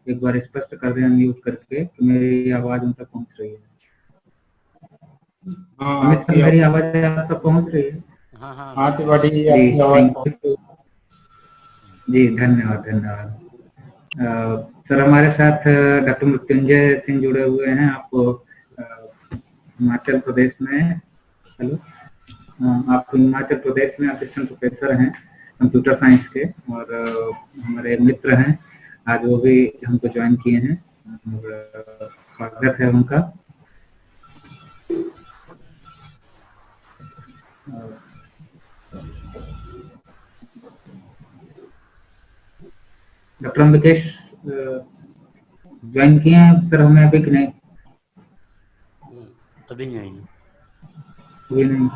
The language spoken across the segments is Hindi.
एक बार स्पष्ट कर दें म्यूट करके कि मेरी आवाज उन तक पहुंच रही है। अमित, मेरी आवाज आप तक पहुंच रही है? हाँ त्रिपाठी जी, आपकी आवाज जी, धन्यवाद धन्यवाद। सर हमारे साथ डॉक्टर मृत्युंजय सिंह जुड़े हुए हैं। आपको हिमाचल प्रदेश में, हेलो, आप हिमाचल प्रदेश में असिस्टेंट प्रोफेसर हैं कंप्यूटर साइंस के, और हमारे मित्र हैं, आज वो भी हमको ज्वाइन किए हैं और स्वागत है उनका। डॉक्टर अम्बिकेश ज्वाइन किए हैं सर हमें अभी कि नहीं? अभी नहीं। अभी नहीं।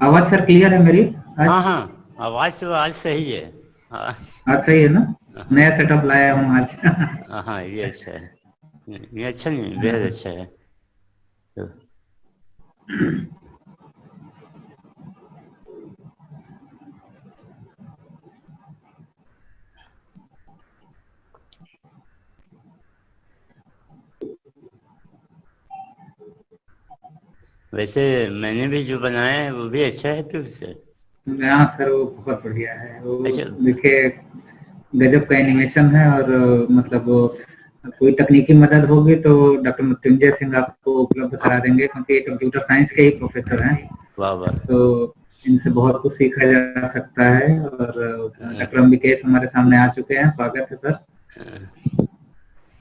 आवाज सर क्लियर है मेरी? हाँ, आवाज तो आज सही है। आज सही है ना? नया सेटअप लाया हूँ आज। हाँ, ये अच्छा है, ये अच्छा नहीं, बेहद अच्छा है। तो वैसे मैंने भी जो बनाया है वो भी अच्छा है फिर से। हाँ सर, वो बहुत बढ़िया है। वो देखिए गजब का एनिमेशन है, और मतलब कोई तकनीकी मदद होगी तो डॉक्टर मृत्युंजय सिंह आपको उपलब्ध करा देंगे, क्योंकि कंप्यूटर साइंस के ही प्रोफेसर हैं। वाह। तो इनसे बहुत कुछ सीखा जा सकता है। और डॉक्टर अम्बिकेश हमारे सामने आ चुके हैं, स्वागत है सर।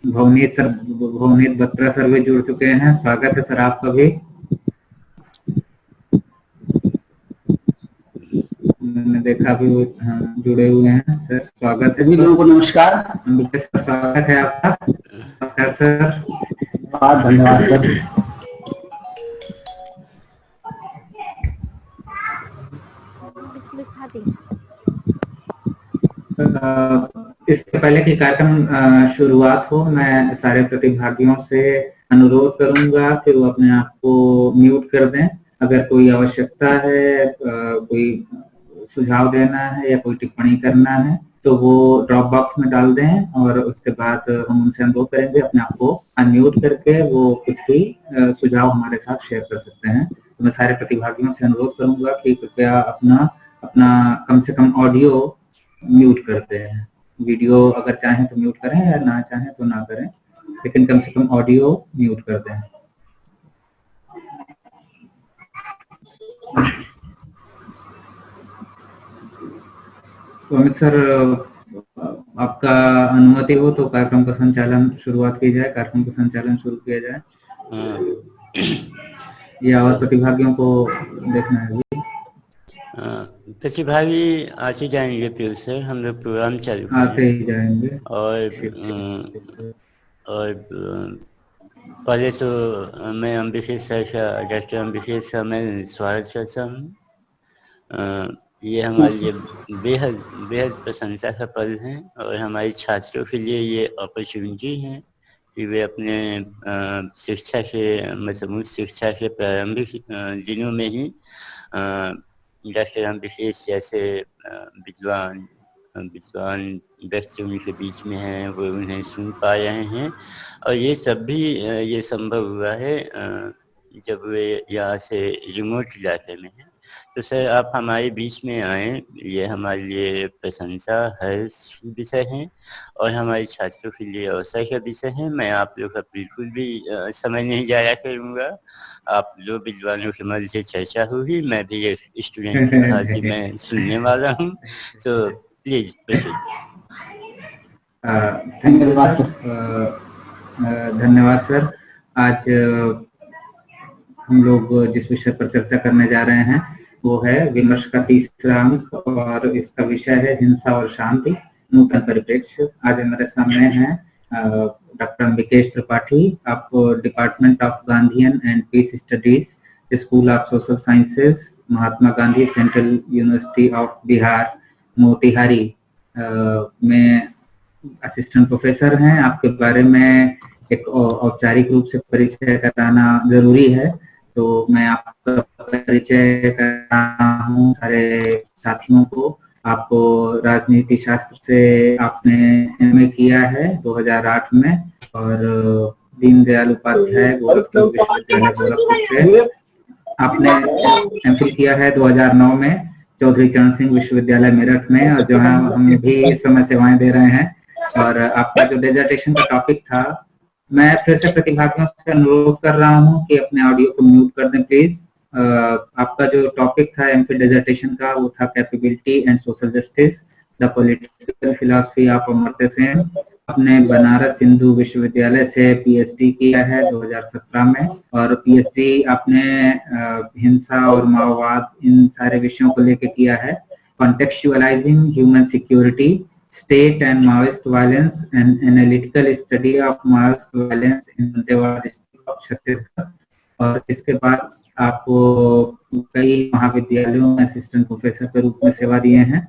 भवनीत बत्रा सर भी जुड़ चुके हैं, स्वागत है सर आपका भी। मैंने देखा भी जुड़े हुए हैं सर, स्वागत है। सभी लोगों को नमस्कार। स्वागत है आपका। नमस्कार सर। धन्यवाद सर। इससे पहले कि कार्यक्रम शुरुआत हो, मैं सारे प्रतिभागियों से अनुरोध करूंगा कि वो अपने आप को म्यूट कर दें। अगर कोई आवश्यकता है, कोई सुझाव देना है या कोई टिप्पणी करना है तो वो ड्रॉप बॉक्स में डाल दें, और उसके बाद हम उनसे अनुरोध करेंगे अपने आप को अनम्यूट करके वो कुछ भी सुझाव हमारे साथ शेयर कर सकते हैं। तो मैं सारे प्रतिभागियों से अनुरोध करूंगा कि कृपया अपना कम से कम ऑडियो म्यूट करते हैं। वीडियो अगर चाहें तो म्यूट करें, या ना चाहें तो ना करें, लेकिन कम से कम ऑडियो म्यूट कर दें। तो अमित सर, आपका अनुमति हो तो कार्यक्रम का संचालन शुरुआत की जाए, कार्यक्रम का संचालन शुरू किया जाए। ये और प्रतिभागियों को देखना है। प्रतिभागी आते जाएंगे फिर से, हम लोग प्रोग्राम चालू आते ही जाएंगे। और पहले तो मैं अम्बिकेश सर का, डॉक्टर अम्बिकेश सर मैं स्वागत करता हूँ। ये हमारे लिए बेहद प्रशंसा का पल है, और हमारे छात्रों के लिए ये अपॉर्चुनिटी है कि वे अपने शिक्षा के, मतलब उच्च शिक्षा के प्रारंभिक दिनों में ही डॉक्टर अम्बिकेश जैसे विद्वान व्यक्ति उनके बीच में हैं, वो उन्हें सुन पा रहे हैं। और ये सब भी ये संभव हुआ है जब वे यहाँ से रिमोट इलाके में हैं। तो सर आप हमारे बीच में आए, ये हमारे लिए प्रशंसा हर्ष विषय है, और हमारे छात्रों के लिए अवसर का विषय है। मैं आप लोग का बिल्कुल भी समय नहीं जाया करूँगा। आप जो विद्वानों के मध्य से चर्चा होगी, मैं भी एक स्टूडेंट की तरह से मैं सुनने वाला हूँ। तो प्लीज प्रोसीड। धन्यवाद सर। आज हम लोग जिस विषय पर चर्चा करने जा रहे हैं वो है विमर्श का तीसरा अंक, और इसका विषय है हिंसा और शांति, नूतन परिप्रेक्ष्य। आज हमारे सामने हैं डॉक्टर अम्बिकेश त्रिपाठी। आप department of Gandhian and peace studies, school of social sciences, Mahatma Gandhi central university of Bihar Motihari में असिस्टेंट प्रोफेसर हैं। आपके बारे में एक औपचारिक रूप से परिचय कराना जरूरी है, तो मैं आपका परिचय कर रहा हूँ सारे साथियों को। आपको राजनीति शास्त्र से आपने एमए किया है 2008 में, और दीनदयाल उपाध्याय गोरखपुर विश्वविद्यालय गोरखपुर से आपने एमफिल किया है 2009 में चौधरी चरण सिंह विश्वविद्यालय मेरठ में, और जो है हम भी इस समय सेवाएं दे रहे हैं। और आपका जो डिसर्टेशन का टॉपिक था, मैं फिर से प्रतिभागियों से अनुरोध कर रहा हूं कि अपने ऑडियो को म्यूट कर दें प्लीज। आपका जो टॉपिक था एमफिल डिसर्टेशन का, वो था capability and social justice, the political philosophy of Amartya Sen. अपने बनारस हिंदू विश्वविद्यालय से पीएचडी किया है 2017 में, और पीएचडी आपने हिंसा और माओवाद इन सारे विषयों को लेकर किया है। Contextualising human security, state and Maoist violence and analytical study of Maoist violence in Dantewada district of Chhattisgarh. और इसके बाद आपको कई महाविद्यालयों में असिस्टेंट प्रोफेसर के रूप में सेवा दिए हैं,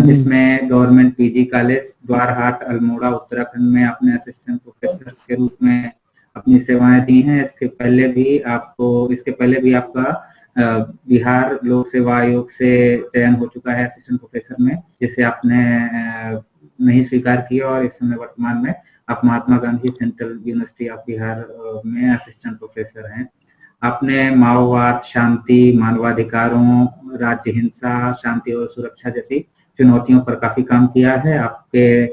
जिसमें government PG college Dwarahat Almora Uttarakhand में आपने असिस्टेंट प्रोफेसर के रूप में अपनी सेवाएं दी हैं। इसके पहले भी आपका बिहार लोक सेवा आयोग से चयन हो चुका है असिस्टेंट प्रोफेसर में, जिसे आपने नहीं स्वीकार किया, और इस समय वर्तमान में आप Mahatma Gandhi central university of Bihar में असिस्टेंट प्रोफेसर हैं। आपने माओवाद, शांति, मानवाधिकारों, राज्य हिंसा, शांति और सुरक्षा जैसी चुनौतियों पर काफी काम किया है। आपके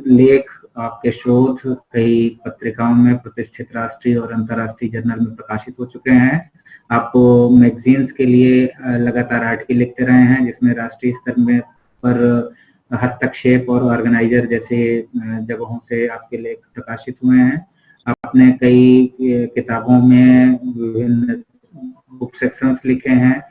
लेख, आपके शोध कई पत्रिकाओं में प्रतिष्ठित राष्ट्रीय और अंतर्राष्ट्रीय जर्नल में प्रकाशित हो चुके हैं। आपको मैगजीन्स के लिए लगातार आर्टिकल लिखते रहे हैं, जिसमें राष्ट्रीय स्तर में पर हस्तक्षेप और ऑर्गेनाइजर जैसे जगहों से आपके लेख प्रकाशित हुए हैं। आपने कई किताबों में विभिन्न बुक सेक्शंस लिखे हैं,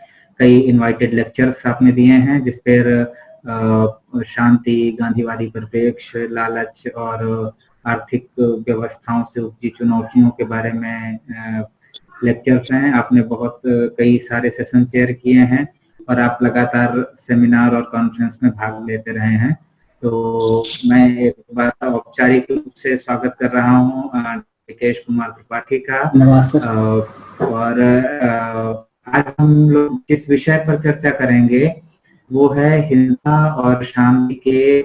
कई इनवाइटेड लेक्चर्स आपने दिए हैं, जिस पर शांति, गांधीवादी परिप्रेक्ष्य, लालच और आर्थिक व्यवस्थाओं से उपजी चुनौतियों के बारे में लेक्चर्स हैं। आपने बहुत कई सारे सेशन चेयर किए हैं, और आप लगातार सेमिनार और कॉन्फ्रेंस में भाग लेते रहे हैं। तो मैं एक बार औपचारिक रूप से स्वागत कर रहा हूँ निकेश कुमार त्रिपाठी का। और आज हम लोग जिस विषय पर चर्चा करेंगे वो है हिंसा और शांति के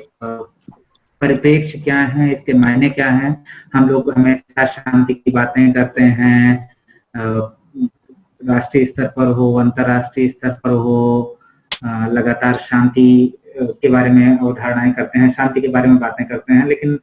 परिप्रेक्ष्य क्या है, इसके मायने क्या हैं। हम लोग हमेशा शांति की बातें करते हैं, राष्ट्रीय स्तर पर हो, अंतर्राष्ट्रीय स्तर पर हो, लगातार शांति के बारे में अवधारणाएं करते हैं, शांति के बारे में बातें करते हैं। लेकिन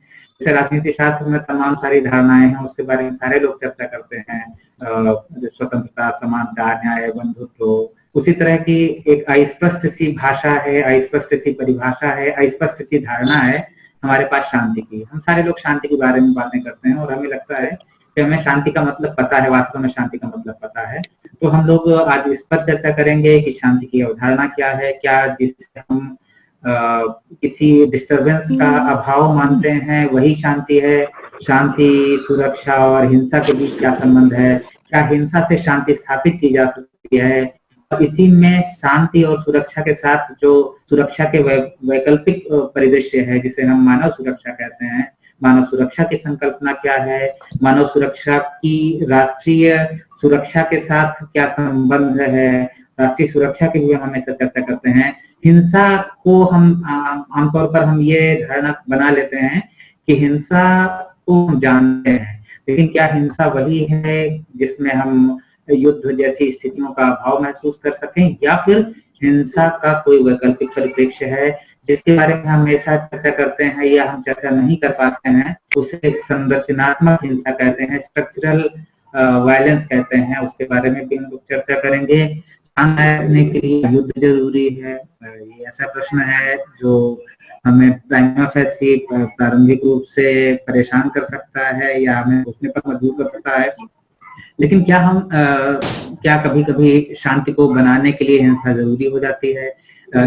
जैसे राजनीति शास्त्र में तमाम सारी धारणाएं हैं, उसके बारे में सारे लोग चर्चा करते हैं, स्वतंत्रता, समानता, न्याय, बंधुत्व। उसी तरह की एक अस्पष्ट सी भाषा है, अस्पष्ट सी परिभाषा है, अस्पष्ट सी धारणा है हमारे पास शांति की। हम सारे लोग शांति के बारे में बातें करते हैं, और हमें लगता है कि हमें शांति का मतलब पता है, वास्तव में शांति का मतलब पता है। तो हम लोग आज इस पर चर्चा करेंगे कि शांति की अवधारणा क्या है, क्या जिससे हम किसी डिस्टरबेंस का अभाव मानते हैं वही शांति है, शांति, सुरक्षा और हिंसा के बीच क्या संबंध है, क्या हिंसा से शांति स्थापित की जा सकती है, और इसी में शांति और सुरक्षा के साथ जो सुरक्षा के वैकल्पिक परिदृश्य है जिसे हम मानव सुरक्षा कहते हैं, मानव सुरक्षा की संकल्पना क्या है, मानव सुरक्षा की राष्ट्रीय सुरक्षा के साथ क्या संबंध है, राष्ट्रीय सुरक्षा के लिए हम हमेशा चर्चा करते हैं। हिंसा को हम आमतौर पर हम ये धारणा बना लेते हैं कि हिंसा को हम जानते हैं, लेकिन क्या हिंसा वही है जिसमें हम युद्ध जैसी स्थितियों का अभाव महसूस कर सकें, या फिर हिंसा का कोई वैकल्पिक परिप्रेक्ष्य है जिसके बारे में हमेशा चर्चा करते हैं या हम चर्चा नहीं कर पाते हैं, उसे संरचनात्मक हिंसा कहते हैं, स्ट्रक्चरल वायलेंस कहते हैं। उसके बारे में भी हम लोग चर्चा करेंगे। करने के लिए युद्ध जरूरी है, ये ऐसा प्रश्न है जो हमें प्रारंभिक रूप से परेशान कर सकता है या हमें सोचने पर मजबूर कर सकता है। लेकिन क्या कभी कभी शांति को बनाने के लिए हिंसा जरूरी हो जाती है?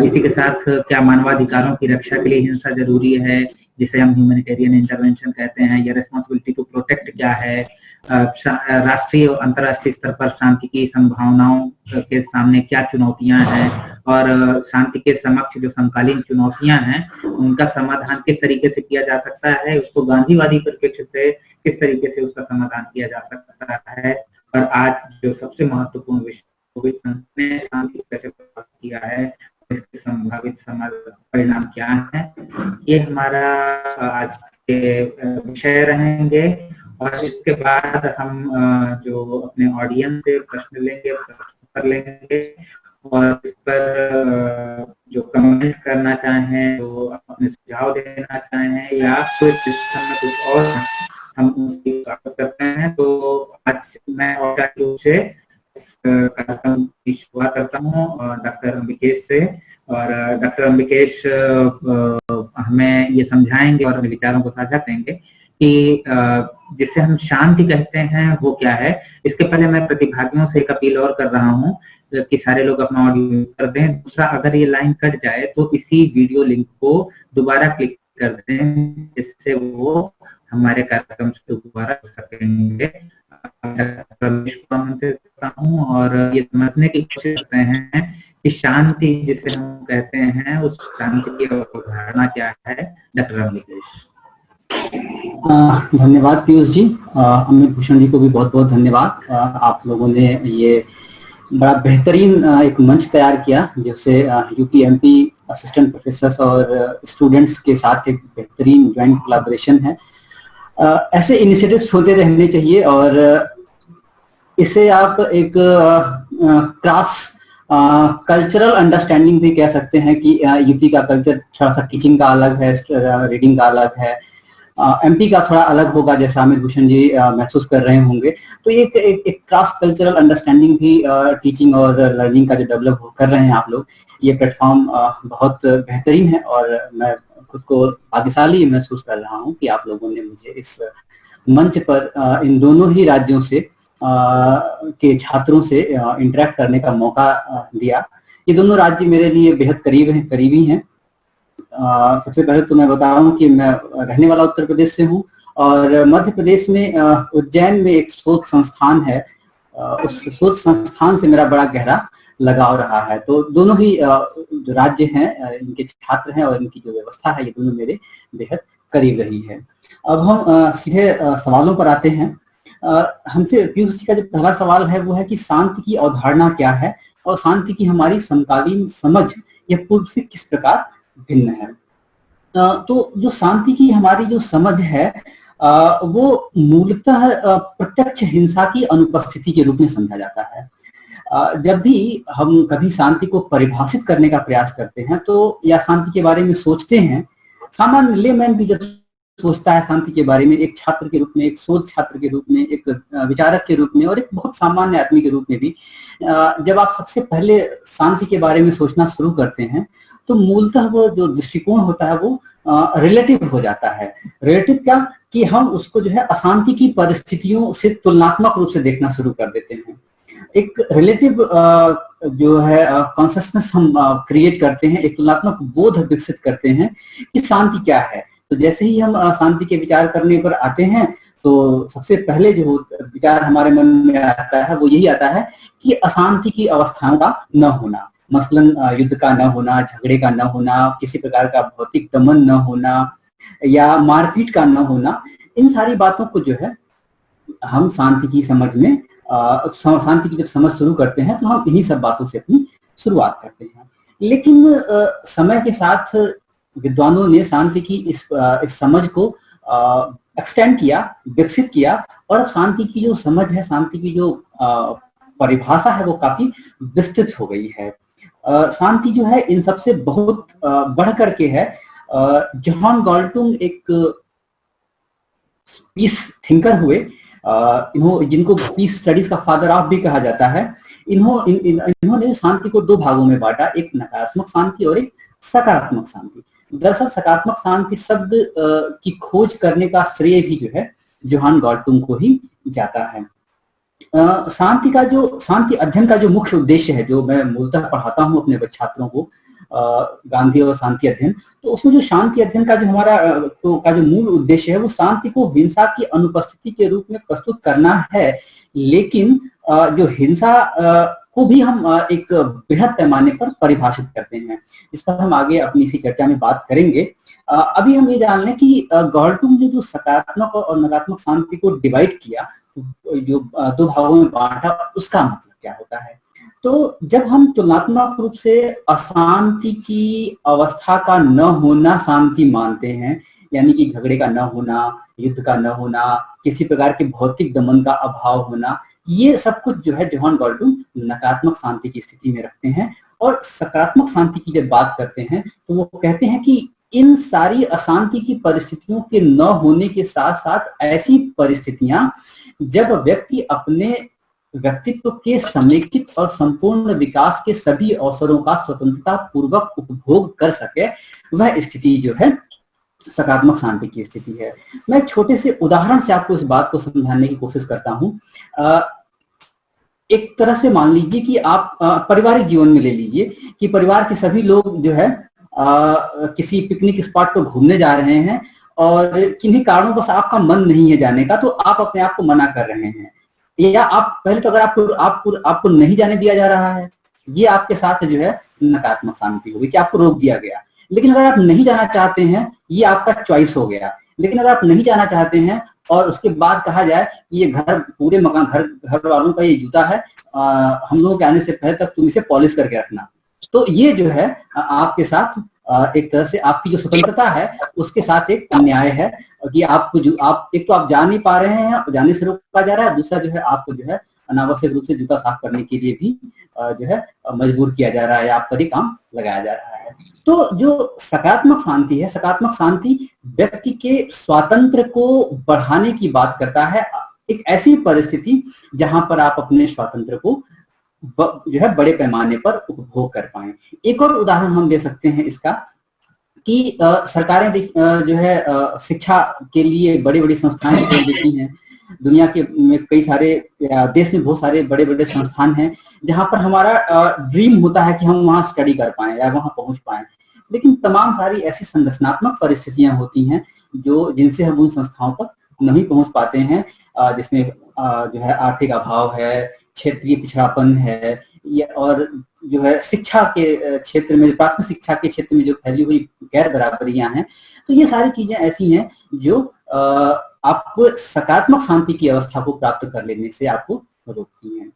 इसी के साथ क्या मानवाधिकारों की रक्षा के लिए हिंसा जरूरी है, जिसे हम ह्यूमैनिटेरियन इंटरवेंशन कहते हैं, या रिस्पॉन्सिबिलिटी टू प्रोटेक्ट क्या है? राष्ट्रीय और अंतर्राष्ट्रीय स्तर पर शांति की संभावनाओं के सामने क्या चुनौतियां हैं, और शांति के समक्ष जो समकालीन चुनौतियां हैं उनका समाधान किस तरीके से किया जा सकता है, उसको गांधीवादी परिप्रेक्ष्य से किस तरीके से उसका समाधान किया जा सकता है। और आज जो सबसे महत्वपूर्ण विषय ने शांति कैसे प्रभावित किया है, इसके संभावित परिणाम क्या है, ये हमारा आज के विषय रहेंगे। और इसके बाद हम जो अपने ऑडियंस से प्रश्न लेंगे, प्रश्न कर लेंगे, और इस पर जो कमेंट करना चाहें, जो अपने सुझाव देना चाहें, या कोई सिस्टम में कुछ और हम उनकी स्वागत करते हैं। तो आज मैं औपचारिक रूप से इस कार्यक्रम की शुरुआत करता हूँ डॉक्टर अंबिकेश से। और डॉक्टर अंबिकेश हमें ये समझाएंगे और अपने विचारों को साझा करेंगे कि जिसे हम शांति कहते हैं वो क्या है। इसके पहले मैं प्रतिभागियों से एक अपील और कर रहा हूँ कि सारे लोग अपना ऑडियो कर दें। दूसरा, अगर ये लाइन कट जाए तो इसी वीडियो लिंक को दोबारा क्लिक कर दें, जिससे वो हमारे कार्यक्रम से दोबारा कर सकेंगे। हूँ और ये समझने की कोशिश करते हैं कि शांति जिसे हम कहते हैं उस शांति की अवधारणा क्या है। डॉक्टर अंबिकेश। धन्यवाद पीयूष जी। अमित भूषण जी को भी बहुत बहुत धन्यवाद। आप लोगों ने ये बड़ा बेहतरीन एक मंच तैयार किया, जिससे यूपीएमपी असिस्टेंट प्रोफेसर्स और स्टूडेंट्स के साथ एक बेहतरीन ज्वाइंट कोलैबोरेशन है। ऐसे इनिशिएटिव्स होते रहने चाहिए और इसे आप एक क्रॉस कल्चरल अंडरस्टैंडिंग भी कह सकते हैं कि यूपी का कल्चर थोड़ा सा टीचिंग का अलग है, रीडिंग का अलग है, एमपी का थोड़ा अलग होगा, जैसा अमित भूषण जी महसूस कर रहे होंगे। तो एक क्रॉस कल्चरल अंडरस्टैंडिंग भी टीचिंग और लर्निंग का जो डेवलप कर रहे हैं आप लोग, ये प्लेटफॉर्म बहुत बेहतरीन है और मैं खुद को भाग्यशाली महसूस कर रहा हूँ कि आप लोगों ने मुझे इस मंच पर इन दोनों ही राज्यों से के छात्रों से इंटरेक्ट करने का मौका दिया। ये दोनों राज्य मेरे लिए बेहद करीबी हैं। सबसे पहले तो मैं बताऊं कि मैं रहने वाला उत्तर प्रदेश से हूं और मध्य प्रदेश में उज्जैन में एक शोध संस्थान है। उस शोध संस्थान से मेरा बड़ा गहरा लगाव रहा है। तो दोनों ही जो राज्य हैं, इनके छात्र हैं और इनकी जो व्यवस्था है, ये दोनों मेरे बेहद करीब रही है। अब हम सीधे सवालों पर आते हैं। हमसे पीयूष जी का जो पहला सवाल है वो है कि शांति की अवधारणा क्या है और शांति की हमारी समकालीन समझ यह पूर्व से किस प्रकार भिन्न है। तो जो शांति की हमारी जो समझ है वो मूलतः प्रत्यक्ष हिंसा की अनुपस्थिति के रूप में समझा जाता है। जब भी हम कभी शांति को परिभाषित करने का प्रयास करते हैं तो या शांति के बारे में सोचते हैं, सामान्य लेमैन भी जब सोचता है शांति के बारे में, एक छात्र के रूप में, एक शोध छात्र के रूप में, एक विचारक के रूप में और एक बहुत सामान्य आदमी के रूप में भी, जब आप सबसे पहले शांति के बारे में सोचना शुरू करते हैं तो मूलतः वो जो दृष्टिकोण होता है वो रिलेटिव हो जाता है। रिलेटिव क्या कि हम उसको जो है अशांति की परिस्थितियों से तुलनात्मक रूप से देखना शुरू कर देते हैं। एक रिलेटिव जो है कॉन्शियसनेस हम क्रिएट करते हैं, एक तुलनात्मक बोध विकसित करते हैं कि शांति क्या है। तो जैसे ही हम शांति के विचार करने पर आते हैं तो सबसे पहले जो विचार हमारे मन में आता है वो यही आता है कि अशांति की अवस्थाओं का न होना, मसलन युद्ध का न होना, झगड़े का न होना, किसी प्रकार का भौतिक दमन न होना या मारपीट का न होना। इन सारी बातों को जो है हम शांति की समझ में शांति की जब समझ शुरू करते हैं तो हम इन्हीं सब बातों से अपनी शुरुआत करते हैं। लेकिन समय के साथ विद्वानों ने शांति की इस समझ को एक्सटेंड किया, विकसित किया और अब शांति की जो समझ है, शांति की जो परिभाषा है वो काफी विस्तृत हो गई है। शांति जो है इन सबसे बहुत बढ़ करके है। जॉन गॉल्टुंग एक पीस थिंकर हुए, जिनको पीस स्टडीज का फादर ऑफ भी कहा जाता है। इन्होंने शांति को दो भागों में बांटा, एक नकारात्मक शांति और एक सकारात्मक शांति। दरअसल सकारात्मक शांति शब्द की खोज करने का श्रेय भी जो है जॉन गॉल्टुंग को ही जाता है। शांति अध्ययन का जो मुख्य उद्देश्य है, जो मैं मूलतः पढ़ाता हूँ अपने छात्रों को, गांधी और शांति अध्ययन, तो उसमें जो शांति अध्ययन का जो हमारा का जो मूल उद्देश्य है वो शांति को हिंसा की अनुपस्थिति के रूप में प्रस्तुत करना है। लेकिन जो हिंसा को भी हम एक बृहद पैमाने पर परिभाषित करते हैं, इस पर हम आगे अपनी इसी चर्चा में बात करेंगे। अभी हम ये जान लें कि गॉल्टुंग ने जो सकारात्मक और नकारात्मक शांति को डिवाइड किया, जो दो भागों में बांटा, उसका मतलब क्या होता है। तो जब हम तुलनात्मक रूप से अशांति की अवस्था का न होना शांति मानते हैं, यानी कि झगड़े का न होना, युद्ध का न होना, किसी प्रकार के भौतिक दमन का अभाव होना, ये सब कुछ जो है जॉन गॉल्डुन नकारात्मक शांति की स्थिति में रखते हैं। और सकारात्मक शांति की जब बात करते हैं तो वो कहते हैं कि इन सारी अशांति की परिस्थितियों के न होने के साथ साथ ऐसी परिस्थितियां जब व्यक्ति अपने व्यक्तित्व के समेकित और संपूर्ण विकास के सभी अवसरों का स्वतंत्रता पूर्वक उपभोग कर सके, वह स्थिति जो है सकारात्मक शांति की स्थिति है। मैं एक छोटे से उदाहरण से आपको इस बात को समझाने की कोशिश करता हूं। एक तरह से मान लीजिए कि आप पारिवारिक जीवन में ले लीजिए कि परिवार के सभी लोग जो है किसी पिकनिक स्पॉट पर घूमने जा रहे हैं और किन्हीं कारणों बस आपका मन नहीं है जाने का, तो आप अपने आप को मना कर रहे हैं, या आप पहले तो अगर आपको नहीं जाने दिया जा रहा है, ये आपके साथ जो है नकारात्मक शांति होगी कि आपको रोक दिया गया। लेकिन अगर आप नहीं जाना चाहते हैं, ये आपका चॉइस हो गया। लेकिन अगर आप नहीं जाना चाहते हैं और उसके बाद कहा जाए ये घर पूरे मकान घर वालों का ये जूता है, हम लोगों के आने से पहले तक तुम इसे पॉलिश करके रखना, तो ये जो है आपके साथ एक तरह से आपकी जो स्वतंत्रता है उसके साथ एक अन्याय है कि आपको जो आप एक तो आप जा नहीं पा रहे हैं, जाने से रोका जा रहा है, दूसरा जो है आपको जो है अनावश्यक रूप से जूता साफ करने के लिए भी जो है मजबूर किया जा रहा है, आप पर ही काम लगाया जा रहा है। तो जो सकारात्मक शांति है, सकारात्मक शांति व्यक्ति के स्वातंत्र को बढ़ाने की बात करता है, एक ऐसी परिस्थिति जहां पर आप अपने स्वातंत्र को जो है बड़े पैमाने पर उपभोग कर पाए। एक और उदाहरण हम दे सकते हैं इसका कि सरकारें जो है शिक्षा के लिए बड़ी बड़ी संस्थाएं खोल देती हैं। दुनिया के में कई सारे देश में बहुत सारे बड़े बड़े संस्थान हैं जहां पर हमारा ड्रीम होता है कि हम वहां स्टडी कर पाएं या वहां पहुंच पाएं, लेकिन तमाम सारी ऐसी संरचनात्मक परिस्थितियां होती हैं जिनसे हम उन संस्थाओं तक नहीं पहुंच पाते हैं, जिसमें जो है आर्थिक अभाव है, क्षेत्रीय पिछड़ापन है, और जो है शिक्षा के क्षेत्र में, प्राथमिक शिक्षा के क्षेत्र में जो फैली हुई गैर बराबरियां हैं। तो ये सारी चीजें ऐसी हैं जो आपको सकारात्मक शांति की अवस्था को प्राप्त कर लेने से आपको रोकती हैं।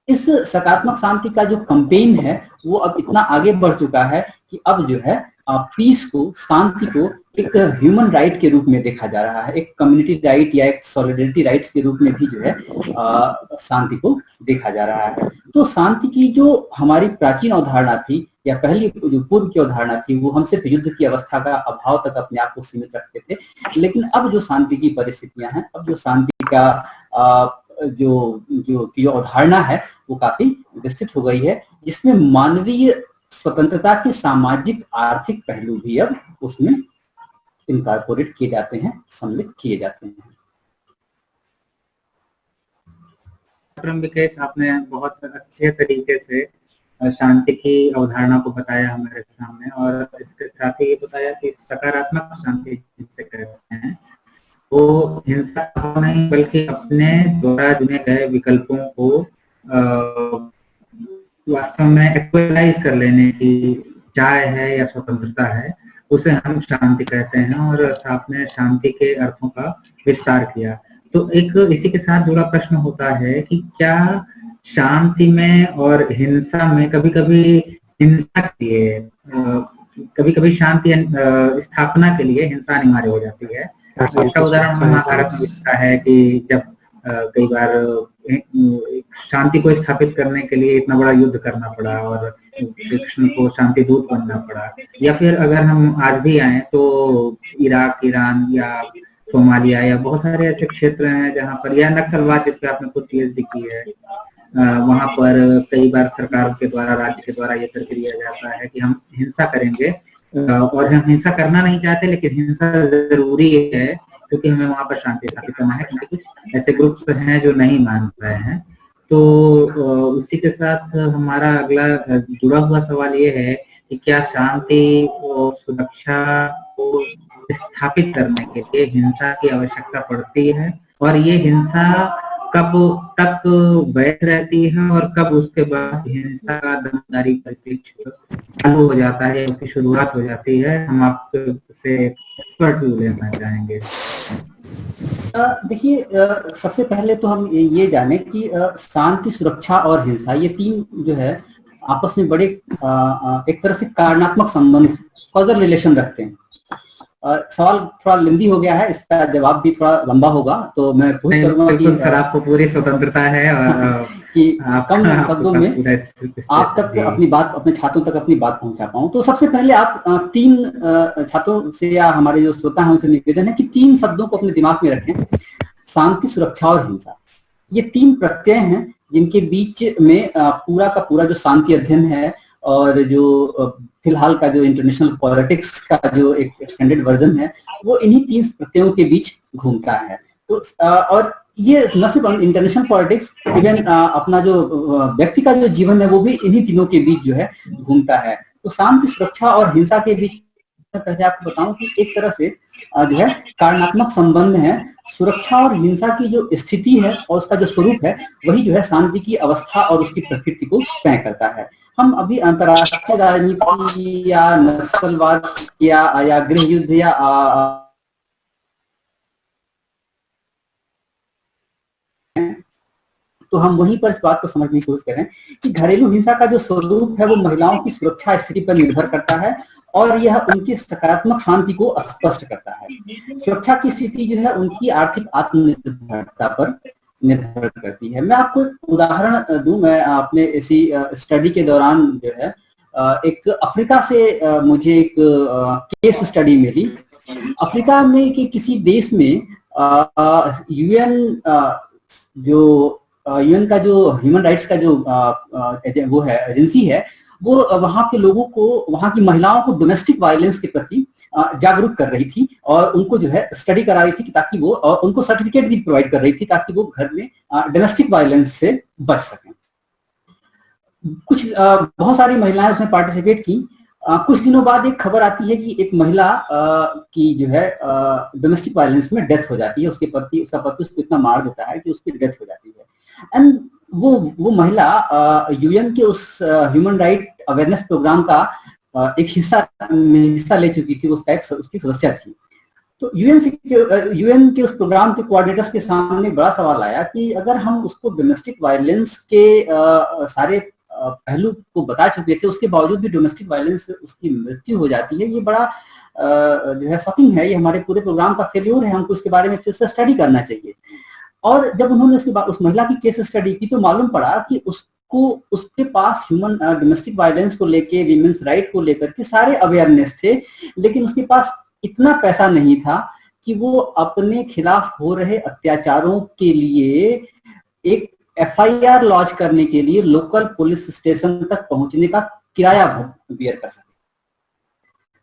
इस सकारात्मक शांति का जो कैंपेन है वो अब इतना आगे बढ़ चुका है कि अब जो है पीस को, शांति को एक ह्यूमन राइट के रूप में देखा जा रहा है, एक कम्युनिटी राइट या एक सॉलिडरिटी राइट्स के रूप में भी जो है शांति को देखा जा रहा है। तो शांति की जो हमारी प्राचीन अवधारणा थी या पहली जो पूर्व की अवधारणा थी वो हम सिर्फ युद्ध की अवस्था का अभाव तक अपने आप को सीमित रखते थे, लेकिन अब जो शांति की परिस्थितियां हैं, अब जो शांति का जो अवधारणा है वो काफी विस्तृत हो गई है, जिसमें मानवीय स्वतंत्रता के सामाजिक आर्थिक पहलू भी अब उसमें इनकॉर्पोरेट किए जाते हैं, सम्मिलित किए जाते हैं। विकेश, आपने बहुत अच्छे तरीके से शांति की अवधारणा को बताया हमारे सामने, और इसके साथ ही ये बताया कि सकारात्मक शांति जिसे कहते हैं वो हिंसा नहीं बल्कि अपने द्वारा चुने गए विकल्पों को वास्तव में एक्चुअलाइज कर लेने की चाह है या स्वतंत्रता है, उसे हम शांति कहते हैं। और आपने शांति के अर्थों का विस्तार किया। तो एक इसी के साथ जुड़ा प्रश्न होता है कि क्या शांति में और हिंसा में कभी कभी हिंसा के लिए, कभी कभी शांति स्थापना के लिए हिंसा अनिवार्य हो जाती है। इसका उदाहरण महाभारत में दिखता है कि जब कई बार शांति को स्थापित करने के लिए इतना बड़ा युद्ध करना पड़ा और कृष्ण को शांति दूत बनना पड़ा। या फिर अगर हम आज भी आए तो इराक, ईरान या सोमालिया या बहुत सारे ऐसे क्षेत्र हैं जहाँ पर, या नक्सलवाद जिस पे आपने खुद पीएचडी की है, वहां पर कई बार सरकार के द्वारा, राज्य के द्वारा ये तर्क दिया जाता है कि हम हिंसा करेंगे, और हम हिंसा करना नहीं चाहते लेकिन हिंसा जरूरी है क्योंकि हमें वहां पर शांति स्थापित करना है, क्योंकि कुछ ऐसे ग्रुप्स हैं जो नहीं मान रहे हैं। तो उसी के साथ हमारा अगला जुड़ा हुआ सवाल ये है कि क्या शांति और सुरक्षा को स्थापित करने के लिए हिंसा की आवश्यकता पड़ती है, और ये हिंसा कब तक वैध रहती है और कब उसके बाद हिंसा का दमनदारी परिप्रेक्ष्य चालू हो जाता है, उसकी शुरुआत हो जाती है। हम आपसे एक्सपर्ट व्यू लेना चाहेंगे। देखिए, सबसे पहले तो हम ये जाने कि शांति, सुरक्षा और हिंसा, ये तीन जो है आपस में बड़े एक तरह से कारणात्मक संबंध, कॉजल रिलेशन रखते हैं। सवाल थोड़ा लंबी हो गया है, इसका जवाब भी थोड़ा लंबा होगा, तो मैं कोशिश करूंगा कि सर आपको पूरी स्वतंत्रता है कि कम शब्दों में आप तक अपनी बात, अपने छात्रों तक अपनी बात पहुंचा पाऊं। तो सबसे पहले आप तीन छात्रों से या हमारे जो श्रोता हैं उनसे निवेदन है कि तीन शब्दों को अपने दिमाग में रखें: शांति, सुरक्षा और हिंसा। ये तीन प्रत्यय हैं जिनके बीच में पूरा का पूरा जो शांति अध्ययन है और जो फिलहाल का जो इंटरनेशनल पॉलिटिक्स का जो एक एक्सटेंडेड वर्जन है, वो इन्हीं तीन प्रत्ययों के बीच घूमता है। तो और ये न सिर्फ इंटरनेशनल पॉलिटिक्स, इवन अपना जो व्यक्ति का जो जीवन है वो भी इन्हीं तीनों के बीच जो है घूमता है। तो शांति, सुरक्षा और हिंसा के बीच पहले आपको बताऊं कि एक तरह से जो है कारणात्मक संबंध है। सुरक्षा और हिंसा की जो स्थिति है और उसका जो स्वरूप है, वही जो है शांति की अवस्था और उसकी प्रकृति को तय करता है। हम अभी अंतर्राष्ट्रीय राजनीति या नक्सलवाद या गृह युद्ध या तो हम वहीं पर इस बात को समझने की कोशिश करें कि घरेलू हिंसा का जो स्वरूप है वो महिलाओं की सुरक्षा स्थिति पर निर्भर करता है और यह उनकी सकारात्मक शांति को स्पष्ट करता है। सुरक्षा की स्थिति जो है उनकी आर्थिक आत्मनिर्भरता पर निर्भर करती है। मैं आपको एक उदाहरण दूं। मैं अपने इसी स्टडी के दौरान जो है एक अफ्रीका से मुझे एक केस स्टडी मिली। अफ्रीका में कि किसी देश में यूएन यूएन का जो ह्यूमन राइट्स का जो वो है एजेंसी है, वो वहां के लोगों को, वहां की महिलाओं को डोमेस्टिक वायलेंस के प्रति जागरूक कर रही थी और उनको जो है स्टडी करा रही थी कि ताकि वो, और उनको सर्टिफिकेट भी प्रोवाइड कर रही थी ताकि वो घर में डोमेस्टिक वायलेंस से बच सकें। कुछ बहुत सारी महिलाएं उसमें पार्टिसिपेट की। कुछ दिनों बाद एक खबर आती है कि एक महिला की जो है डोमेस्टिक वायलेंस में डेथ हो जाती है। उसका पति उसको इतना मार देता है कि उसकी डेथ हो जाती है। एंड वो महिला यूएन के उस ह्यूमन राइट अवेयरनेस प्रोग्राम का एक हिस्सा ले चुकी थी, उसकी सदस्य थी। तो यूएन के उस प्रोग्राम के कोऑर्डिनेटर्स के सामने बड़ा सवाल आया कि अगर हम उसको डोमेस्टिक वायलेंस के सारे पहलू को बता चुके थे, उसके बावजूद भी डोमेस्टिक वायलेंस से उसकी मृत्यु हो जाती है, ये बड़ा जो है शॉकिंग है, ये हमारे पूरे प्रोग्राम का फेल्योर है, हमको इसके बारे में फिर से स्टडी करना चाहिए। और जब उन्होंने उसके बाद उस महिला की केस स्टडी की तो मालूम पड़ा कि उसके पास ह्यूमन डोमेस्टिक वायलेंस को लेके, वीमेंस राइट को लेकर के सारे अवेयरनेस थे, लेकिन उसके पास इतना पैसा नहीं था कि वो अपने खिलाफ हो रहे अत्याचारों के लिए एक एफआईआर लॉन्च करने के लिए लोकल पुलिस स्टेशन तक पहुंचने का किराया बेयर कर सके।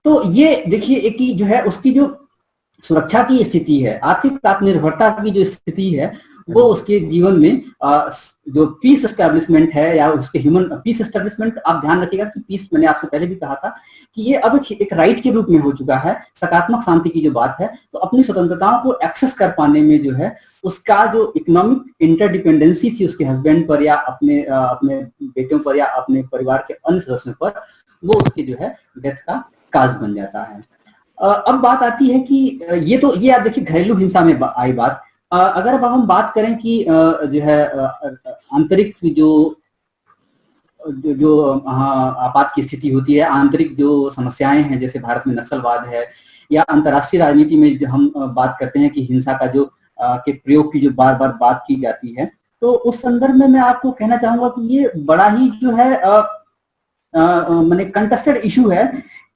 तो ये देखिए एक ही जो है उसकी जो सुरक्षा की स्थिति है, आर्थिक आत्मनिर्भरता की जो स्थिति है, वो उसके जीवन में जो पीस एस्टेब्लिशमेंट है या उसके ह्यूमन पीस एस्टेब्लिशमेंट, आप ध्यान रखिएगा कि पीस, मैंने आपसे पहले भी कहा था कि ये अब एक राइट के रूप में हो चुका है। सकारात्मक शांति की जो बात है, तो अपनी स्वतंत्रताओं को एक्सेस कर पाने में जो है उसका जो इकोनॉमिक इंटरडिपेंडेंसी थी उसके हस्बैंड पर या अपने बेटों पर या अपने परिवार के अन्य सदस्यों पर, वो उसकी जो है डेथ का काज बन जाता है। अब बात आती है कि ये आप देखिए घरेलू हिंसा में आई बात। अगर अब हम बात करें कि जो है आंतरिक जो आपात की स्थिति होती है, आंतरिक जो समस्याएं हैं, जैसे भारत में नक्सलवाद है या अंतर्राष्ट्रीय राजनीति में जो हम बात करते हैं कि हिंसा का जो के प्रयोग की जो बार बार बात की जाती है, तो उस संदर्भ में मैं आपको कहना चाहूंगा कि ये बड़ा ही जो है माने कंटेस्टेड इशू है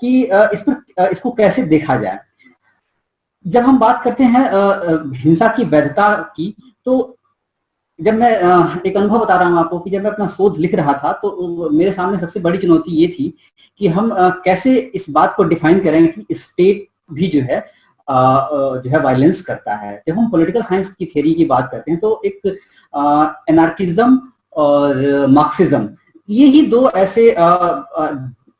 कि इसको कैसे देखा जाए। जब हम बात करते हैं हिंसा की वैधता की, तो जब मैं एक अनुभव बता रहा हूं आपको कि जब मैं अपना शोध लिख रहा था तो मेरे सामने सबसे बड़ी चुनौती ये थी कि हम कैसे इस बात को डिफाइन करें कि स्टेट भी जो है वायलेंस करता है। जब हम पॉलिटिकल साइंस की थ्योरी की बात करते हैं तो एक एनार्किज्म और मार्क्सिज्म, ये ही दो ऐसे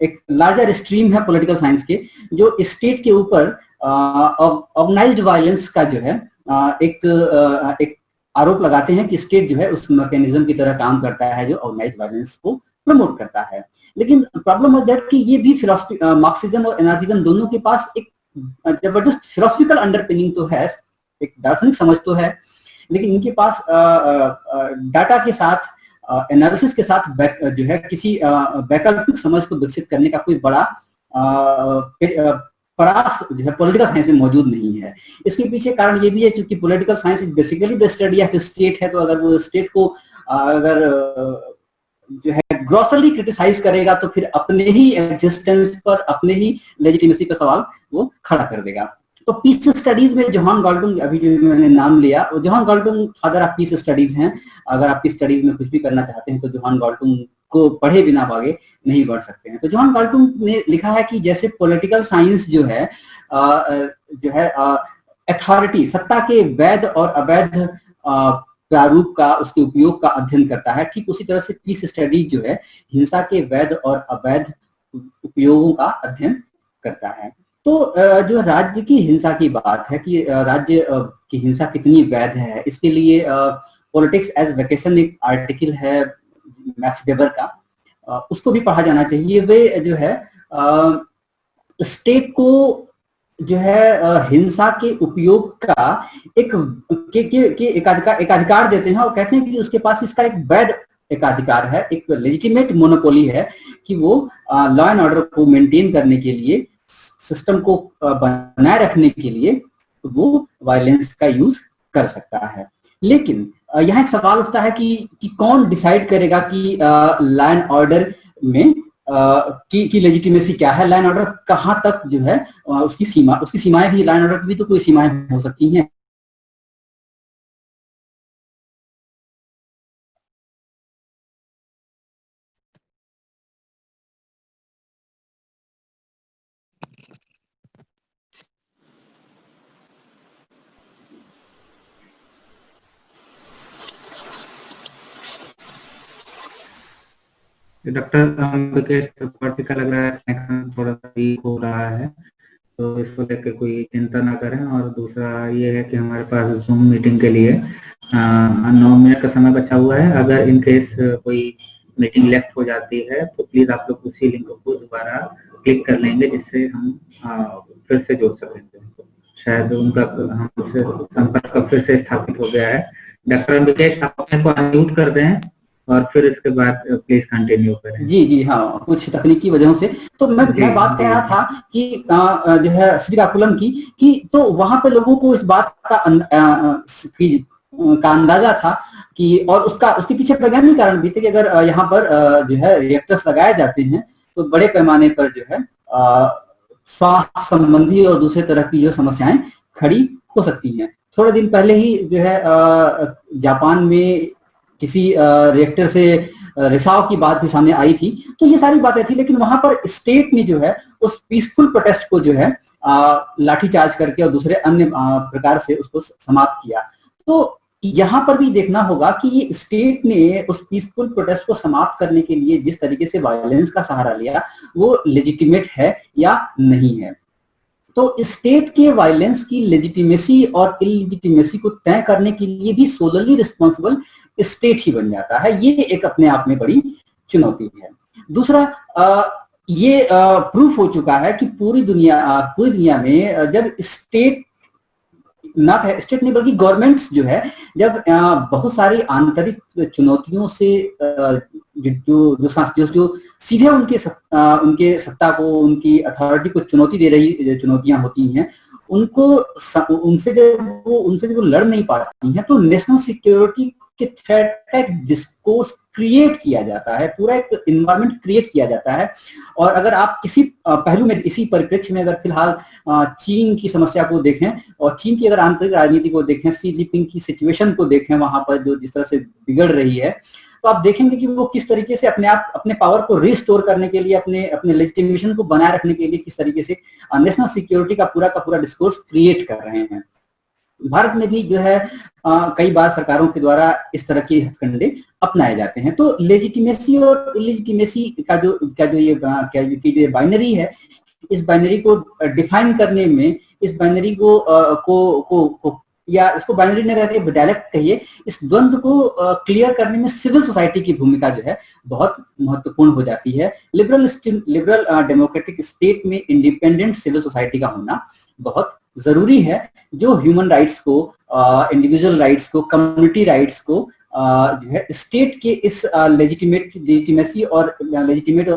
एक लार्जर स्ट्रीम है पॉलिटिकल साइंस के, जो स्टेट के ऊपर ऑर्गेनाइज्ड वायलेंस का जो है एक आरोप लगाते हैं कि स्टेट जो है उस मैकेनिज्म की तरह काम करता है जो ऑर्गेनाइज्ड वायलेंस को प्रमोट करता है। लेकिन प्रॉब्लम है दैट कि ये भी फिलॉसफी, मार्क्सिज्म और एनार्किज्म दोनों के पास एक जबरदस्त फिलोसफिकल अंडरपिनिंग तो है एक दार्शनिक समझ तो है, लेकिन इनके पास डाटा के साथ, एनालिसिस के साथ जो है किसी वैकल्पिक समझ को विकसित करने का कोई बड़ा प्रयास जो है पॉलिटिकल साइंस में मौजूद नहीं है। इसके पीछे कारण ये भी है क्योंकि political science is basically the study of state है, तो अगर वो स्टेट को अगर जो है ग्रॉसली क्रिटिसाइज करेगा तो फिर अपने ही एग्जिस्टेंस पर, अपने ही लेजिटिमेसी पर सवाल वो खड़ा कर देगा। तो पीस स्टडीज में जॉन गाल्टन, अभी जो मैंने नाम लिया, John Galton father of peace studies हैं। अगर आप पीस स्टडीज में कुछ भी करना चाहते हैं तो जॉन गाल्टन को पढ़े बिना आगे नहीं बढ़ सकते हैं। तो जॉन गाल्टन ने लिखा है कि जैसे पॉलिटिकल साइंस जो है अथॉरिटी, सत्ता के वैध और अवैध प्रारूप का, उसके उपयोग का अध्ययन करता है, ठीक उसी तरह से पीस स्टडीज जो है हिंसा के वैध और अवैध उपयोगों का अध्ययन करता है। तो जो राज्य की हिंसा की बात है कि राज्य की हिंसा कितनी वैध है, इसके लिए पॉलिटिक्स एज वेकेशन एक आर्टिकल है मैक्स वेबर का, उसको भी पढ़ा जाना चाहिए। वे जो है स्टेट को जो है हिंसा के उपयोग का एक अधिकार देते हैं और कहते हैं कि उसके पास इसका एक वैध एकाधिकार है, एक लेजिटिमेट मोनोपोली है कि वो लॉ एंड ऑर्डर को मेंटेन करने के लिए, सिस्टम को बनाए रखने के लिए वो वायलेंस का यूज कर सकता है। लेकिन यहाँ एक सवाल उठता है कि कौन डिसाइड करेगा कि लॉ एंड ऑर्डर में की लेजिटिमेसी क्या है, लॉ एंड ऑर्डर कहाँ तक जो है उसकी सीमाएं भी, लॉ एंड ऑर्डर की भी तो कोई सीमाएं हो सकती हैं। डॉक्टर विकेश त्रिपाठी का लग रहा है कनेक्शन थोड़ा सा वीक हो रहा है, तो इसको लेकर कोई चिंता ना करें। और दूसरा ये है कि हमारे पास जूम मीटिंग के लिए 9 मिनट का समय बचा हुआ है। अगर इन केस कोई मीटिंग लेफ्ट हो जाती है तो प्लीज आप लोग उसी लिंक को दोबारा क्लिक कर लेंगे, जिससे हम फिर से जोड़ सकेंगे। शायद उनका हमसे संपर्क फिर से स्थापित हो गया है। डॉक्टर विकेश, आप अपने को अनम्यूट कर दें और फिर इसके बाद प्लीज कंटिन्यू करें। जी हाँ, कुछ तकनीकी वजहों से। तो मैं बात कह रहा था कि जो है श्रीकाकुलम की, कि तो वहां पे लोगों को इस बात का अंदाजा था कि, और उसके पीछे वैज्ञानिक कारण भी थे कि अगर यहाँ पर जो है रिएक्टर्स लगाए जाते हैं तो बड़े पैमाने पर जो है स्वास्थ्य संबंधी और दूसरे तरह की जो समस्याएं खड़ी हो सकती हैं। थोड़े दिन पहले ही जो है जापान में किसी रिएक्टर से रिसाव की बात भी सामने आई थी। तो ये सारी बातें थी, लेकिन वहां पर स्टेट ने जो है उस पीसफुल प्रोटेस्ट को जो है लाठीचार्ज करके और दूसरे अन्य प्रकार से उसको समाप्त किया। तो यहाँ पर भी देखना होगा कि ये स्टेट ने उस पीसफुल प्रोटेस्ट को समाप्त करने के लिए जिस तरीके से वायलेंस का सहारा लिया वो लेजिटिमेट है या नहीं है। तो स्टेट के वायलेंस की लेजिटिमेसी और इलेजिटिमेसी को तय करने के लिए भी सोलरली रिस्पॉन्सिबल स्टेट ही बन जाता है। ये एक अपने आप में बड़ी चुनौती है। दूसरा, ये प्रूफ हो चुका है कि पूरी दुनिया में जब स्टेट नहीं बल्कि गवर्नमेंट्स जो है, जब बहुत सारी आंतरिक चुनौतियों से जो सीधे उनके सत्ता को, उनकी अथॉरिटी को चुनौती दे रही चुनौतियां होती हैं, उनसे जब वो लड़ नहीं पाती हैं तो नेशनल सिक्योरिटी के थ्रेट का डिस्कोर्स क्रिएट किया जाता है, पूरा एक इन्वायरमेंट क्रिएट किया जाता है। और अगर आप इसी पहलू में, इसी परिप्रेक्ष्य में अगर फिलहाल चीन की समस्या को देखें और चीन की अगर आंतरिक राजनीति को देखें, सी जिनपिंग की सिचुएशन को देखें, वहां पर जो जिस तरह से बिगड़ रही है, तो आप देखेंगे कि वो किस तरीके से अपने पावर को रिस्टोर करने के लिए, अपने लेजिटिमेशन को बनाए रखने के लिए किस तरीके से नेशनल सिक्योरिटी का पूरा डिस्कोर्स क्रिएट कर रहे हैं। भारत में भी जो है कई बार सरकारों के द्वारा इस तरह के हथकंडे अपनाए जाते हैं। तो लेजिटिमेसी और इलेजिटिमेसी का जो ये बाइनरी है, इस बाइनरी को डिफाइन करने में, इस बाइनरी को या इसको बाइनरी न करके डायरेक्ट कहिए, इस द्वंद्व को क्लियर करने में सिविल सोसाइटी की भूमिका जो है बहुत महत्वपूर्ण हो जाती है। लिबरल डेमोक्रेटिक स्टेट में इंडिपेंडेंट सिविल सोसाइटी का होना बहुत जरूरी है, जो ह्यूमन राइट्स को, इंडिविजुअल राइट्स को, कम्युनिटी राइट्स को जो है स्टेट के इस लेजिटिमेसी और लेजिटिमेट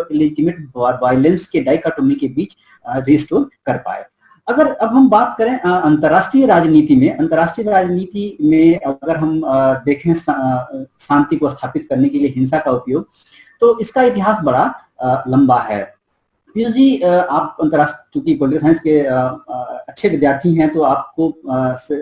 वायलेंस के डाइकोटोमी के बीच रिस्टोर कर पाए। अगर अब हम बात करें अंतर्राष्ट्रीय राजनीति में अगर हम देखें शांति को स्थापित करने के लिए हिंसा का उपयोग, तो इसका इतिहास बड़ा लंबा है। पीयूष जी, आप चूंकि पॉलिटिकल साइंस के अच्छे विद्यार्थी हैं, तो आपको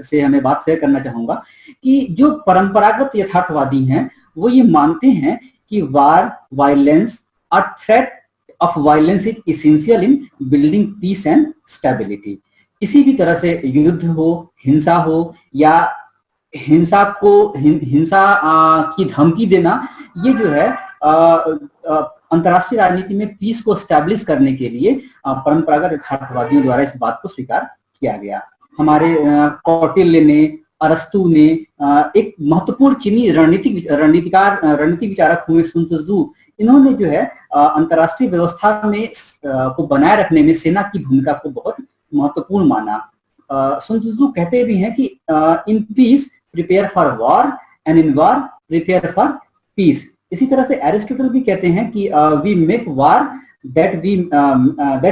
से हमें बात शेयर करना चाहूंगा कि जो परंपरागत यथार्थवादी हैं वो ये मानते हैं कि वार, वायलेंस और threat of violence is essential in building peace and stability. किसी भी तरह से युद्ध हो, हिंसा हो, या हिंसा की धमकी देना, ये जो है अंतर्राष्ट्रीय राजनीति में पीस को स्टैब्लिश करने के लिए परंपरागत यथार्थवादियों द्वारा इस बात को स्वीकार किया गया। हमारे कौटिल्य ने, अरस्तु ने, एक महत्वपूर्ण चीनी रणनीतिक विचारक हुए सुन त्सू, इन्होंने जो है अंतर्राष्ट्रीय व्यवस्था में को बनाए रखने में सेना की भूमिका को बहुत महत्वपूर्ण माना। सुन त्सू कहते भी हैं कि in peace prepare for war and in war prepare for peace. इसी तरह से एरिस्टोटल भी कहते हैं कि we make war that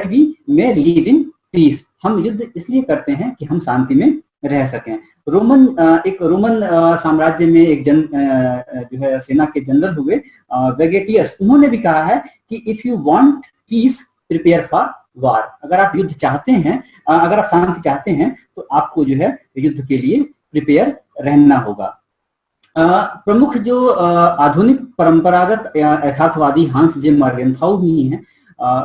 we may live in peace. हम युद्ध इसलिए करते हैं कि हम शांति में रह सकें। रोमन साम्राज्य में एक जो है सेना के जनरल हुए वेगेटियस, उन्होंने भी कहा है कि if you want piece prepare for war. अगर आप युद्ध चाहते हैं, अगर आप शांति चाहते हैं, तो आपको जो है युद्ध के लिए प्रिपेयर रहना होगा। प्रमुख जो आधुनिक परंपरागत यथार्थवादी हांस जे मर्गेंथाउ भी हैं,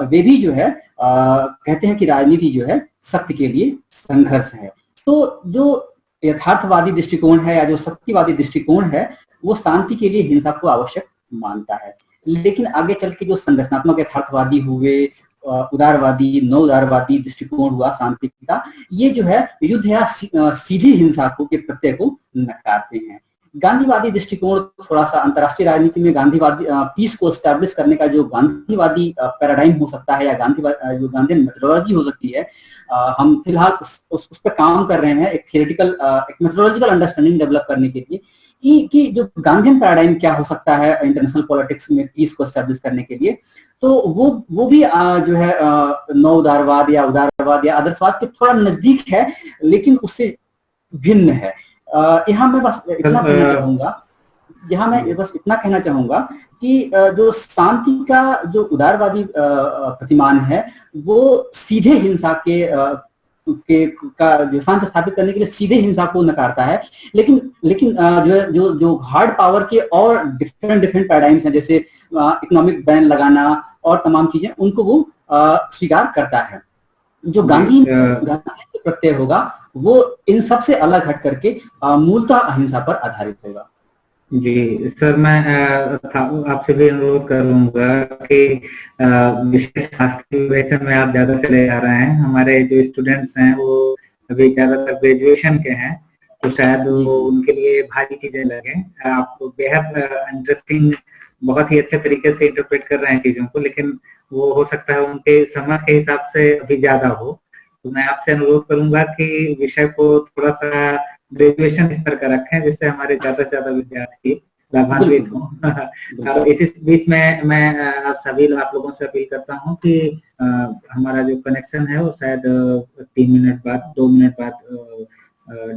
वे भी जो है कहते हैं कि राजनीति जो है सत्य के लिए संघर्ष है। तो जो यथार्थवादी दृष्टिकोण है या जो सत्यवादी दृष्टिकोण है, वो शांति के लिए हिंसा को आवश्यक मानता है। लेकिन आगे चल के जो संरचनात्मक यथार्थवादी हुए, उदारवादी, नव उदारवादी दृष्टिकोण हुआ शांति का, ये जो है युद्ध या सीधी हिंसा को के प्रत्यय को नकारते हैं। गांधीवादी दृष्टिकोण थोड़ा सा अंतर्राष्ट्रीय राजनीति में गांधीवादी पीस को एस्टैब्लिश करने का जो गांधीवादी पैराडाइम हो सकता है या जो गांधीयन मेथोडोलॉजी हो सकती है, हम फिलहाल उस पर काम कर रहे हैं, एक थियोरेटिकल एक मेथोडोलॉजिकल अंडरस्टैंडिंग डेवलप करने के लिए कि जो गांधीयन पैराडाइम क्या हो सकता है इंटरनेशनल पॉलिटिक्स में पीस को एस्टैब्लिश करने के लिए। तो वो भी जो है नव उदारवाद या आदर्शवाद के थोड़ा नजदीक है, लेकिन उससे भिन्न है। यहाँ मैं बस इतना कहना चाहूंगा कि जो शांति का जो उदारवादी प्रतिमान है, वो सीधे हिंसा का जो शांति स्थापित करने के लिए सीधे हिंसा को नकारता है। लेकिन जो हार्ड पावर के और डिफरेंट पैराडाइम्स हैं, जैसे इकोनॉमिक बैन लगाना और तमाम चीजें, उनको वो स्वीकार करता है। जो गांधी प्रत्यय होगा वो इन सब से अलग हट करके मूलतः अहिंसा पर आधारित होगा। जी सर, मैं आपसे भी अनुरोध करूंगा कि विशेष शास्त्रीय विवेचन में आप ज्यादा चले जा रहे हैं। हमारे जो स्टूडेंट्स हैं वो अभी ज्यादातर ग्रेजुएशन के हैं, तो शायद वो उनके लिए भारी चीजें लगे। आप बेहद इंटरेस्टिंग, बहुत ही अच्छे तरीके से इंटरप्रेट कर रहे हैं चीजों को, लेकिन वो हो सकता है उनके समझ के हिसाब से अभी ज्यादा हो। तो मैं आपसे अनुरोध करूंगा कि विषय को थोड़ा सा ग्रेजुएशन स्तर का रखें, जिससे हमारे ज्यादा से ज्यादा विद्यार्थी लाभान्वित हों। इसी बीच में मैं आप लोगों से अपील करता हूं कि हमारा जो कनेक्शन है वो शायद 2 मिनट बाद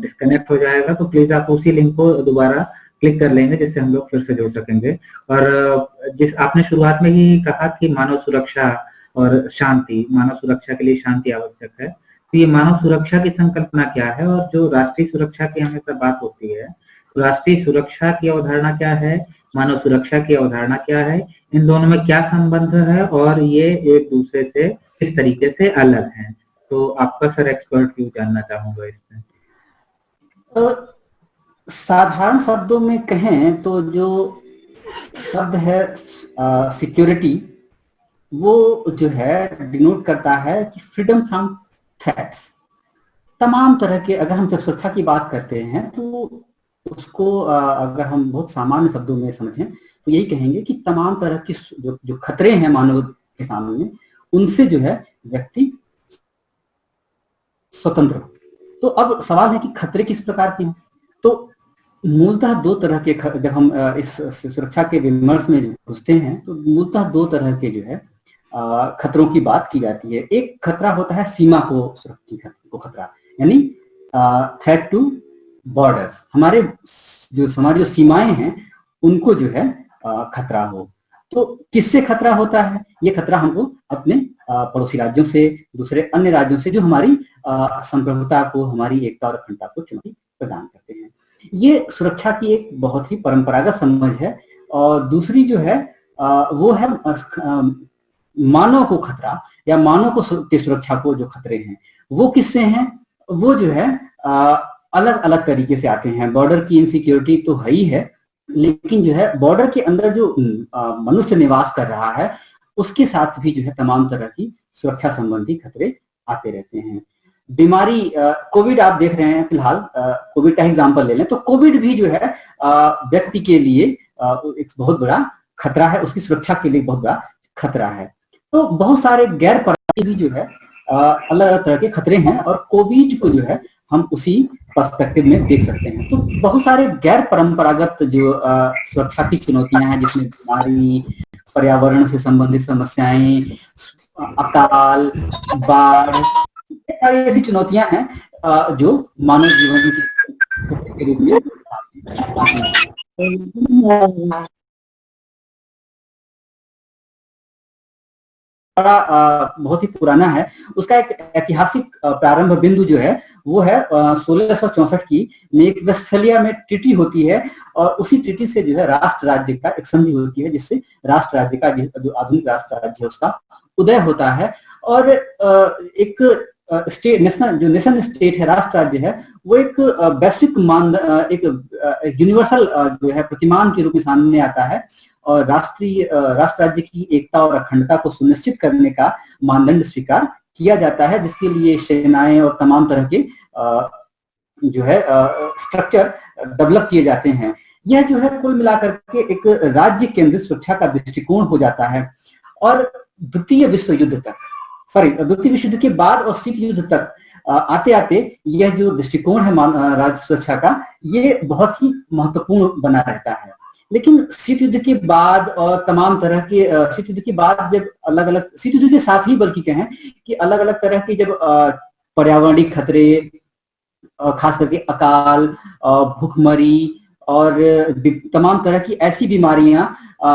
डिस्कनेक्ट हो जाएगा, तो प्लीज आप उसी लिंक को दोबारा क्लिक कर लेंगे, जिससे हम लोग फिर से जुड़ सकेंगे। और जिस आपने शुरुआत में ही कहा कि मानव सुरक्षा और शांति, मानव सुरक्षा के लिए शांति आवश्यक है, तो ये मानव सुरक्षा की संकल्पना क्या है और जो राष्ट्रीय सुरक्षा की हमेशा बात होती है, तो राष्ट्रीय सुरक्षा की अवधारणा क्या है, मानव सुरक्षा की अवधारणा क्या है, इन दोनों में क्या संबंध है और ये एक दूसरे से किस तरीके से अलग हैं? तो आपका सर एक्सपर्ट व्यू जानना चाहूंगा इसमें। साधारण शब्दों में कहें तो जो शब्द है सिक्योरिटी, वो जो है डिनोट करता है कि फ्रीडम फ्रॉम थ्रेट्स। तमाम तरह के, अगर हम सुरक्षा की बात करते हैं तो उसको अगर हम बहुत सामान्य शब्दों में समझें तो यही कहेंगे कि तमाम तरह की जो खतरे हैं मानव के सामने, उनसे जो है व्यक्ति स्वतंत्र हो। तो अब सवाल है कि खतरे किस प्रकार के हैं। तो मूलतः दो तरह के जब हम इस सुरक्षा के विमर्श में घुसते हैं तो मूलतः दो तरह के जो है खतरों की बात की जाती है। एक खतरा होता है सीमा को सुरक्षा को खतरा, यानी थ्रेट टू बॉर्डर्स, हमारी जो सीमाएं हैं उनको जो है खतरा हो। तो किससे खतरा होता है? ये खतरा हमको अपने पड़ोसी राज्यों से, दूसरे अन्य राज्यों से जो हमारी संप्रभुता को, हमारी एकता और अखंडता को चुनौती प्रदान करते हैं। ये सुरक्षा की एक बहुत ही परंपरागत समझ है। और दूसरी जो है वो है मानव को खतरा या मानव को की सुरक्षा को जो खतरे हैं वो किससे हैं? वो जो है अलग अलग तरीके से आते हैं। बॉर्डर की इनसिक्योरिटी तो है ही है, लेकिन जो है बॉर्डर के अंदर जो मनुष्य निवास कर रहा है उसके साथ भी जो है तमाम तरह की सुरक्षा संबंधी खतरे आते रहते हैं। बीमारी कोविड आप देख रहे हैं, फिलहाल कोविड का एग्जांपल ले लें तो कोविड भी जो है व्यक्ति के लिए एक बहुत बड़ा खतरा है, उसकी सुरक्षा के लिए बहुत बड़ा खतरा है। तो बहुत सारे गैर परंपरागत भी जो है अलग अलग तरह के खतरे हैं और कोविड को जो है हम उसी पर्सपेक्टिव में देख सकते हैं। तो बहुत सारे गैर परंपरागत जो सुरक्षा की चुनौतियां हैं, जिसमें बीमारी, पर्यावरण से संबंधित समस्याएं, अकाल, बाढ़, सारी ऐसी चुनौतियां हैं जो मानव जीवन के रूप में बहुत ही पुराना है। उसका एक ऐतिहासिक प्रारंभ बिंदु जो है वो है 1664 की में एक वेस्टफेलिया में ट्रीटी होती है और उसी ट्रीटी से जो है राष्ट्र राज्य का एक संधि होती है, जिससे राष्ट्र राज्य का जो आधुनिक राष्ट्र राज्य है उसका उदय होता है। और एक स्टेट नेशन स्टेट है, राष्ट्र राज्य है, वो एक वैश्विक एक यूनिवर्सल जो है प्रतिमान के रूप में सामने आता है और राष्ट्र राज्य की एकता और अखंडता को सुनिश्चित करने का मानदंड स्वीकार किया जाता है, जिसके लिए सेनाएं और तमाम तरह के जो है स्ट्रक्चर डेवलप किए जाते हैं। यह जो है कुल मिलाकर के एक राज्य केंद्रित सुरक्षा का दृष्टिकोण हो जाता है। और द्वितीय विश्व युद्ध के बाद और शीत युद्ध तक आते आते यह जो दृष्टिकोण है राज्य सुरक्षा का, ये बहुत ही महत्वपूर्ण बना रहता है। लेकिन शीत युद्ध के बाद और तमाम तरह के शीत युद्ध के बाद जब अलग अलग शीत युद्ध के साथ ही बल्कि कहें कि अलग अलग तरह के जब पर्यावरणीय खतरे, खास करके अकाल, भूखमरी और तमाम तरह की ऐसी बीमारियां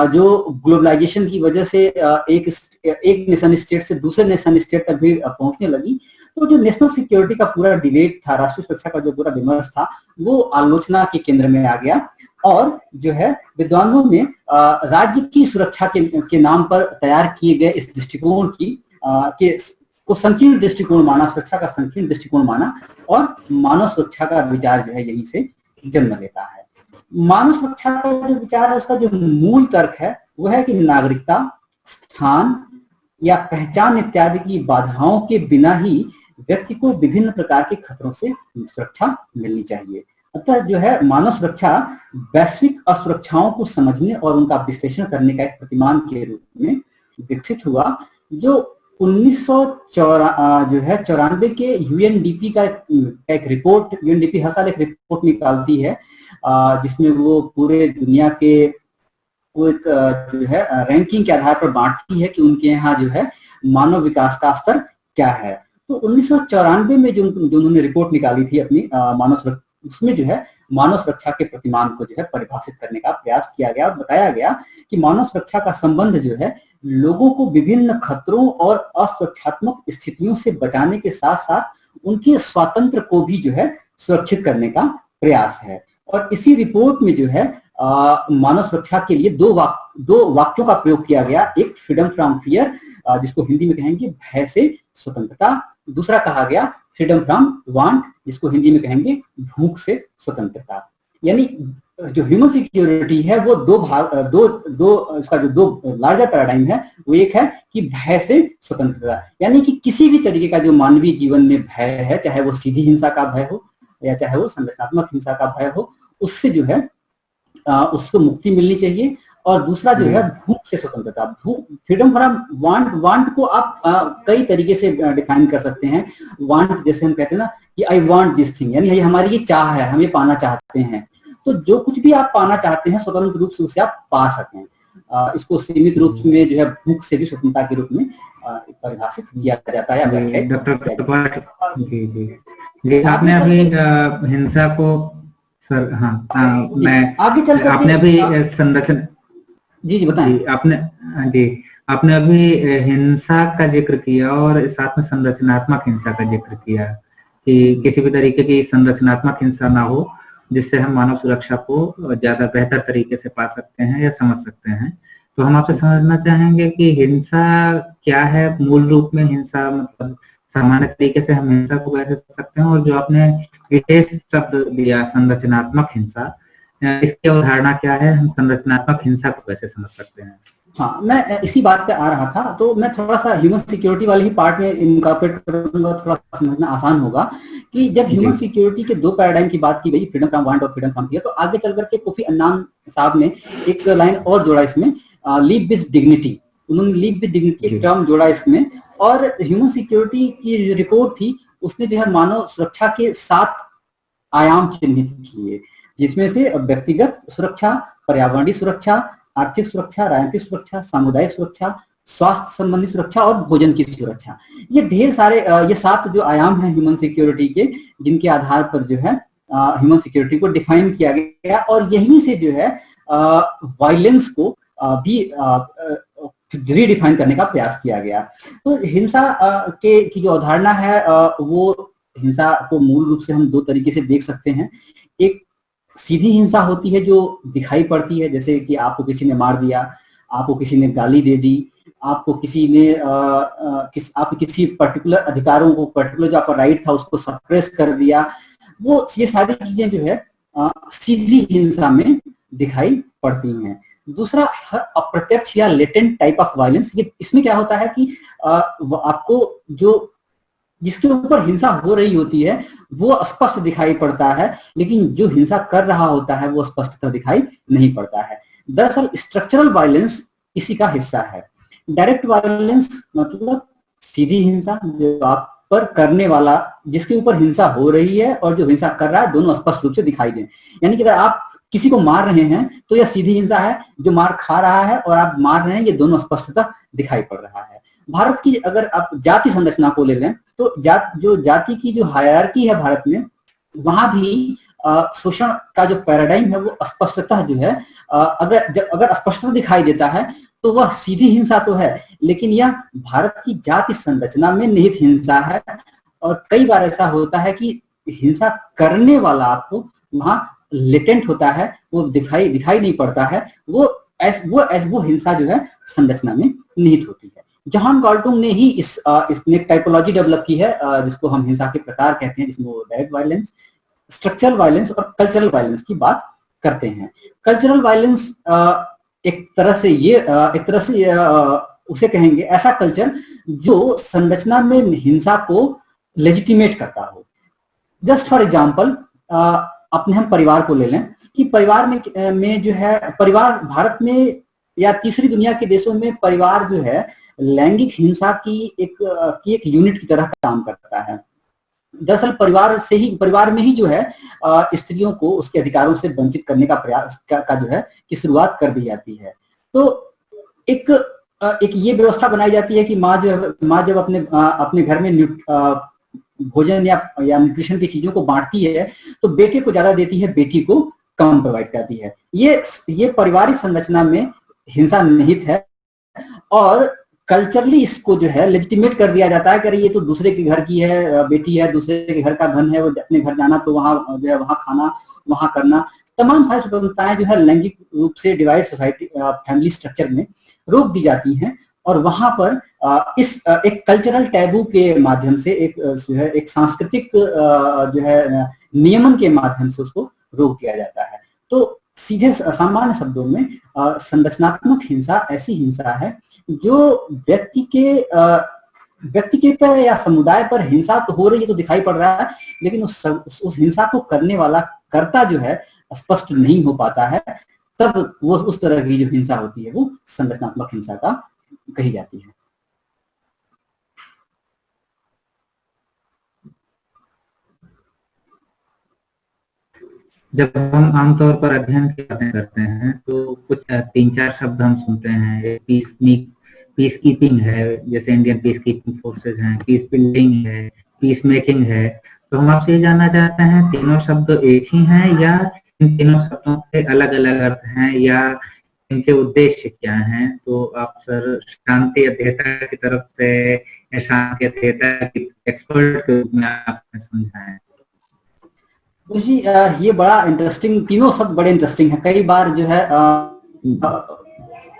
जो ग्लोबलाइजेशन की वजह से एक नेशन स्टेट से दूसरे नेशन स्टेट तक भी पहुंचने लगी, तो जो नेशनल सिक्योरिटी का पूरा डिबेट था, राष्ट्रीय सुरक्षा का जो पूरा विमर्श था, वो आलोचना के केंद्र में आ गया। और जो है विद्वानों ने राज्य की सुरक्षा के नाम पर तैयार किए गए इस दृष्टिकोण को संकीर्ण दृष्टिकोण माना, सुरक्षा का संकीर्ण दृष्टिकोण माना और मानव सुरक्षा का विचार जो है यहीं से जन्म लेता है। मानव सुरक्षा का जो विचार है उसका जो मूल तर्क है वो है कि नागरिकता, स्थान या पहचान इत्यादि की बाधाओं के बिना ही व्यक्ति को विभिन्न प्रकार के खतरों से सुरक्षा मिलनी चाहिए। अतः जो है मानव सुरक्षा वैश्विक असुरक्षाओं को समझने और उनका विश्लेषण करने का एक प्रतिमान के रूप में विकसित हुआ, जो 1994 के यूएनडीपी का एक रिपोर्ट, यूएनडीपी हर साल एक रिपोर्ट निकालती है जिसमें वो पूरे दुनिया के वो एक जो है रैंकिंग के आधार पर बांटती है कि उनके यहाँ जो है मानव विकास का स्तर क्या है। तो 1994 में जो उन्होंने रिपोर्ट निकाली थी अपनी मानव सुरक्षा, उसमें जो है मानव सुरक्षा के प्रतिमान को जो है परिभाषित करने का प्रयास किया गया और बताया गया कि मानव सुरक्षा का संबंध जो है लोगों को विभिन्न खतरों और असुरक्षात्मक स्थितियों से बचाने के साथ साथ उनके स्वातंत्र को भी जो है सुरक्षित करने का प्रयास है। और इसी रिपोर्ट में जो है मानव सुरक्षा के लिए दो वाक्यों का प्रयोग किया गया। एक फ्रीडम फ्रॉम फियर, जिसको हिंदी में कहेंगे भय से स्वतंत्रता, दूसरा कहा गया फ्रीडम फ्रॉम वांट, जिसको हिंदी में कहेंगे भूख से स्वतंत्रता। यानी जो ह्यूमन सिक्योरिटी है वो इसका जो दो लार्जर पैराडाइम है वो एक है कि भय से स्वतंत्रता, यानी कि किसी भी तरीके का जो मानवीय जीवन में भय है, चाहे वो सीधी हिंसा का भय हो या चाहे वो संरचनात्मक हिंसा का भय हो, उससे जो है उसको मुक्ति मिलनी चाहिए। और दूसरा जो है भूख से स्वतंत्रता, फ्रीडम फ्रॉम वांट को आप कई तरीके से डिफाइन कर सकते हैं। वांट जैसे हम कहते हैं ना ये आई वांट दिस थिंग, यानी ये हमारी ये चाह है, हम ये पाना चाहते हैं। तो जो कुछ भी आप पाना चाहते हैं स्वतंत्र रूप से उसे आप पा सकें, इसको सीमित रूप में जो है भूख से भी स्वतंत्रता के रूप में परिभाषित किया जाता है। जी आपने अभी हिंसा को सर, हाँ मैं आगे चल कर आपने अभी संरचना जी बताएं। आपने अभी हिंसा का जिक्र किया और साथ में संरचनात्मक हिंसा का जिक्र किया कि किसी भी तरीके की संरचनात्मक हिंसा ना हो जिससे हम मानव सुरक्षा को ज्यादा बेहतर तरीके से पा सकते हैं या समझ सकते हैं। तो हम आपसे समझना चाहेंगे कि हिंसा क्या है, मूल रूप में हिंसा मतलब सामान्य तरीके से हम हिंसा को कैसे समझ सकते हैं, और जो आपने विशेष शब्द दिया संरचनात्मक हिंसा, इसकी अवधारणा क्या है, हम संरचनात्मक हिंसा को कैसे समझ सकते हैं? हाँ, मैं इसी बात पे आ रहा था, तो मैं थोड़ा सा ह्यूमन सिक्योरिटी वाले ही पार्ट में इनकॉर्पोरेट करूंगा, थोड़ा समझना आसान होगा कि जब ह्यूमन सिक्योरिटी के दो पैराडाइम की बात की गई, फ्रीडम फ्रॉम वांट और फ्रीडम फ्रॉम फियर, तो आगे चल करके कोफी अन्नान साहब ने एक लाइन और जोड़ा इसमें, लिव विद डिग्निटी। उन्होंने लिव विद डिग्निटी टर्म जोड़ा इसमें, और ह्यूमन सिक्योरिटी की जो रिपोर्ट थी उसने जो है मानव सुरक्षा के 7 आयाम चिन्हित किए, जिसमें से व्यक्तिगत सुरक्षा, पर्यावरणीय सुरक्षा, आर्थिक सुरक्षा, राजनीतिक सुरक्षा, सामुदायिक सुरक्षा, स्वास्थ्य संबंधी सुरक्षा और भोजन की सुरक्षा। ये ढेर सारे ये 7 जो आयाम हैं ह्यूमन सिक्योरिटी के, जिनके आधार पर जो है ह्यूमन सिक्योरिटी को डिफाइन किया गया, और यहीं से जो है वायलेंस को भी रीडिफाइन करने का प्रयास किया गया। तो हिंसा की जो अवधारणा है वो हिंसा को मूल रूप से हम 2 तरीके से देख सकते हैं। एक सीधी हिंसा होती है जो दिखाई पड़ती है, जैसे कि आपको किसी ने मार दिया, आपको किसी ने गाली दे दी, आपको किसी ने आप किसी पर्टिकुलर अधिकारों को, पर्टिकुलर जो आपका राइट था उसको सप्रेस कर दिया। वो ये सारी चीजें जो है सीधी हिंसा में दिखाई पड़ती हैं। दूसरा अप्रत्यक्ष या लेटेंट टाइप ऑफ वायलेंस, ये इसमें क्या होता है कि आपको जो जिसके ऊपर हिंसा हो रही होती है वो स्पष्ट दिखाई पड़ता है, लेकिन जो हिंसा कर रहा होता है वो स्पष्टतः दिखाई नहीं पड़ता है। दरअसल स्ट्रक्चरल वायलेंस इसी का हिस्सा है। डायरेक्ट वायलेंस मतलब सीधी हिंसा, जो आप पर करने वाला, जिसके ऊपर हिंसा हो रही है और जो हिंसा कर रहा है, दोनों स्पष्ट रूप से दिखाई दें। यानी कि अगर आप किसी को मार रहे हैं तो यह सीधी हिंसा है, जो मार खा रहा है और आप मार रहे हैं, ये दोनों स्पष्टतः दिखाई पड़ रहा है। भारत की अगर आप जाति संरचना को ले लें तो जाति की जो हायरार्की है भारत में, वहां भी शोषण का जो पैराडाइम है वो स्पष्टतः जो है अगर स्पष्टतः दिखाई देता है तो वह सीधी हिंसा तो है, लेकिन यह भारत की जाति संरचना में निहित हिंसा है। और कई बार ऐसा होता है कि हिंसा करने वाला आपको वहां लेटेंट होता है, वो दिखाई नहीं पड़ता है, वो हिंसा जो है संरचना में निहित होती है। जॉन गाल्टोन ने ही इसने एक टाइपोलॉजी डेवलप की है जिसको हम हिंसा के प्रकार कहते हैं, जिसमें वो डायरेक्ट वायलेंस, स्ट्रक्चरल वायलेंस और कल्चरल वायलेंस की बात करते हैं। कल्चरल वायलेंस एक तरह से उसे कहेंगे ऐसा कल्चर जो संरचना में हिंसा को लेजिटिमेट करता हो। जस्ट फॉर एग्जांपल अपने हम परिवार को ले लें कि परिवार में जो है, परिवार भारत में या तीसरी दुनिया के देशों में परिवार जो है लैंगिक हिंसा की एक यूनिट की तरह काम करता है। दरअसल परिवार में ही जो है स्त्रियों को उसके अधिकारों से वंचित करने का प्रयास का जो है कि शुरुआत कर दी जाती है। तो एक ये व्यवस्था बनाई जाती है कि माँ जब अपने घर में भोजन या न्यूट्रिशन की चीजों को बांटती है तो बेटे को ज्यादा देती है, बेटी को कम प्रोवाइड करती है। ये पारिवारिक संरचना में हिंसा निहित है, और कल्चरली इसको जो है लेजिटिमेट कर दिया जाता है कि ये तो दूसरे के घर की है, बेटी है, दूसरे के घर का धन है, वो अपने घर जाना तो वहां जो है वहां खाना, वहां करना, तमाम सारी स्वतंत्रताएं जो है लैंगिक रूप से डिवाइड सोसाइटी फैमिली स्ट्रक्चर में रोक दी जाती हैं। और वहां पर एक कल्चरल टैबू के माध्यम से, एक सांस्कृतिक जो है नियमन के माध्यम से उसको रोक दिया जाता है। तो सीधे सामान्य शब्दों में संरचनात्मक हिंसा ऐसी हिंसा है जो व्यक्ति के पर या समुदाय पर हिंसा तो हो रही है, तो दिखाई पड़ रहा है, लेकिन उस हिंसा को करने वाला कर्ता जो है स्पष्ट नहीं हो पाता है, तब वो उस तरह की जो हिंसा होती है वो संरचनात्मक हिंसा का कही जाती है। जब हम आमतौर पर अध्ययन की बातें करते हैं तो कुछ 3-4 शब्द हम सुनते हैं। पीस कीपिंग है, जैसे इंडियन पीस कीपिंग फोर्सेज हैं, पीस बिल्डिंग है, पीस मेकिंग है। तो हम आपसे ये जानना चाहते हैं, तीनों शब्द एक ही हैं या इन तीनों शब्दों के अलग अलग अर्थ हैं, या इनके उद्देश्य क्या हैं? तो आप सर शांति अध्येता की तरफ से या शांति अध्येता की एक्सपर्ट के रूप में आपने समझाएं। जी, ये बड़ा इंटरेस्टिंग, तीनों शब्द बड़े इंटरेस्टिंग है। कई बार जो है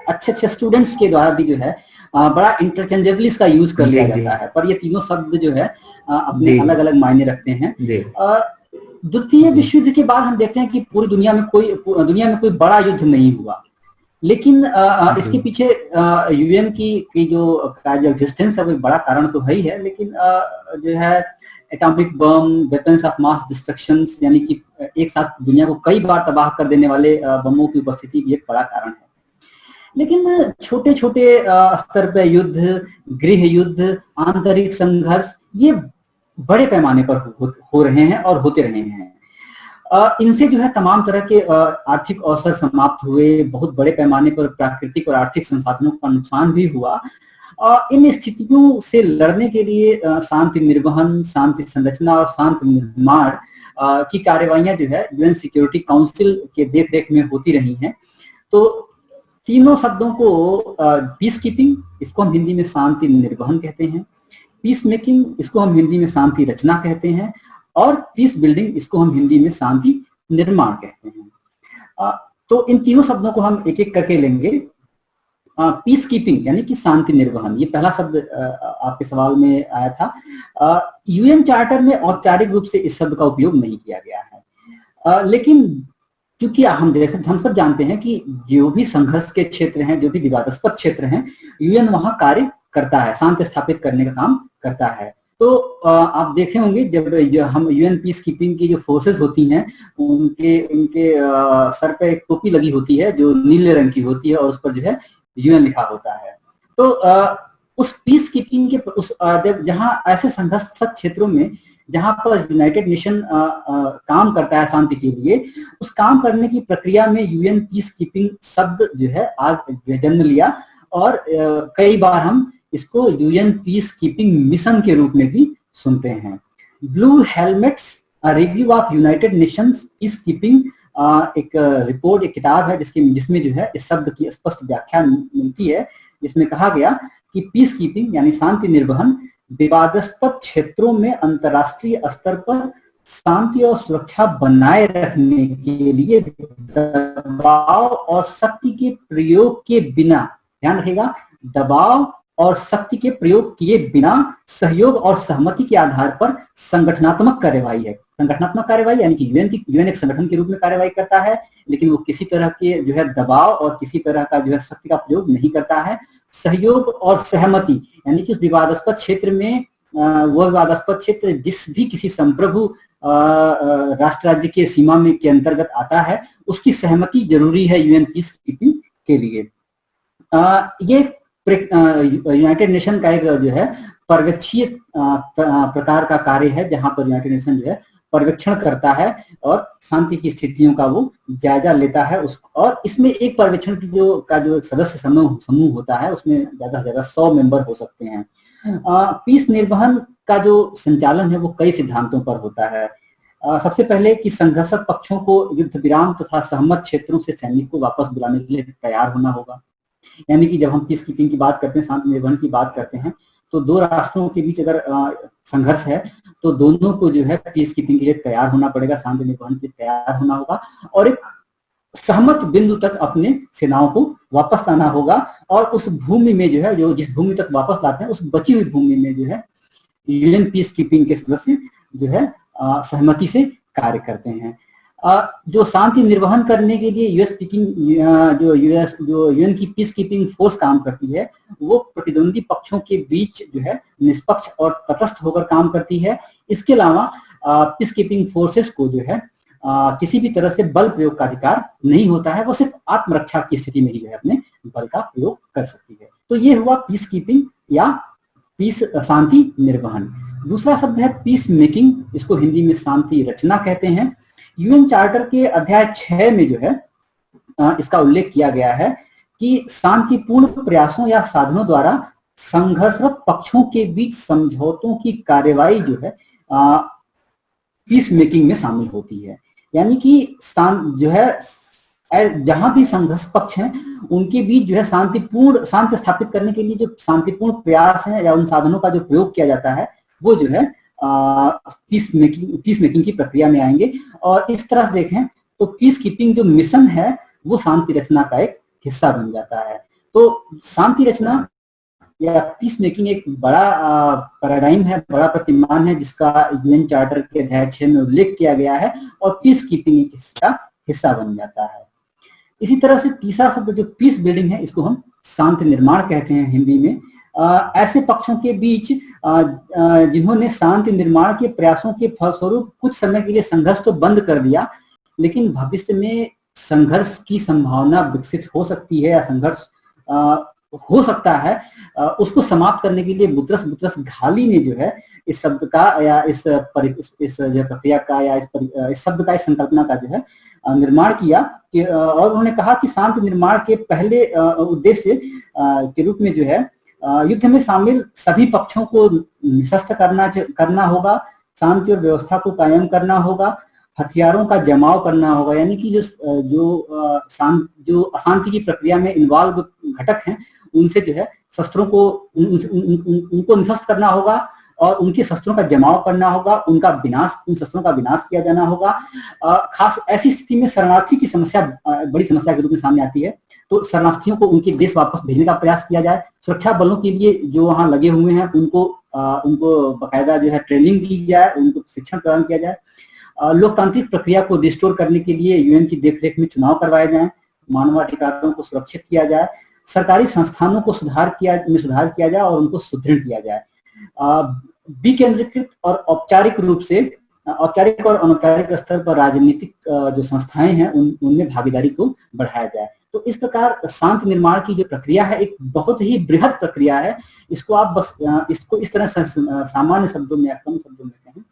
अच्छे अच्छे स्टूडेंट्स के द्वारा भी जो है बड़ा इंटरचेंजेबली इसका यूज कर लिया जाता है, पर ये तीनों शब्द जो है अपने अलग अलग मायने रखते हैं। द्वितीय विश्व युद्ध के बाद हम देखते हैं कि पूरी दुनिया में कोई बड़ा युद्ध नहीं हुआ, लेकिन इसके पीछे यूएन की जो एग्जिस्टेंस है वो बड़ा कारण तो है ही है, लेकिन जो है atomic bomb, weapons of mass destruction, यानी कि एक साथ दुनिया को कई बार तबाह कर देने वाले बमों की उपस्थिति भी एक बड़ा कारण है। लेकिन छोटे छोटे स्तर पर युद्ध, गृह युद्ध, आंतरिक संघर्ष ये बड़े पैमाने पर हो रहे हैं और होते रहे हैं। इनसे जो है तमाम तरह के आर्थिक अवसर समाप्त हुए, बहुत बड़े पैमाने पर प्राकृतिक और आर्थिक संसाधनों का नुकसान भी हुआ। इन स्थितियों से लड़ने के लिए शांति निर्वहन, शांति संरचना और शांति निर्माण की कार्यवाहियां जो है यूएन सिक्योरिटी काउंसिल के देखरेख में होती रही हैं। तो तीनों शब्दों को, पीस कीपिंग इसको हम हिंदी में शांति निर्वहन कहते हैं, पीस मेकिंग इसको हम हिंदी में शांति रचना कहते हैं, और पीस बिल्डिंग इसको हम हिंदी में शांति निर्माण कहते हैं। तो इन तीनों शब्दों को हम एक एक करके लेंगे। पीस कीपिंग यानी कि शांति निर्वहन, ये पहला शब्द आपके सवाल में आया था। यूएन चार्टर में औपचारिक रूप से इस शब्द का उपयोग नहीं किया गया है, लेकिन क्योंकि हम सब जानते हैं कि जो भी संघर्ष के क्षेत्र हैं, जो भी विवादास्पद क्षेत्र हैं, यूएन वहां कार्य करता है, शांति स्थापित करने का काम करता है। तो आप देखे होंगे जब हम यूएन पीस कीपिंग की जो फोर्सेस होती हैं, उनके सर पे एक टोपी लगी होती है जो नीले रंग की होती है और उस पर जो है यूएन लिखा होता है। तो उस पीस कीपिंग के जहां ऐसे संघर्ष क्षेत्रों में जहां पर यूनाइटेड नेशन काम करता है शांति के लिए, उस काम करने की प्रक्रिया में यूएन पीस कीपिंग शब्द जो है आज जन्म लिया, और कई बार हम इसको यूएन पीस कीपिंग मिशन के रूप में भी सुनते हैं। Blue helmets, review of United Nations peace keeping, एक रिपोर्ट, एक किताब है जिसमें जो है इस शब्द की स्पष्ट व्याख्या मिलती है, जिसमें कहा गया कि पीस कीपिंग यानी शांति निर्वहन विवादास्पद क्षेत्रों में अंतर्राष्ट्रीय स्तर पर शांति और सुरक्षा बनाए रखने के लिए दबाव और शक्ति के प्रयोग के बिना, ध्यान रखिएगा, दबाव और शक्ति के प्रयोग किए बिना सहयोग और सहमति के आधार पर संगठनात्मक कार्यवाही है। संगठनात्मक कार्यवाही यानी कि यूएन एक संगठन के रूप में कार्यवाही करता है, लेकिन वो किसी तरह के जो है दबाव और किसी तरह का जो है शक्ति का प्रयोग नहीं करता है। सहयोग और सहमति यानी कि उस विवादास्पद क्षेत्र में वह विवादास्पद क्षेत्र जिस भी किसी संप्रभु राष्ट्र राज्य के सीमा में के अंतर्गत आता है, उसकी सहमति जरूरी है यूएन पीस कीपिंग के लिए। ये यूनाइटेड नेशन का एक जो है पर्यवेक्षीय प्रकार का कार्य है, जहां पर यूनाइटेड नेशन जो है पर्यवेक्षण करता है और शांति की स्थितियों का वो जायजा लेता है। और इसमें एक पर्यवेक्षण की जो सदस्य समूह होता है, उसमें ज्यादा से ज्यादा 100 मेंबर हो सकते हैं। पीस निर्वहन का जो संचालन है वो कई सिद्धांतों पर होता है। सबसे पहले कि संघर्षक पक्षों को युद्ध विराम तथा सहमत क्षेत्रों से सैनिक को वापस बुलाने के लिए तैयार होना होगा। यानी कि जब हम पीस कीपिंग की बात करते हैं, शांति निर्वहन की बात करते हैं, तो दो राष्ट्रों के बीच अगर संघर्ष है तो दोनों को जो है पीस कीपिंग के लिए तैयार होना पड़ेगा, शांति निर्वहन के लिए तैयार होना होगा, और एक सहमत बिंदु तक अपने सेनाओं को वापस लाना होगा। और उस भूमि में जो है, जो जिस भूमि तक वापस लाते हैं, उस बची हुई भूमि में जो है यूएन पीस कीपिंग के सदस्य जो है सहमति से कार्य करते हैं। जो शांति निर्वहन करने के लिए जो यूएन की पीस कीपिंग फोर्स काम करती है, वो प्रतिद्वंदी पक्षों के बीच जो है निष्पक्ष और तटस्थ होकर काम करती है। इसके अलावा पीस कीपिंग फोर्सेस को जो है किसी भी तरह से बल प्रयोग का अधिकार नहीं होता है, वो सिर्फ आत्मरक्षा की स्थिति में ही जो है अपने बल का प्रयोग कर सकती है। तो ये हुआ पीस कीपिंग या पीस शांति निर्वहन। दूसरा शब्द है पीस मेकिंग, इसको हिंदी में शांति रचना कहते हैं। यूएन चार्टर के अध्याय 6 में जो है इसका उल्लेख किया गया है कि शांतिपूर्ण प्रयासों या साधनों द्वारा संघर्षरत पक्षों के बीच समझौतों की कार्यवाही जो है पीस मेकिंग में शामिल होती है। यानी कि जो है जहां भी संघर्ष पक्ष हैं उनके बीच जो है शांति स्थापित करने के लिए जो शांतिपूर्ण प्रयास है या उन साधनों का जो प्रयोग किया जाता है वो जो है पीस मेकिंग की प्रक्रिया में आएंगे। और इस तरह देखें तो पीस कीपिंग जो मिशन है वो शांति रचना का एक हिस्सा बन जाता है। तो शांति रचना या पीस मेकिंग एक बड़ा पैराडाइम है, बड़ा प्रतिमान है जिसका यूएन चार्टर के अध्याय 6 में उल्लेख किया गया है और पीस कीपिंग एक हिस्सा बन जाता है। इसी तरह से तीसरा शब्द जो पीस बिल्डिंग है इसको हम शांति निर्माण कहते हैं हिंदी में। ऐसे पक्षों के बीच जिन्होंने शांति निर्माण के प्रयासों के फलस्वरूप कुछ समय के लिए संघर्ष तो बंद कर दिया, लेकिन भविष्य में संघर्ष की संभावना विकसित हो सकती है या संघर्ष हो सकता है, उसको समाप्त करने के लिए बुतरस घाली ने जो है इस शब्द का या इस प्रक्रिया का या इस शब्द का, इस संकल्पना का जो है निर्माण किया और उन्होंने कहा कि शांति निर्माण के पहले उद्देश्य के रूप में जो है युद्ध में शामिल सभी पक्षों को निशस्त्र करना होगा, शांति और व्यवस्था को कायम करना होगा, हथियारों का जमाव करना होगा। यानी कि जो अशांति की प्रक्रिया में इन्वॉल्व घटक हैं उनसे जो है शस्त्रों को उनको निशस्त्र करना होगा और उनके शस्त्रों का जमाव करना होगा, उन शस्त्रों का विनाश किया जाना होगा। खास ऐसी स्थिति में शरणार्थी की समस्या बड़ी समस्या के रूप में सामने आती है, तो शरणार्थियों को उनके देश वापस भेजने का प्रयास किया जाए। सुरक्षा बलों के लिए जो वहां लगे हुए हैं उनको बकायदा जो है ट्रेनिंग दी जाए, उनको शिक्षण प्रदान किया जाए। लोकतांत्रिक प्रक्रिया को रिस्टोर करने के लिए यूएन की देखरेख में चुनाव करवाए जाएं, मानवाधिकारों को सुरक्षित किया जाए, सरकारी संस्थानों को सुधार किया जाए और उनको सुदृढ़ किया जाए। विकेंद्रीकृत और औपचारिक और अनौपचारिक स्तर पर राजनीतिक जो संस्थाएं हैं उनमें भागीदारी को बढ़ाया जाए। तो इस प्रकार शांति निर्माण की जो प्रक्रिया है एक बहुत ही बृहद प्रक्रिया है। इसको आप बस इसको इस तरह सामान्य शब्दों में या कम शब्दों में कहें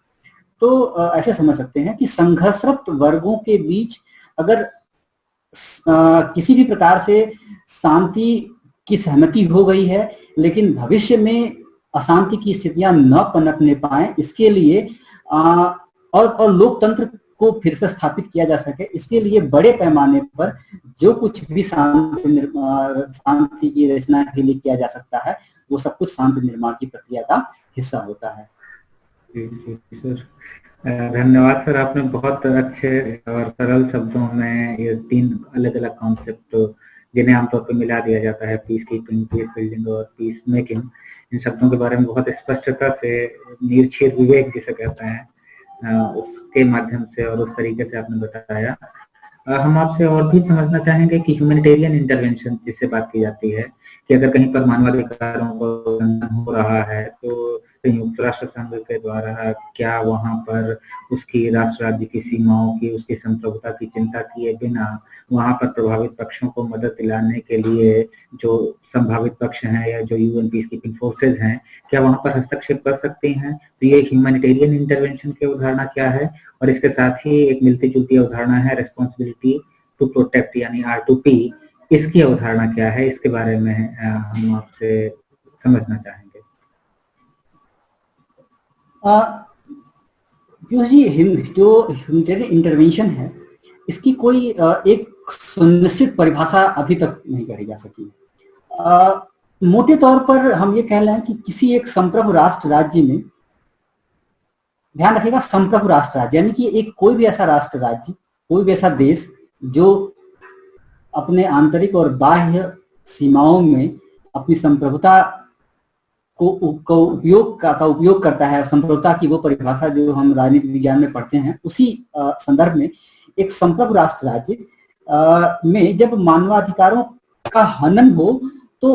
तो ऐसे समझ सकते हैं कि संघर्षरत वर्गों के बीच अगर किसी भी प्रकार से शांति की सहमति हो गई है, लेकिन भविष्य में अशांति की स्थितियां न पनपने पाए, इसके लिए और लोकतंत्र को फिर से स्थापित किया जा सके, इसके लिए बड़े पैमाने पर जो कुछ भी शांति की रचना के लिए किया जा सकता है वो सब कुछ शांति निर्माण की प्रक्रिया का हिस्सा होता है। धन्यवाद सर, आपने बहुत अच्छे और सरल शब्दों में ये 3 अलग अलग कॉन्सेप्ट जिन्हें आमतौर पर मिला दिया जाता है, पीस कीपिंग, पीस बिल्डिंग और पीस मेकिंग, इन शब्दों के बारे में बहुत स्पष्टता से निर्छीर विवेक जिसे कहते हैं उसके माध्यम से और उस तरीके से आपने बताया। हम आपसे और भी समझना चाहेंगे कि ह्यूमैनिटेरियन इंटरवेंशन जिससे बात की जाती है कि अगर कहीं पर मानवाधिकारों को उल्लंघन हो रहा है तो संयुक्त राष्ट्र संघ के द्वारा क्या वहां पर उसकी राष्ट्र राज्य की सीमाओं की, उसकी संप्रभुता की चिंता किए बिना वहां पर प्रभावित पक्षों को मदद दिलाने के लिए जो संभावित पक्ष हैं या जो यूएन पीस कीपिंग फोर्सेज हैं, क्या वहां पर हस्तक्षेप कर सकती हैं? तो ये ह्यूमैनिटेरियन इंटरवेंशन की अवधारणा क्या है? और इसके साथ ही एक मिलती जुलती अवधारणा है रिस्पॉन्सिबिलिटी टू प्रोटेक्ट यानी R2P, इसकी अवधारणा क्या है? इसके बारे में हम आपसे समझना चाहेंगे। जो ह्यूमैनिटेरियन इंटरवेंशन है इसकी कोई एक सुनिश्चित परिभाषा अभी तक नहीं कही जा सकी। मोटे तौर पर हम ये कह रहे हैं कि किसी एक संप्रभु राष्ट्र राज्य में, ध्यान रखिएगा संप्रभु राष्ट्र राज्य यानी कि एक कोई भी ऐसा राष्ट्र राज्य, कोई भी ऐसा देश जो अपने आंतरिक और बाह्य सीमाओं में अपनी संप्रभुता को उपयोग करता है। संप्रभुता की वो परिभाषा जो हम राजनीति विज्ञान में पढ़ते हैं, उसी संदर्भ में एक संप्रभु राष्ट्र राज्य में जब मानवाधिकारों का हनन हो तो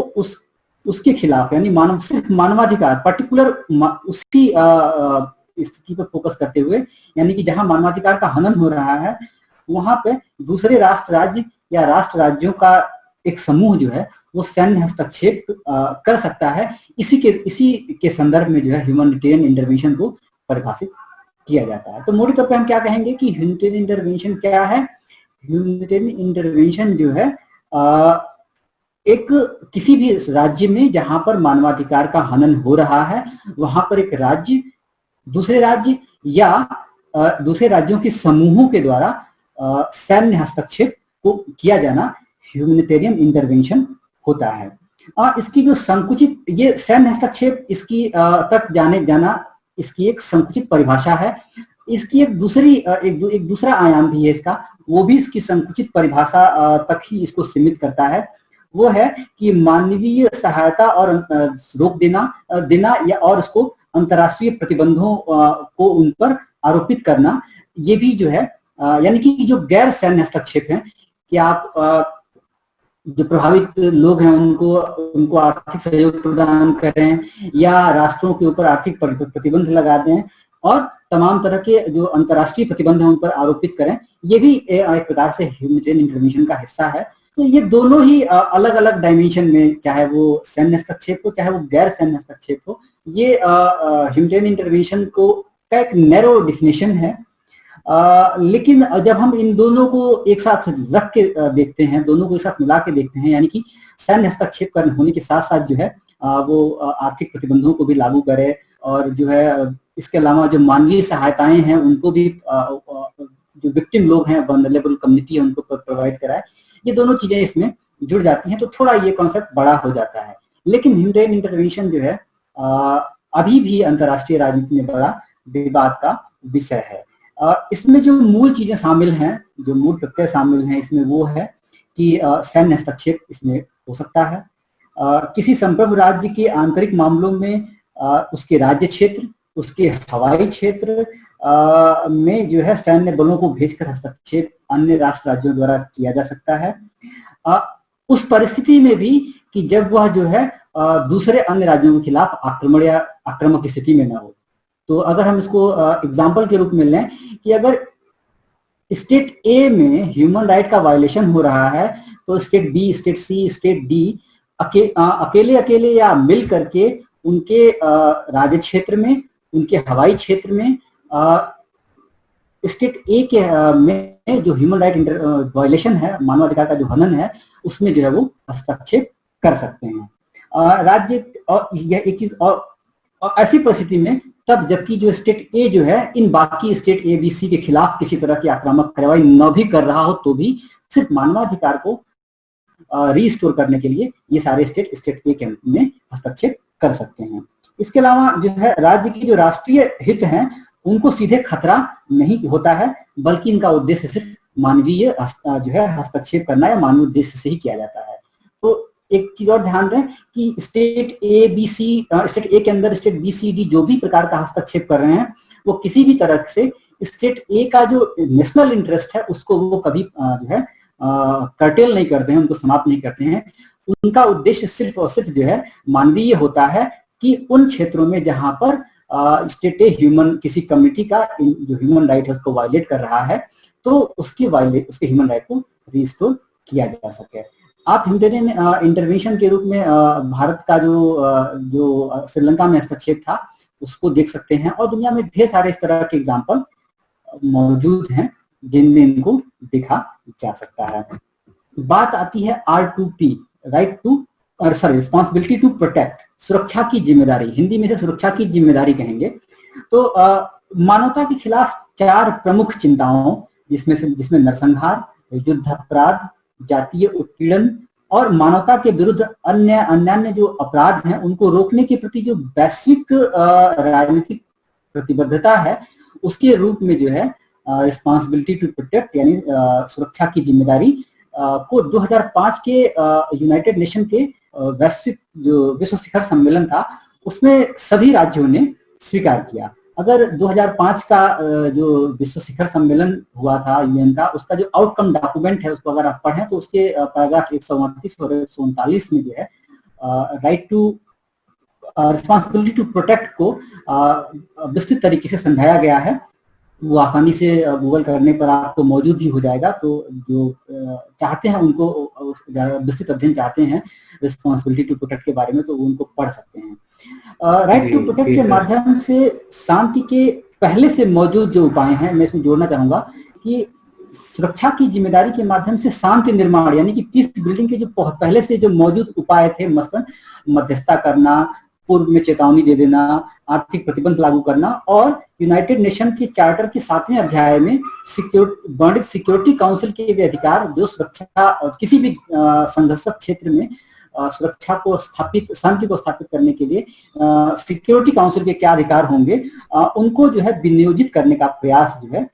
उसके खिलाफ यानी सिर्फ मानवाधिकार पर्टिकुलर उसी स्थिति पर फोकस करते हुए, यानी कि जहां मानवाधिकार का हनन हो रहा है वहां पे दूसरे राष्ट्र राज्य या राष्ट्र राज्यों का एक समूह जो है वो सैन्य हस्तक्षेप कर सकता है। इसी के संदर्भ में जो है ह्यूमैनिटेरियन इंटरवेंशन को परिभाषित किया जाता है। तो मोटे तौर पे हम क्या कहेंगे कि ह्यूमैनिटेरियन इंटरवेंशन क्या है? ह्यूमैनिटेरियन इंटरवेंशन जो है एक किसी भी राज्य में जहां पर मानवाधिकार का हनन हो रहा है, वहां पर एक राज्य दूसरे राज्य या दूसरे राज्यों के समूहों के द्वारा सैन्य हस्तक्षेप को किया जाना ह्यूमैनिटेरियन इंटरवेंशन होता है। इसकी जो संकुचित, ये सैन्य हस्तक्षेप इसकी तक जाने जाना इसकी एक संकुचित परिभाषा है। इसकी एक दूसरा आयाम भी है इसका, वो भी इसकी संकुचित परिभाषा तक ही इसको सीमित करता है। वो है कि मानवीय सहायता और रोक देना या और उसको अंतर्राष्ट्रीय प्रतिबंधों को उन पर आरोपित करना, ये भी जो है यानी कि जो गैर सैन्य हस्तक्षेप है कि आप जो प्रभावित लोग हैं उनको आर्थिक सहयोग प्रदान करें या राष्ट्रों के ऊपर आर्थिक प्रतिबंध लगा दें और तमाम तरह के जो अंतर्राष्ट्रीय प्रतिबंध हैं उन पर आरोपित करें, ये भी एक प्रकार से ह्यूमैनिटेरियन इंटरवेंशन का हिस्सा है। तो ये दोनों ही अलग अलग डायमेंशन में, चाहे वो सैन्य हस्तक्षेप हो चाहे वो गैर सैन्य हस्तक्षेप हो, ये ह्यूमैनिटेरियन इंटरवेंशन को का एक नैरो डिफिनेशन है। लेकिन जब हम इन दोनों को एक साथ रख के देखते हैं, दोनों को एक साथ मिला के देखते हैं, यानी कि सैन्य हस्तक्षेप करने होने के साथ साथ जो है वो आर्थिक प्रतिबंधों को भी लागू करे और जो है इसके अलावा जो मानवीय सहायताएं हैं उनको भी जो विक्टिम लोग हैं, वल्नरेबल कम्युनिटी है, उनको प्रोवाइड कराए, ये दोनों चीजें इसमें जुड़ जाती हैं। तो थोड़ा ये कॉन्सेप्ट बड़ा हो जाता है। लेकिन ह्यूमैनिटेरियन इंटरवेंशन जो है अभी भी अंतर्राष्ट्रीय राजनीति में बड़ा विवाद का विषय है। इसमें जो मूल चीजें शामिल हैं, जो मूल प्रत्यय शामिल हैं इसमें, वो है कि सैन्य हस्तक्षेप इसमें हो सकता है। किसी संप्रभु राज्य के आंतरिक मामलों में उसके राज्य क्षेत्र, उसके हवाई क्षेत्र में जो है सैन्य बलों को भेजकर हस्तक्षेप अन्य राष्ट्र राज्यों द्वारा किया जा सकता है। उस परिस्थिति में भी कि जब वह जो है दूसरे अन्य राज्यों के खिलाफ आक्रमण या आक्रामक की स्थिति में न हो। तो अगर हम इसको एग्जाम्पल के रूप में लें कि अगर स्टेट ए में ह्यूमन राइट का वायलेशन हो रहा है तो स्टेट बी, स्टेट सी, स्टेट डी अकेले या मिल करके उनके राज्य क्षेत्र में, उनके हवाई क्षेत्र में स्टेट ए के में जो ह्यूमन राइट वायलेशन है, मानवाधिकार का जो हनन है, उसमें जो है वो हस्तक्षेप कर सकते हैं राज्य। और यह एक चीज और ऐसी परिस्थिति में तब जबकि जो स्टेट ए जो है इन बाकी स्टेट ए बी सी के खिलाफ किसी तरह की आक्रामक कार्रवाई न भी कर रहा हो तो भी सिर्फ मानवाधिकार को रीस्टोर करने के लिए ये सारे स्टेट ए के में हस्तक्षेप कर सकते हैं। इसके अलावा जो है राज्य की जो राष्ट्रीय हित हैं उनको सीधे खतरा नहीं होता है, बल्कि इनका उद्देश्य सिर्फ मानवीय जो है हस्तक्षेप करना या मानवीय उद्देश्य से ही किया जाता है। तो एक चीज और ध्यान दें कि state A B C, state A के अंदर स्टेट बी सी डी जो भी प्रकार का हस्तक्षेप कर रहे हैं वो किसी भी तरह से स्टेट ए का जो नेशनल इंटरेस्ट है उसको वो कभी जो है कर्टेल नहीं करते हैं, उनको समाप्त नहीं करते हैं। उनका उद्देश्य सिर्फ और सिर्फ जो है मानवीय होता है कि उन क्षेत्रों में जहां पर स्टेट ए किसी कम्युनिटी का जो ह्यूमन राइट है उसको वायलेट कर रहा है तो उसके ह्यूमन राइट को रिस्टोर किया जा सके। आप ह्यूमैनिटेरियन इंटरवेंशन के रूप में भारत का जो श्रीलंका में हस्तक्षेप था उसको देख सकते हैं और दुनिया में ढेर सारे इस तरह के एग्जाम्पल मौजूद हैं जिनमें इनको देखा जा सकता है। बात आती है R2P, रिस्पॉन्सिबिलिटी टू प्रोटेक्ट, सुरक्षा की जिम्मेदारी, हिंदी में से सुरक्षा की जिम्मेदारी कहेंगे। तो मानवता के खिलाफ 4 प्रमुख चिंताओं जिसमें नरसंहार, युद्ध अपराध, जातीय उत्पीड़न और मानवता के विरुद्ध अन्य जो अपराध हैं उनको रोकने के प्रति जो वैश्विक राजनीतिक प्रतिबद्धता है उसके रूप में जो है रिस्पॉन्सिबिलिटी टू प्रोटेक्ट यानी सुरक्षा की जिम्मेदारी को 2005 के यूनाइटेड नेशन के वैश्विक जो विश्व शिखर सम्मेलन था उसमें सभी राज्यों ने स्वीकार किया। अगर 2005 का जो विश्व शिखर सम्मेलन हुआ था यूएन का, उसका जो आउटकम डॉक्यूमेंट है उसको अगर आप पढ़ें तो उसके पैराग्राफ 138 और 139 में जो है right to responsibility to protect को विस्तृत तरीके से समझाया गया है। वो आसानी से गूगल करने पर आपको मौजूद भी हो जाएगा। तो जो चाहते हैं उनको विस्तृत अध्ययन चाहते हैं रिस्पॉन्सिबिलिटी टू प्रोटेक्ट के बारे में तो उनको पढ़ सकते हैं। राइट टू प्रोटेक्ट के माध्यम से शांति के पहले से मौजूद जो उपाय हैं, मैं इसमें जोड़ना चाहूंगा कि सुरक्षा की जिम्मेदारी के माध्यम से शांति निर्माण यानी कि पीस बिल्डिंग के जो पहले से जो मौजूद उपाय थे, मसलन मध्यस्थता करना, पूर्व में चेतावनी दे देना, आर्थिक प्रतिबंध लागू करना, और यूनाइटेड नेशन के चार्टर के 7वें अध्याय में वर्णित सिक्योरिटी काउंसिल के भी अधिकार, जो सुरक्षा किसी भी संघर्षक क्षेत्र में सुरक्षा को स्थापित, शांति को स्थापित करने के लिए सिक्योरिटी काउंसिल के क्या अधिकार होंगे, उनको जो है विनियोजित करने का प्रयास जो है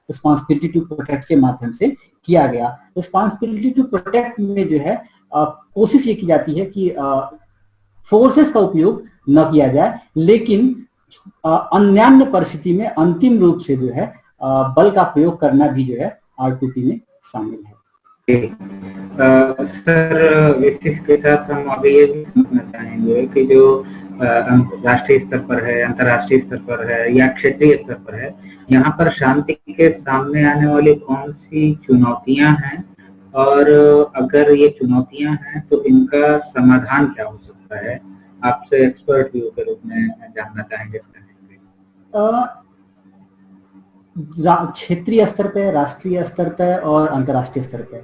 रिस्पॉन्सिबिलिटी टू प्रोटेक्ट के माध्यम से किया गया। रिस्पॉन्सिबिलिटी टू प्रोटेक्ट में जो है कोशिश ये की जाती है कि फोर्सेस का उपयोग न किया जाए, लेकिन अन्यान्य परिस्थिति में अंतिम रूप से जो है बल का प्रयोग करना भी जो है R2P में शामिल है। सर, इसके साथ हम अभी ये भी समझना चाहेंगे कि जो राष्ट्रीय स्तर पर है, अंतर्राष्ट्रीय स्तर पर है या क्षेत्रीय स्तर पर है, यहाँ पर शांति के सामने आने वाली कौन सी चुनौतियां हैं, और अगर ये चुनौतियां हैं तो इनका समाधान क्या हो सकता है? आपसे एक्सपर्ट व्यू के रूप में जानना चाहेंगे। क्षेत्रीय स्तर पे, राष्ट्रीय स्तर पे और अंतर्राष्ट्रीय स्तर पे,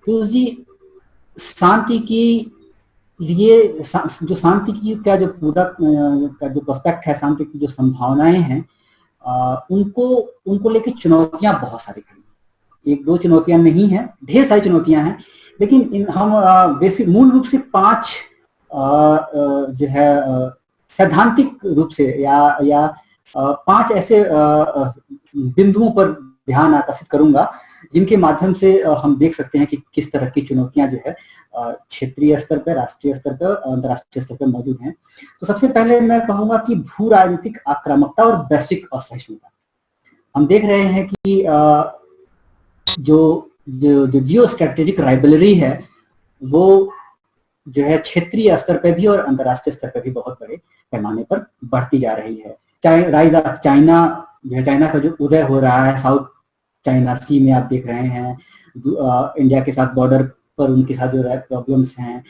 तो जी शांति की लिए जो शांति की का जो पूरा का जो प्रोस्पेक्ट है, शांति की जो संभावनाएं हैं, उनको लेकर चुनौतियां बहुत सारी खड़ी, एक दो चुनौतियां नहीं है, ढेर सारी चुनौतियां हैं, लेकिन हम बेसिक मूल रूप से 5 जो है सैद्धांतिक रूप से या 5 ऐसे बिंदुओं पर ध्यान आकर्षित करूंगा जिनके माध्यम से हम देख सकते हैं कि किस तरह की चुनौतियां जो है क्षेत्रीय स्तर पर, राष्ट्रीय स्तर पर, अंतर्राष्ट्रीय स्तर पर मौजूद हैं। तो सबसे पहले मैं कहूंगा कि भू राजनीतिक आक्रामकता और वैश्विक असहिष्णुता। हम देख रहे हैं कि जो जियो स्ट्रेटेजिक राइवलरी है वो जो है क्षेत्रीय स्तर पर भी और अंतर्राष्ट्रीय स्तर पर भी बहुत बड़े पैमाने पर बढ़ती जा रही है। राइज ऑफ चाइना जो है, चाइना का जो उदय हो रहा है साउथ चाइना सी में, आप देख रहे हैं इंडिया के साथ बॉर्डर पर उनके साथ जो प्रॉब्लम्स हैं।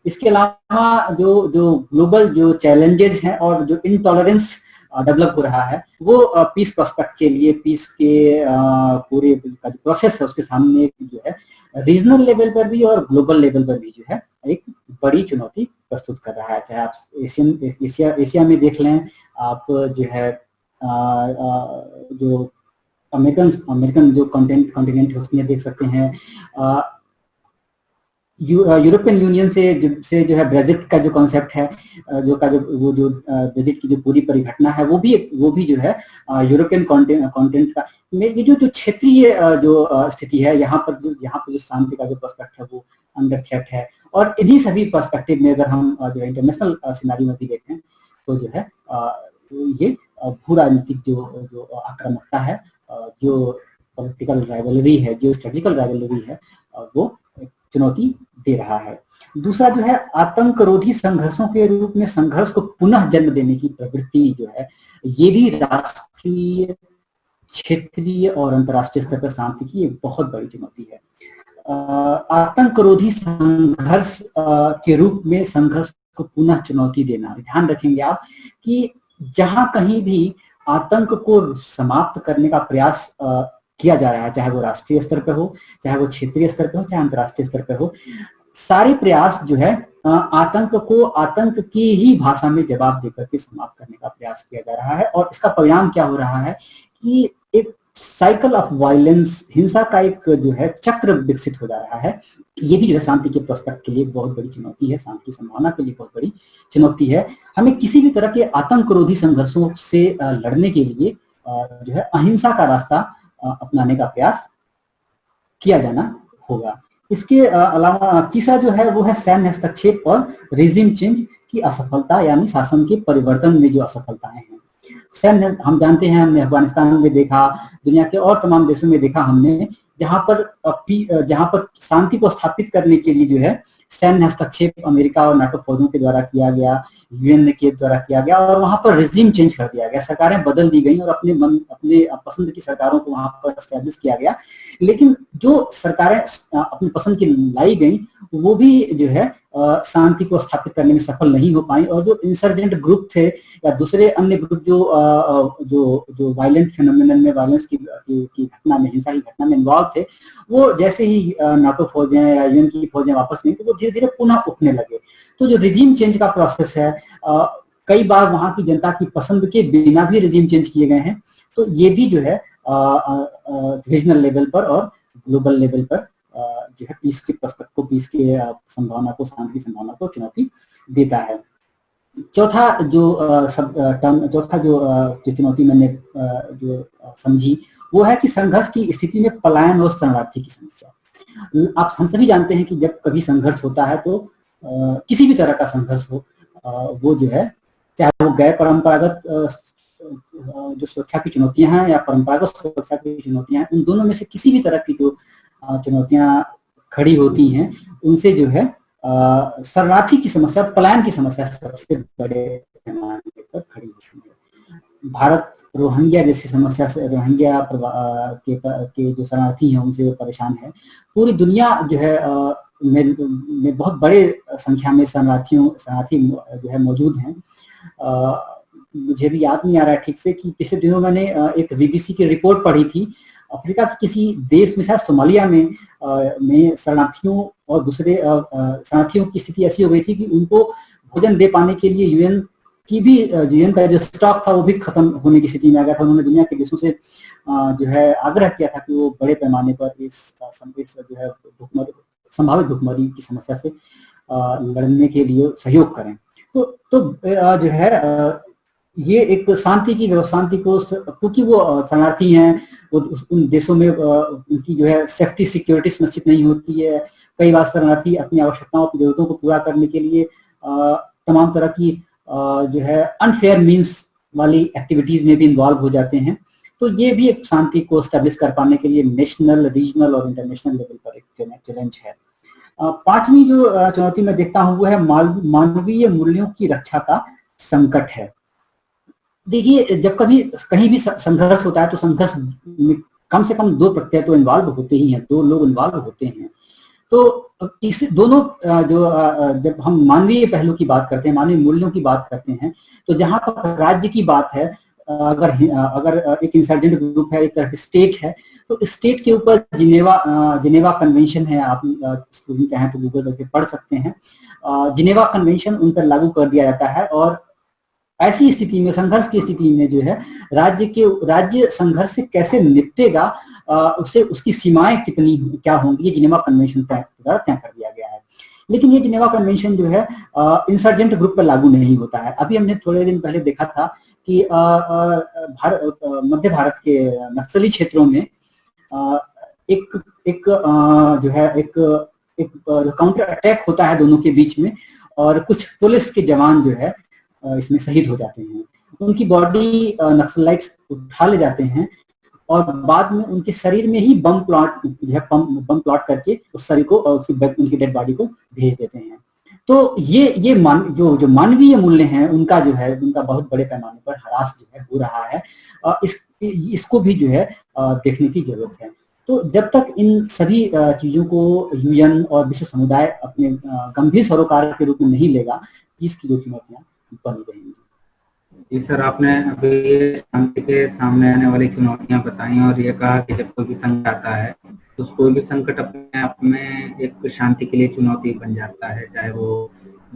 इसके अलावा जो ग्लोबल जो चैलेंजेस हैं और जो इनटॉलरेंस डेवलप हो रहा है, वो पीस प्रोस्पेक्ट के लिए, पीस के पूरे का जो प्रोसेस है उसके सामने जो है रीजनल लेवल पर भी और ग्लोबल लेवल पर भी जो है एक बड़ी चुनौती प्रस्तुत कर रहा है। चाहे आप एशिया में देख लें, आप जो है जो अमेरिकन जो कॉन्टिनेंट है उसमें देख सकते हैं, यूरोपियन यूनियन से जो है ब्रेजिट का जो कॉन्सेप्ट है, जो ब्रेजिट की जो पूरी परिघटना है, वो भी जो है यूरोपियन कॉन्टिनेंट का ये जो क्षेत्रीय जो स्थिति है, यहाँ पर जो शांति का जो पर्सपेक्ट है वो अंडर थ्रेट है। और इन्हीं सभी पर्सपेक्टिव में अगर हम जो इंटरनेशनल सिनेरियो में भी देखें तो जो है ये भू राजनीतिक जो आक्रामकता है, जो पॉलिटिकल राइवलरी है, जो स्ट्रेटेजिकल राइवलरी है, वो चुनौती दे रहा है। दूसरा जो है आतंकरोधी संघर्षों के रूप में संघर्ष को पुनः जन्म देने की प्रवृत्ति जो है, ये भी राष्ट्रीय, क्षेत्रीय और अंतर्राष्ट्रीय स्तर पर शांति की एक बहुत बड़ी चुनौती है। आतंकरोधी संघर्ष के रूप में संघर्ष को पुनः चुनौती देना, ध्यान रखेंगे आप कि जहां कहीं भी आतंक को समाप्त करने का प्रयास किया जा रहा है, चाहे वो राष्ट्रीय स्तर पर हो, चाहे वो क्षेत्रीय स्तर पर हो, चाहे अंतर्राष्ट्रीय स्तर पर हो, सारे प्रयास जो है आतंक को आतंक की ही भाषा में जवाब देकर के समाप्त करने का प्रयास किया जा रहा है। और इसका परिणाम क्या हो रहा है कि एक साइकिल ऑफ वायलेंस, हिंसा का एक जो है चक्र विकसित हो जा रहा है। ये भी जो है शांति के प्रोस्पेक्ट के लिए बहुत बड़ी चुनौती है, शांति की संभावना के लिए बहुत बड़ी चुनौती है। हमें किसी भी तरह के आतंकरोधी संघर्षों से लड़ने के लिए जो है अहिंसा का रास्ता अपनाने का प्रयास किया जाना होगा। इसके अलावा तीसरा जो है वो है सैन्य हस्तक्षेप और रिजिम चेंज की असफलता, यानी शासन के परिवर्तन में जो असफलताएं हैं। सैन्य, हम जानते हैं, हमने अफगानिस्तान में देखा, दुनिया के और तमाम देशों में देखा हमने, जहां पर शांति को स्थापित करने के लिए जो है सैन्य हस्तक्षेप अमेरिका और नाटो फौजों के द्वारा किया गया, यूएन के द्वारा किया गया, और वहां पर रिजीम चेंज कर दिया गया, सरकारें बदल दी गई और अपने पसंद की सरकारों को वहां पर एस्टैब्लिश किया गया। लेकिन जो सरकारें अपनी पसंद की लाई गई वो भी जो है शांति को स्थापित करने में सफल नहीं हो पाई, और जो इंसर्जेंट ग्रुप थे या दूसरे अन्य ग्रुप जो वायलेंट फिनोमिनन में, वायलेंस की घटना में, हिंसा की घटना में इन्वॉल्व थे, वो जैसे ही नाटो फौजें या यूएन की फौजें वापस नहीं, तो वो धीरे धीरे पुनः उठने लगे। तो जो रिजीम चेंज का प्रोसेस है, कई बार वहां की जनता की पसंद के बिना भी रिजीम चेंज किए गए हैं। तो ये भी जो है रीजनल लेवल पर और ग्लोबल लेवल पर जो है पीस के पर्सपेक्टिव को, पीस के संभावना को, शांति की संभावना को चुनौती देता है। चौथा जो चुनौती मैंने जो समझी वो है कि संघर्ष की स्थिति में पलायन और शरणार्थी की समस्या। हम सभी जानते हैं कि जब कभी संघर्ष होता है तो किसी भी तरह का संघर्ष हो, वो जो है चाहे वो गैर परंपरागत जो सुरक्षा की चुनौतियां हैं या परंपरागत सुरक्षा की चुनौतियां हैं, उन दोनों में से किसी भी तरह की जो चुनौतियां खड़ी होती हैं, उनसे जो है शरणार्थी की समस्या, पलायन की समस्या सबसे बड़े पैमाने पर खड़ी होती है। भारत रोहिंग्या जैसी समस्या से, रोहिंग्या के जो शरणार्थी हैं उनसे परेशान है। पूरी दुनिया जो है में बहुत बड़े संख्या में शरणार्थी जो है मौजूद हैं। मुझे भी याद नहीं आ रहा है ठीक से कि पिछले दिनों मैंने एक बीबीसी की रिपोर्ट पढ़ी थी, अफ्रीका के किसी देश में, शायद सोमालिया में शरणार्थियों और दूसरे शरणार्थियों की स्थिति ऐसी हो गई थी कि उनको भोजन दे पाने के लिए यूएन का जो स्टॉक था वो भी खत्म होने की स्थिति में आ गया था। उन्होंने दुनिया के देशों से जो है आग्रह किया था कि वो बड़े पैमाने पर इस जो है संभावित भुखमरी की समस्या से लड़ने के लिए सहयोग करें। तो जो है ये एक शांति को, क्योंकि वो शरणार्थी हैं, वो उन देशों में उनकी जो है सेफ्टी सिक्योरिटी सुनिश्चित नहीं होती है। कई बार शरणार्थी अपनी आवश्यकताओं, अपनी जरूरतों को पूरा करने के लिए तमाम तरह की जो है अनफेयर मीन्स वाली एक्टिविटीज में भी इन्वॉल्व हो जाते हैं। तो ये भी एक शांति को स्टैब्लिश कर पाने के लिए नेशनल, रीजनल और इंटरनेशनल लेवल पर एक चैलेंज है। पांचवी जो चुनौती मैं देखता हूँ वो है मानवीय मूल्यों की रक्षा का संकट है। देखिए, जब कहीं भी संघर्ष होता है तो संघर्ष में कम से कम दो प्रत्यय तो इन्वॉल्व होते ही हैं, दो लोग इन्वॉल्व होते हैं। तो इस दोनों जब हम मानवीय पहलू की बात करते हैं, मानवीय मूल्यों की बात करते हैं, तो जहां तक राज्य की बात है, अगर एक इंसर्जेंट ग्रुप है, एक तरह स्टेट है, तो स्टेट के ऊपर जिनेवा कन्वेंशन है। आप स्टूडेंट चाहें तो गूगल करके पढ़ सकते हैं। जिनेवा कन्वेंशन उन पर लागू कर दिया जाता है, और ऐसी स्थिति में, संघर्ष की स्थिति में जो है राज्य संघर्ष से कैसे निपटेगा, उसकी सीमाएं क्या होंगी, ये जिनेवा कन्वेंशन तय कर दिया गया है। लेकिन ये जिनेवा कन्वेंशन जो है इंसर्जेंट ग्रुप पर लागू नहीं होता है। अभी हमने थोड़े दिन पहले देखा था कि मध्य भारत के नक्सली क्षेत्रों में एक जो है एक काउंटर अटैक होता है दोनों के बीच में, और कुछ पुलिस के जवान जो है इसमें शहीद हो जाते हैं। उनकी बॉडी नक्सलाइट्स उठा ले जाते हैं और बाद में उनके शरीर में ही बम प्लॉट करके उस शरीर को, उनकी डेड बॉडी को भेज देते हैं। तो ये जो मानवीय मूल्य हैं उनका बहुत बड़े पैमाने पर ह्रास जो है हो रहा है। इसको भी जो है देखने की जरूरत है। तो जब तक इन सभी चीजों को यूएन और विश्व समुदाय अपने गंभीर सरोकार के रूप में नहीं लेगा, इसकी जो चुनौतियां बनी रहेंगी। जी सर, आपने अभी शांति के सामने आने वाली चुनौतियां बताई और ये कहा कि जब कोई भी संकट आता है तो कोई भी संकट अपने आप में एक शांति के लिए चुनौती बन जाता है, चाहे वो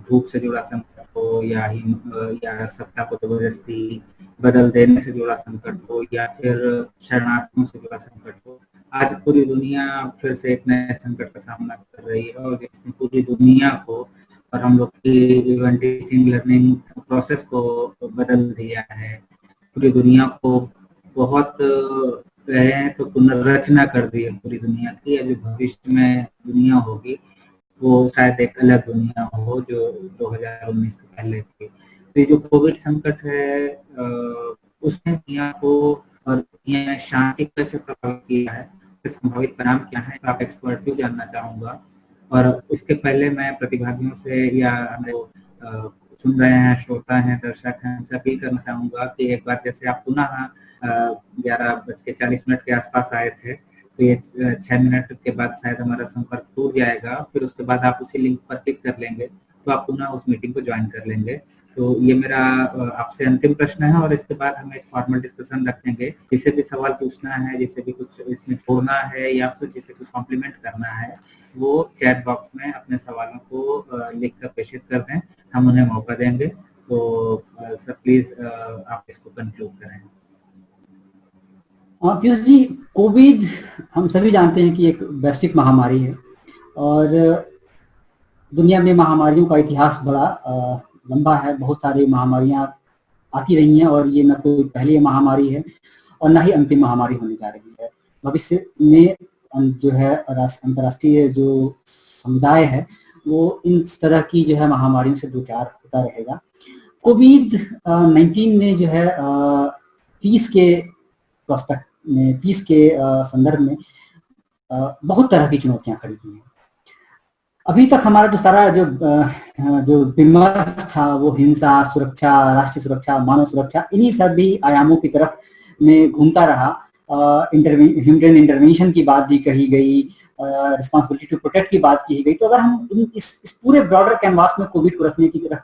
भूख से जुड़ा संकट हो या सत्ता को जबरदस्ती बदल देने से जुड़ा संकट हो या फिर शरणार्थियों से जुड़ा संकट हो। आज पूरी दुनिया फिर से एक नए संकट का सामना कर रही है और इसने पूरी दुनिया को और हम लोग की टीचिंग लर्निंग प्रोसेस को बदल दिया है। पूरी दुनिया को बहुत तो पुनर्रचना कर दी है पूरी दुनिया की। अभी भविष्य में दुनिया होगी वो शायद एक अलग दुनिया हो जो 2019 के पहले थी। तो ये जो कोविड संकट है उसने दुनिया को और शांति कैसे प्रभावित किया है, संभावित परिणाम क्या है, आप एक्सपर्ट भी जानना चाहूंगा। और इसके पहले मैं प्रतिभागियों से या सुन रहे हैं, श्रोता हैं, दर्शक हैं, उनसे अपील करना चाहूंगा कि एक बार जैसे आप पुनः 11:40 के आसपास आए थे तो ये 6 मिनट के बाद शायद हमारा संपर्क टूट जाएगा, फिर उसके बाद आप उसी लिंक पर क्लिक कर लेंगे तो आप पुनः उस मीटिंग को ज्वाइन कर लेंगे। तो ये मेरा आपसे अंतिम प्रश्न है, और इसके बाद हम एक फॉर्मल डिस्कशन रखेंगे। जिसे भी सवाल पूछना है, जिसे भी कुछ इसमें छोड़ना है या फिर जिसे कुछ कॉम्प्लीमेंट करना है, वो चैट बॉक्स में अपने सवालों को लिख कर प्रेषित कर दें, हम उन्हें मौका देंगे। तो सर प्लीज आप इसको कंक्लूड करें। पीयूष जी, कोविड हम सभी जानते हैं कि एक वैश्विक महामारी है, और दुनिया में महामारियों का इतिहास बड़ा लंबा है। बहुत सारी महामारियां आती रही हैं, और ये न कोई पहली महामारी है और न ही अंतिम महामारी होने जा रही है। भविष्य में जो है अंतर्राष्ट्रीय जो समुदाय है वो इन तरह की जो है महामारियों से दो चार होता रहेगा। कोविड-19 ने जो है पीस के प्रोस्पेक्ट में, पीस के संदर्भ में बहुत तरह की चुनौतियां खड़ी की हैं। अभी तक हमारा जो सारा जो विमर्श था वो हिंसा, सुरक्षा, राष्ट्रीय सुरक्षा, मानव सुरक्षा, इन्हीं सभी आयामों की तरफ में घूमता रहा। ह्यूमन इंटरवेंशन की बात भी कही गई, रिस्पांसिबिलिटी टू प्रोटेक्ट की बात की गई। तो अगर हम इस पूरे ब्रॉडर कैनवास में कोविड को रख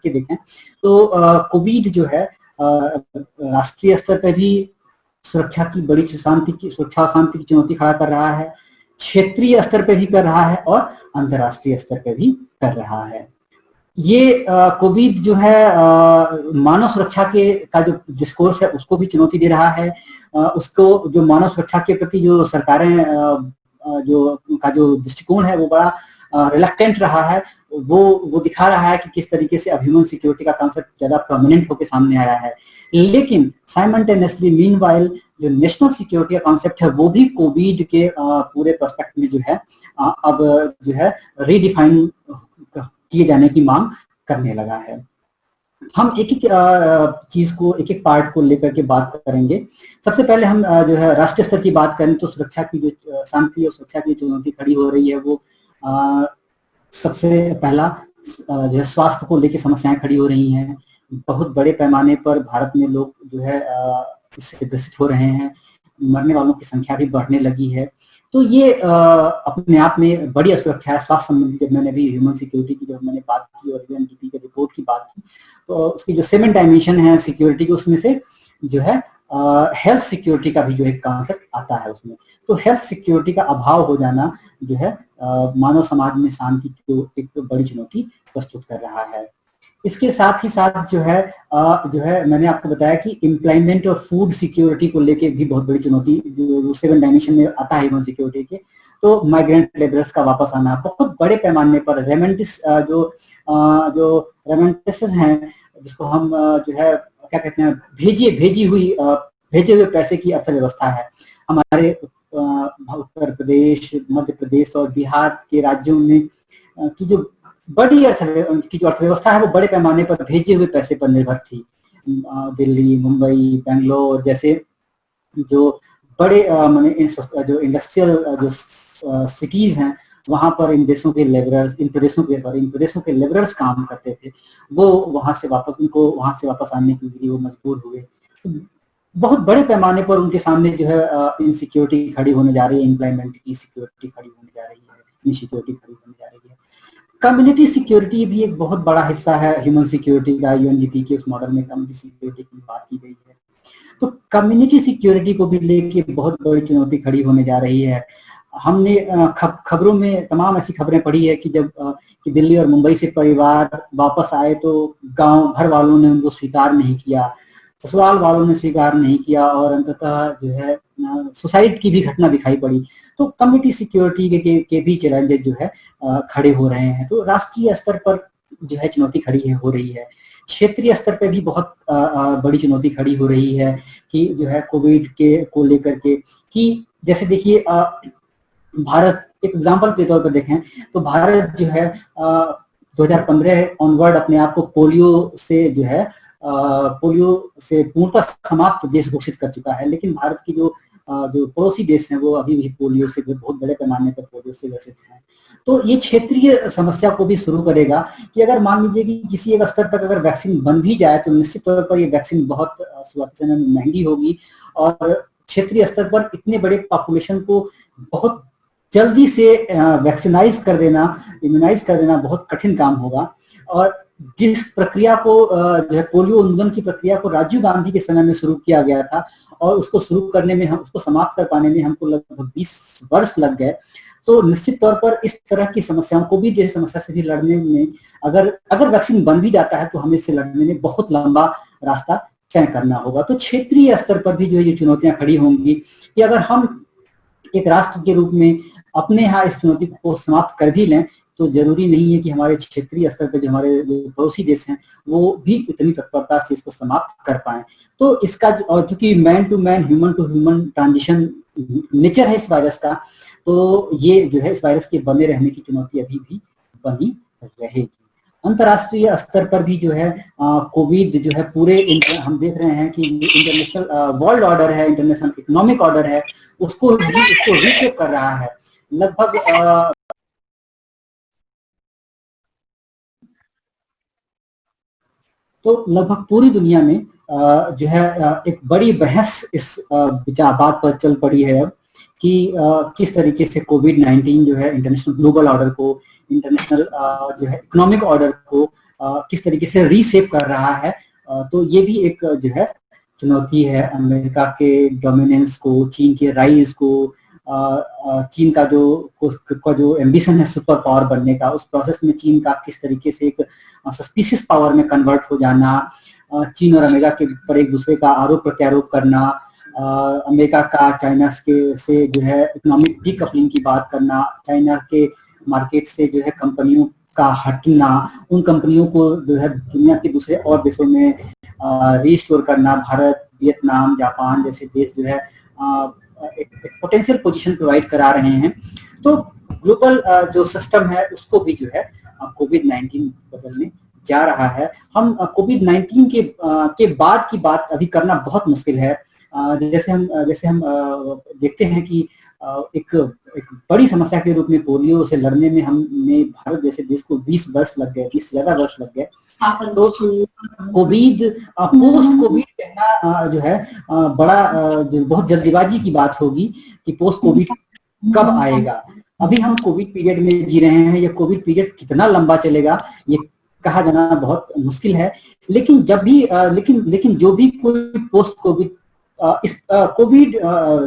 के देखें तो कोविड जो है राष्ट्रीय स्तर पर भी सुरक्षा की बड़ी सुरक्षा और शांति की चुनौती खड़ा कर रहा है, क्षेत्रीय स्तर पर भी कर रहा है और अंतर्राष्ट्रीय स्तर पर भी कर रहा है। ये कोविड जो है मानव सुरक्षा का जो डिस्कोर्स है उसको भी चुनौती दे रहा है। उसको जो मानव सुरक्षा के प्रति जो सरकारें जो दृष्टिकोण है वो बड़ा रिलक्टेंट रहा है। वो दिखा रहा है कि किस तरीके से अब ह्यूमन सिक्योरिटी का कॉन्सेप्ट ज्यादा प्रोमिनेंट होकर सामने आया है। लेकिन साइमल्टेनियसली मीनवाइल जो नेशनल सिक्योरिटी का कॉन्सेप्ट है वो भी कोविड के पूरे पर्सपेक्ट में जो है अब जो है रीडिफाइन किए जाने की मांग करने लगा है। हम एक एक चीज को, एक एक पार्ट को लेकर के बात करेंगे। सबसे पहले हम जो है राष्ट्रीय स्तर की बात करें तो सुरक्षा की जो शांति और सुरक्षा की चुनौती खड़ी हो रही है वो सबसे पहला जो है स्वास्थ्य को लेकर समस्याएं खड़ी हो रही हैं। बहुत बड़े पैमाने पर भारत में लोग जो है इससे ग्रसित हो रहे हैं, मरने वालों की संख्या भी बढ़ने लगी है। तो ये अपने आप में बड़ी असुरक्षा है स्वास्थ्य संबंधी। जब मैंने भी ह्यूमन सिक्योरिटी की जब मैंने बात की और यूएनडीपी के रिपोर्ट की बात की तो उसकी जो 7 डायमेंशन है सिक्योरिटी के, उसमें से जो है हेल्थ सिक्योरिटी का भी जो एक कॉन्सेप्ट आता है उसमें। तो हेल्थ सिक्योरिटी का अभाव हो जाना जो है मानव समाज में शांति को एक बड़ी चुनौती प्रस्तुत कर रहा है। इसके साथ ही साथ जो है मैंने आपको बताया कि एम्प्लॉयमेंट और फूड सिक्योरिटी को लेके भी बहुत बड़ी चुनौती जो 7 डायमेंशन में आता है ह्यूमन सिक्योरिटी के। तो माइग्रेंट लेबरर्स का वापस आना बहुत बड़े पैमाने पर, रेमेंटिस जो रेमेंटिस हैं जिसको हम जो है क्या कहते हैं भेजे हुए पैसे की अर्थव्यवस्था है। हमारे उत्तर प्रदेश, मध्य प्रदेश और बिहार के राज्यों में की जो बड़ी अर्थव्यवस्था है वो बड़े पैमाने पर भेजे हुए पैसे पर निर्भर थी। दिल्ली, मुंबई, बेंगलोर जैसे जो बड़े जो इंडस्ट्रियल जो सिटीज हैं वहां पर इन प्रदेशों के लेबरर्स काम करते थे। वो वहां से वापस आने के लिए वो मजबूर हुए। बहुत बड़े पैमाने पर उनके सामने जो है इनसिक्योरिटी खड़ी होने जा रही है, एम्प्लॉयमेंट की सिक्योरिटी खड़ी होने जा रही है, इनसिक्योरिटी खड़ी होने जा रही है। कम्युनिटी सिक्योरिटी भी एक बहुत बड़ा हिस्सा है ह्यूमन सिक्योरिटी का। यूएनडीपी के उस मॉडल में कम्युनिटी सिक्योरिटी की बात की गई है। तो कम्युनिटी सिक्योरिटी को भी लेके बहुत बड़ी चुनौती खड़ी होने जा रही है। हमने खबरों में तमाम ऐसी खबरें पढ़ी है कि जब कि दिल्ली और मुंबई से परिवार वापस आए तो गांव भर वालों ने उनको स्वीकार नहीं किया, ससुराल वालों ने स्वीकार नहीं किया और अंततः जो है सुसाइड की भी घटना दिखाई पड़ी। तो कम्युनिटी सिक्योरिटी के भी चैलेंजेस जो है खड़े हो रहे हैं। तो राष्ट्रीय स्तर पर जो है चुनौती खड़ी हो रही है। क्षेत्रीय स्तर पे भी बहुत बड़ी चुनौती खड़ी हो रही है कि जो है कोविड के को लेकर के कि जैसे देखिए भारत एक एग्जांपल के तौर पर देखें तो भारत जो है 2015 ऑनवर्ड अपने आप को पोलियो से पूर्णतः समाप्त देश घोषित कर चुका है। लेकिन भारत की जो पड़ोसी देश हैं वो अभी भी पोलियो से बहुत बड़े पैमाने पर पोलियो से ग्रसित हैं। तो ये क्षेत्रीय समस्या को भी शुरू करेगा कि अगर मान लीजिए कि किसी एक स्तर तक अगर वैक्सीन बन भी जाए तो निश्चित तौर पर ये वैक्सीन बहुत शुरुआती समय में महंगी होगी और क्षेत्रीय स्तर पर इतने बड़े पॉपुलेशन को बहुत जल्दी से वैक्सीनाइज कर देना, इम्यूनाइज कर देना बहुत कठिन काम होगा। और जिस प्रक्रिया को जो है पोलियो उन्मूलन की प्रक्रिया को राजीव गांधी के समय में शुरू किया गया था, और उसको शुरू करने में, हम उसको समाप्त कर पाने में हमको लगभग 20 वर्ष लग गए। तो निश्चित तौर पर इस तरह की समस्याओं को भी, जैसे समस्या से भी लड़ने में, अगर वैक्सीन बन भी जाता है तो हमें इससे लड़ने में बहुत लंबा रास्ता तय करना होगा। तो क्षेत्रीय स्तर पर भी जो ये चुनौतियां खड़ी होंगी कि अगर हम एक राष्ट्र के रूप में अपने यहाँ इस चुनौती को समाप्त कर भी लें, तो जरूरी नहीं है कि हमारे क्षेत्रीय स्तर पर जो हमारे जो पड़ोसी देश हैं वो भी इतनी तत्परता से इसको समाप्त कर पाए। तो इसका, और चूंकि man to man, human to human transition nature है इस वायरस का, तो ये जो है इस वायरस के बने रहने की चुनौती अभी भी बनी रहेगी। अंतर्राष्ट्रीय स्तर पर भी जो है कोविड जो है पूरे हम देख रहे हैं कि इंटरनेशनल वर्ल्ड ऑर्डर है, इंटरनेशनल इकोनॉमिक ऑर्डर है, उसको रीशेप कर रहा है। लगभग तो लगभग पूरी दुनिया में जो है एक बड़ी बहस इस बात पर चल पड़ी है अब कि किस तरीके से कोविड-19 जो है इंटरनेशनल ग्लोबल ऑर्डर को, इंटरनेशनल जो है इकोनॉमिक ऑर्डर को किस तरीके से रीशेप कर रहा है। तो ये भी एक जो है चुनौती है अमेरिका के डोमिनेंस को, चीन के राइज को, चीन का जो एम्बिशन है सुपर पावर बनने का, उस प्रोसेस में चीन का किस तरीके से एक सस्पिशियस पावर में कन्वर्ट हो जाना, चीन और अमेरिका के ऊपर एक दूसरे का आरोप प्रत्यारोप करना, अमेरिका का चाइना से जो है इकोनॉमिक डीकपलिंग की बात करना, चाइना के मार्केट से जो है कंपनियों का हटना, उन कंपनियों को जो है दुनिया के दूसरे और देशों में रीस्टोर करना, भारत, वियतनाम, जापान जैसे देश जो है एक पोटेंशियल पोजीशन प्रोवाइड करा रहे हैं। तो ग्लोबल जो सिस्टम है उसको भी जो है कोविड-19 बदलने जा रहा है। हम कोविड-19 के बाद की बात अभी करना बहुत मुश्किल है। जैसे हम देखते हैं कि एक बड़ी समस्या के रूप में पोलियो से लड़ने में हमने भारत जैसे देश को 20 वर्ष लग गए, 20 से ज्यादा वर्ष लग गए। तो कोविड, पोस्ट कोविड कहना जो है बड़ा जो बहुत जल्दीबाजी की बात होगी कि पोस्ट कोविड कब आएगा। अभी हम कोविड पीरियड में जी रहे हैं, ये कोविड पीरियड कितना लंबा चलेगा ये कहा जाना बहुत मुश्किल है। लेकिन जब भी लेकिन जो भी कोई पोस्ट कोविड इस कोविड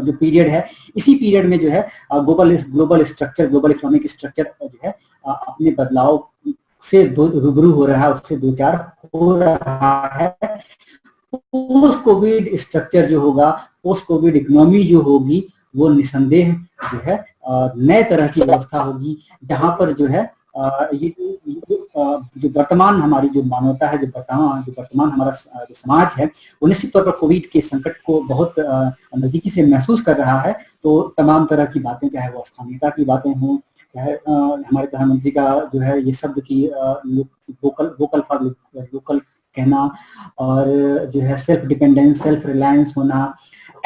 जो पीरियड है, इसी पीरियड में जो है global structure, global economic structure जो है अपने बदलाव से रूबरू हो रहा है, उससे दो चार हो रहा है। पोस्ट कोविड स्ट्रक्चर जो होगा, पोस्ट कोविड इकोनॉमी जो होगी, वो निसंदेह जो है नए तरह की व्यवस्था होगी, जहां पर जो है ये जो वर्तमान हमारी जो मानवता है, जो वर्तमान हमारा जो समाज है, वो निश्चित तौर पर कोविड के संकट को बहुत नजदीकी से महसूस कर रहा है। तो तमाम तरह की बातें, चाहे वो स्थानीयता की बातें हों, चाहे हमारे प्रधानमंत्री का जो है ये शब्द की वोकल फॉर लोकल कहना, और जो है सेल्फ डिपेंडेंस, सेल्फ रिलायंस होना,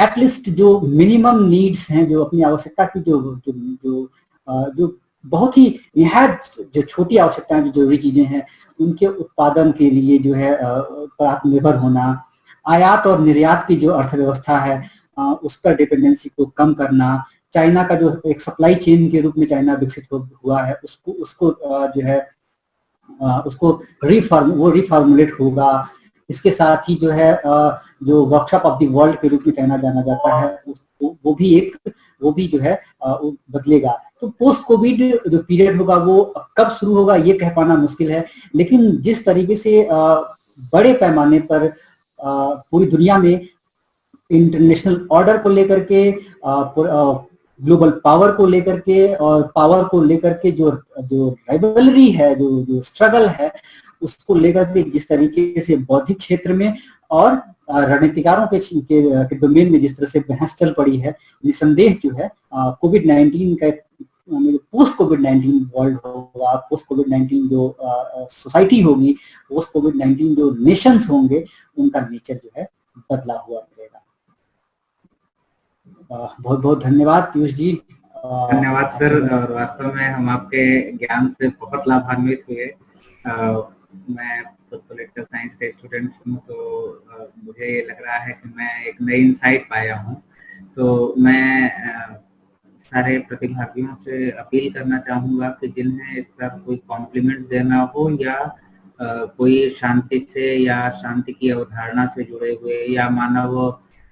एटलीस्ट जो मिनिमम नीड्स हैं, जो अपनी आवश्यकता की जो बहुत ही निहायत जो छोटी आवश्यकताएं, जो जरूरी चीजें हैं, उनके उत्पादन के लिए जो है आत्मनिर्भर होना, आयात और निर्यात की जो अर्थव्यवस्था है उस पर डिपेंडेंसी को कम करना, चाइना का जो एक सप्लाई चेन के रूप में चाइना विकसित हुआ है उसको जो है उसको रिफॉर्मुलेट होगा। इसके साथ ही जो है जो वर्कशॉप ऑफ द वर्ल्ड के रूप में चाइना जाना जाता है, वो भी जो है बदलेगा। तो पोस्ट कोविड जो पीरियड होगा वो कब शुरू होगा ये कह पाना मुश्किल है, लेकिन जिस तरीके से बड़े पैमाने पर पूरी दुनिया में इंटरनेशनल ऑर्डर को लेकर के, ग्लोबल पावर को लेकर के, और पावर को लेकर के जो राइवलरी है, जो स्ट्रगल है, उसको लेकर के जिस तरीके से बौद्धिक क्षेत्र में और रणनीतिकारों के डोमेन में जिस तरह से बहस चल पड़ी है, निसंदेह जो है कोविड-19 का पोस्ट कोविड-19 वर्ल्ड होगा, पोस्ट कोविड-19 जो सोसाइटी होगी, पोस्ट कोविड-19 जो नेशंस होंगे, उनका नेचर जो है बदला हुआ मिलेगा। बहुत बहुत धन्यवाद पीयूष जी। धन्यवाद सर। और वास्तव में हम आपके ज्ञान से बहुत लाभान्वित हुए। मैं पॉलिटिकल साइंस का स्टूडेंट हूँ, तो मुझे ये लग रहा है कि मैं एक नई इंसाइट पाया हूँ। तो मैं सारे प्रतिभागियों से अपील करना चाहूंगा कि जिन्हें इस पर कोई कॉम्प्लीमेंट देना हो या कोई शांति से या शांति की अवधारणा से जुड़े हुए या मानव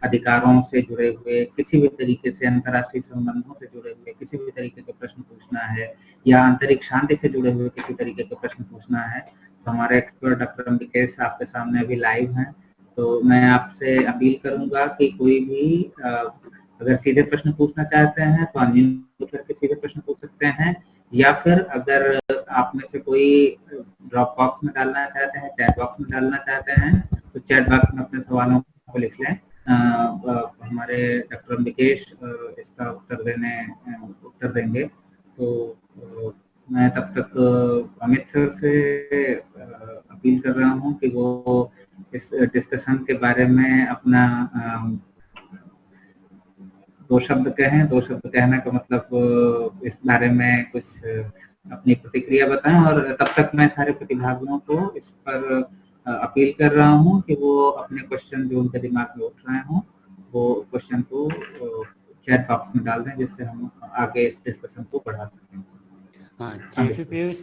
अधिकारों से जुड़े हुए किसी भी तरीके से, अंतर्राष्ट्रीय संबंधों से जुड़े हुए किसी भी तरीके के प्रश्न पूछना है या आंतरिक शांति से जुड़े हुए किसी तरीके के प्रश्न पूछना है, तो हमारे एक्सपर्ट डॉक्टर अम्बिकेश आपके सामने अभी लाइव हैं। तो मैं आपसे अपील करूंगा कि कोई भी अगर सीधे प्रश्न पूछना चाहते हैं तो अनम्यूट करके सीधे प्रश्न पूछ सकते हैं, या फिर अगर आप में से कोई ड्रॉप बॉक्स में डालना चाहते हैं, चैट बॉक्स में डालना चाहते हैं, तो चैट बॉक्स में अपने सवालों को लिख लें। हमारे डॉक्टर अम्बिकेश इसका उत्तर देंगे। तो मैं तब तक अमित सर से अपील कर रहा हूं कि वो इस डिस्कशन के बारे में अपना दो शब्द कहें। दो शब्द कहने का मतलब इस बारे में कुछ अपनी प्रतिक्रिया बताएं, और तब तक मैं सारे प्रतिभागियों को इस पर अपील कर रहा हूं कि वो अपने क्वेश्चन जो उनके दिमाग में उठ रहे हों वो क्वेश्चन को चैट बॉक्स में डाल दें, जिससे हम आगे इस डिस्कशन को बढ़ा सकें। हाँ, थैंक यू पीयूष।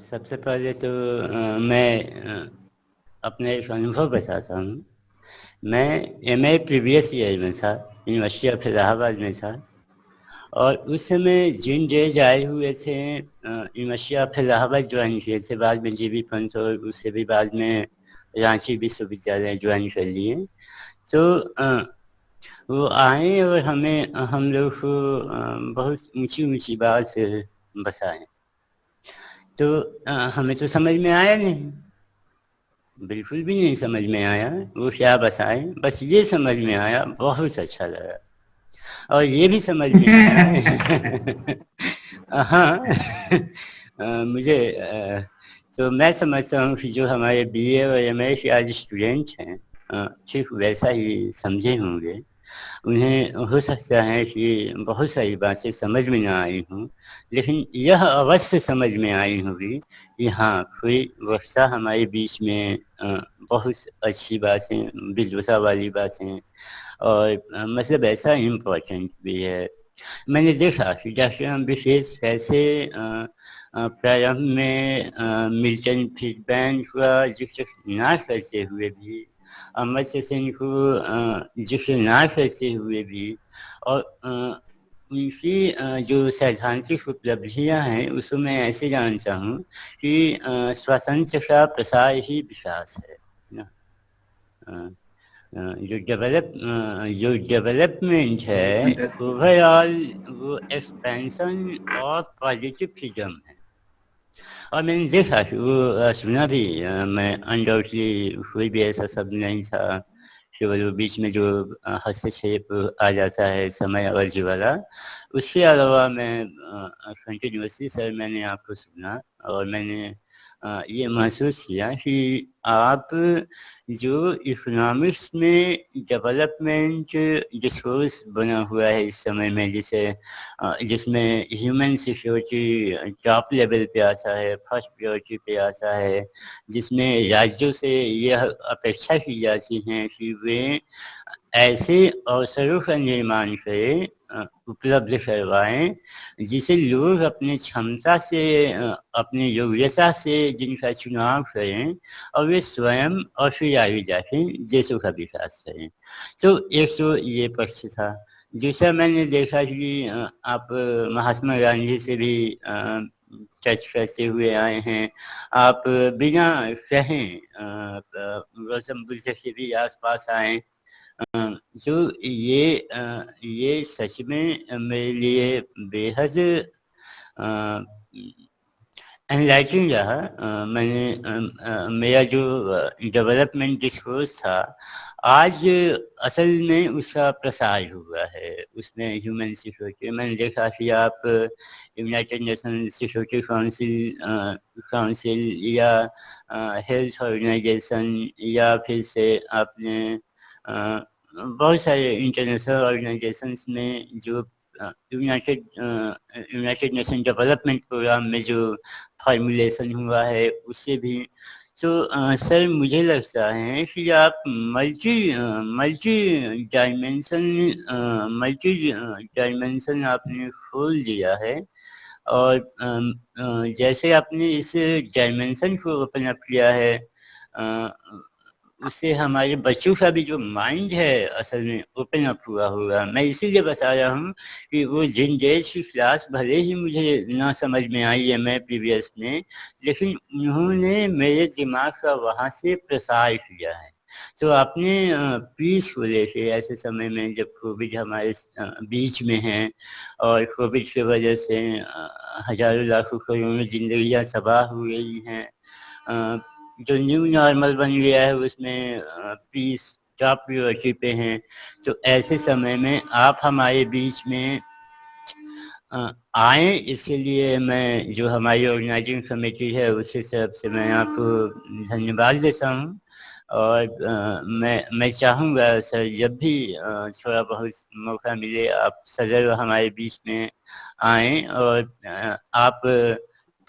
सबसे पहले तो मैं अपने एक अनुभव बताता हूँ। मैं MA प्रीवियस ईयर में था, यूनिवर्सिटी ऑफ इलाहाबाद में था, और उस समय जिन डेज आए हुए थे यूनिवर्सिटी ऑफ इलाहाबाद ज्वाइन किए थे, बाद में जीबी पंत और उससे भी बाद में रांची विश्वविद्यालय ज्वाइन कर लिए। तो वो आए और हम लोग को बहुत ऊंची बात से बताए। तो हमें तो समझ में आया नहीं, बिल्कुल भी नहीं समझ में आया वो क्या बताए। बस ये समझ में आया, बहुत अच्छा लगा, और ये भी समझ में आया हाँ मुझे तो मैं समझता हूँ कि जो हमारे BA और MA के आज स्टूडेंट हैं ठीक वैसा ही समझे होंगे। उन्हें हो सकता है कि बहुत सारी बातें समझ में ना आई हों, लेकिन यह अवश्य समझ में आई होगी कि हाँ कोई वक्ता हमारे बीच में बहुत अच्छी बातें, विद्वता वाली बातें, और मतलब ऐसा इम्पोर्टेंट भी है। मैंने देखा कि डॉक्टर अम्बिकेश कैसे प्रारंभ में मिल्टन फ्रीडमैन का जिक्र ना करते हुए भी, अमर्त्य सेन को जिक्र ना करते हुए भी, और उनकी जो सैद्धांतिक उपलब्धियां हैं उसको मैं ऐसे जानता हूँ कि स्वतंत्र का प्रसार ही विकास है ना। जो डेवलपमेंट है ओवरऑल वो एक्सपेंशन और पॉजिटिव फ्रीडम है। और मैंने देखा कि वो सुना भी, मैं अनडाउटली कोई भी ऐसा शब्द नहीं था केवल वो बीच में जो हस्तक्षेप आ जाता है समय अवधि वाला। उसके अलावा मैं कंटिन्यूसली सर मैंने आपको सुना और मैंने ये महसूस किया कि आप जो इकोनॉमिक्स में डेवलपमेंट डिस्कोर्स बना हुआ है इस समय में, जिसमें ह्यूमन सिक्योरिटी टॉप लेवल पे आता है, फर्स्ट प्रायोरिटी पे आता है, जिसमें राज्यों से यह अपेक्षा की जाती है कि वे ऐसे अवसरों का निर्माण करें, उपलब्ध करवाएं, जिसे लोग अपनी क्षमता से, अपनी योग्यता से जिनका चुनाव करें और वे स्वयं और फिर आगे जाके देशों का विकास करें। तो एक तो ये पक्ष था। दूसरा मैंने देखा कि आप महात्मा गांधी से भी टच करते हुए आए हैं। आप बिना कहें गौतम बुद्ध से भी आसपास आए। जो ये सच में मेरे लिए बेहद एनलाइटिंग रहा। मेरा जो डेवलपमेंट डिस्कोर्स था आज असल में उसका प्रसार हुआ है, उसमें ह्यूमन सिक्योरिटी। मैंने देखा कि आप यूनाइटेड नेशन सिक्योरिटी काउंसिल या हेल्थ ऑर्गेनाइजेशन या फिर से आपने बहुत सारे इंटरनेशनल ऑर्गेनाइजेशंस में जो यूनाइटेड नेशन डेवलपमेंट प्रोग्राम में जो फॉर्मुलेशन हुआ है उससे भी सर मुझे लगता है कि आप मल्टी डायमेंशन आपने खोल दिया है, और जैसे आपने इस डायमेंशन को ओपन अप किया है, उससे हमारे बच्चों का भी जो माइंड है असल में ओपन अप हुआ होगा। मैं इसीलिए बता रहा हूँ कि वो जिन डेज की क्लास भले ही मुझे ना समझ में आई है मैं प्रीवियस में, लेकिन उन्होंने मेरे दिमाग का वहाँ से प्रसार किया है। तो आपने पीस को लेके ऐसे समय में जब कोविड हमारे बीच में है, और कोविड की वजह से हजारों लाखों करोड़ों जिंदगियां तबाह हो गई हैं, जो न्यू नॉर्मल बन गया है उसमें पीस टॉप प्रायोरिटी पे हैं। तो ऐसे समय में आप हमारे बीच में आए, इसके लिए मैं जो हमारी ऑर्गेनाइजिंग कमेटी है उसकी तरफ से मैं आपको धन्यवाद देता हूँ। और मैं चाहूँगा सर जब भी थोड़ा बहुत मौका मिले आप सदैव हमारे बीच में आए, और आप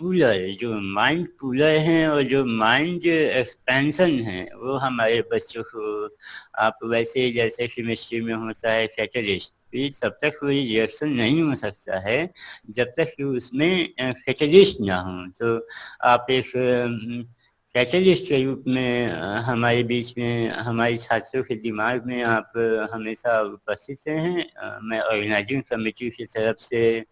पूलर जो माइंड पूलर हैं और जो माइंड एक्सपेंशन है वो हमारे बच्चों को आप वैसे जैसे केमिस्ट्री में होता है कैटलिस्ट, तब तक कोई रिएक्शन नहीं हो सकता है जब तक कि उसमें कैटलिस्ट ना हो। तो आप एक कैटलिस्ट के रूप में हमारे बीच में हमारे छात्रों के दिमाग में आप हमेशा उपस्थित हैं। मैं ऑर्गेनाइजिंग कमेटी की तरफ से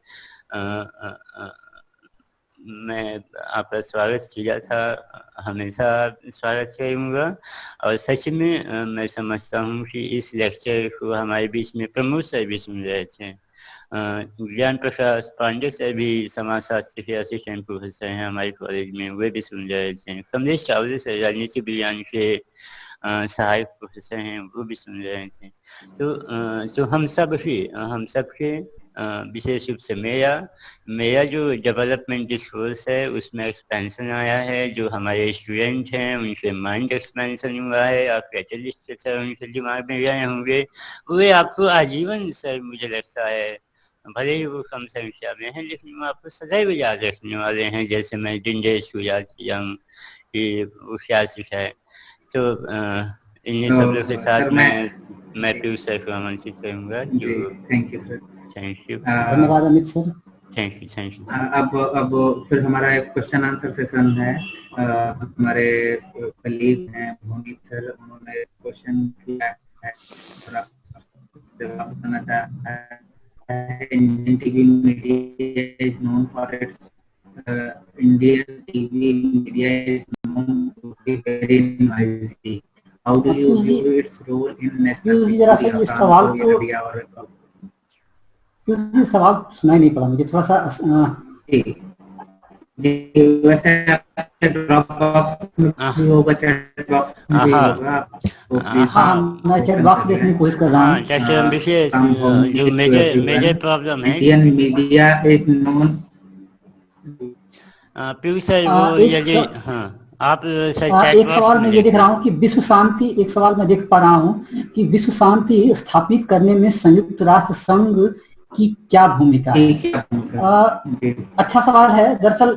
मैं आपका स्वागत किया था, हमेशा स्वागत करूँगा। और सच में मैं समझता हूँ कि इस लेक्चर को हमारे बीच में प्रमोद सर भी सुन रहे थे, ज्ञान प्रकाश पांडे सर भी समाजशास्त्र के असिस्टेंट प्रोफेसर हैं हमारे कॉलेज में, वे भी सुन रहे थे। कमलेश चावले सर राजनीति विज्ञान के सहायक प्रोफेसर हैं, वो भी सुन रहे थे। तो हम सबके विशेष रूप से मेरा जो डेवलपमेंट डिस्कोर्स है उसमें एक्सपेंशन आया है। जो हमारे स्टूडेंट हैं उनके माइंड एक्सपेंशन हुआ है, आप कैटलिस्ट सर उनके दिमाग में गए होंगे, वे आपको आजीवन सर मुझे लगता है, भले ही वो कम संख्या में है लेकिन वो आपको सदैव याद रखने वाले हैं। जैसे मैं जिंदेश को याद किया हूँ कि वो क्या सिखाए। तो इन्हीं सब लोग के साथ मैं पीयूष सर को आमंत्रित करूँगा। Thank you sir. Thank you, धन्यवाद अमित सर। Thank you. अब फिर हमारा एक क्वेश्चन आंसर सेशन है। हमारे कलीग हैं मोहित सर, उन्होंने क्वेश्चन किया है और आप जवाब देना चाहता है। Indian TV media is known for its Indian TV media is known to be very noisy. How do you view its role in national सवाल को सवाल सुनाई नहीं पड़ा मुझे, थोड़ा सा वैसे ड्रॉप बॉक्स होगा, चैट बॉक्स में होगा। मैं चैट बॉक्स देखने की कोशिश कर रहा हूँ। जो मेजर प्रॉब्लम है Indian media is known Piyush sir, वो यदि आप एक सवाल मैं ये देख रहा हूँ कि विश्व शांति, एक सवाल मैं देख पा रहा हूँ कि विश्व शांति स्थापित करने में संयुक्त राष्ट्र संघ की क्या भूमिका है। अच्छा सवाल है। दरअसल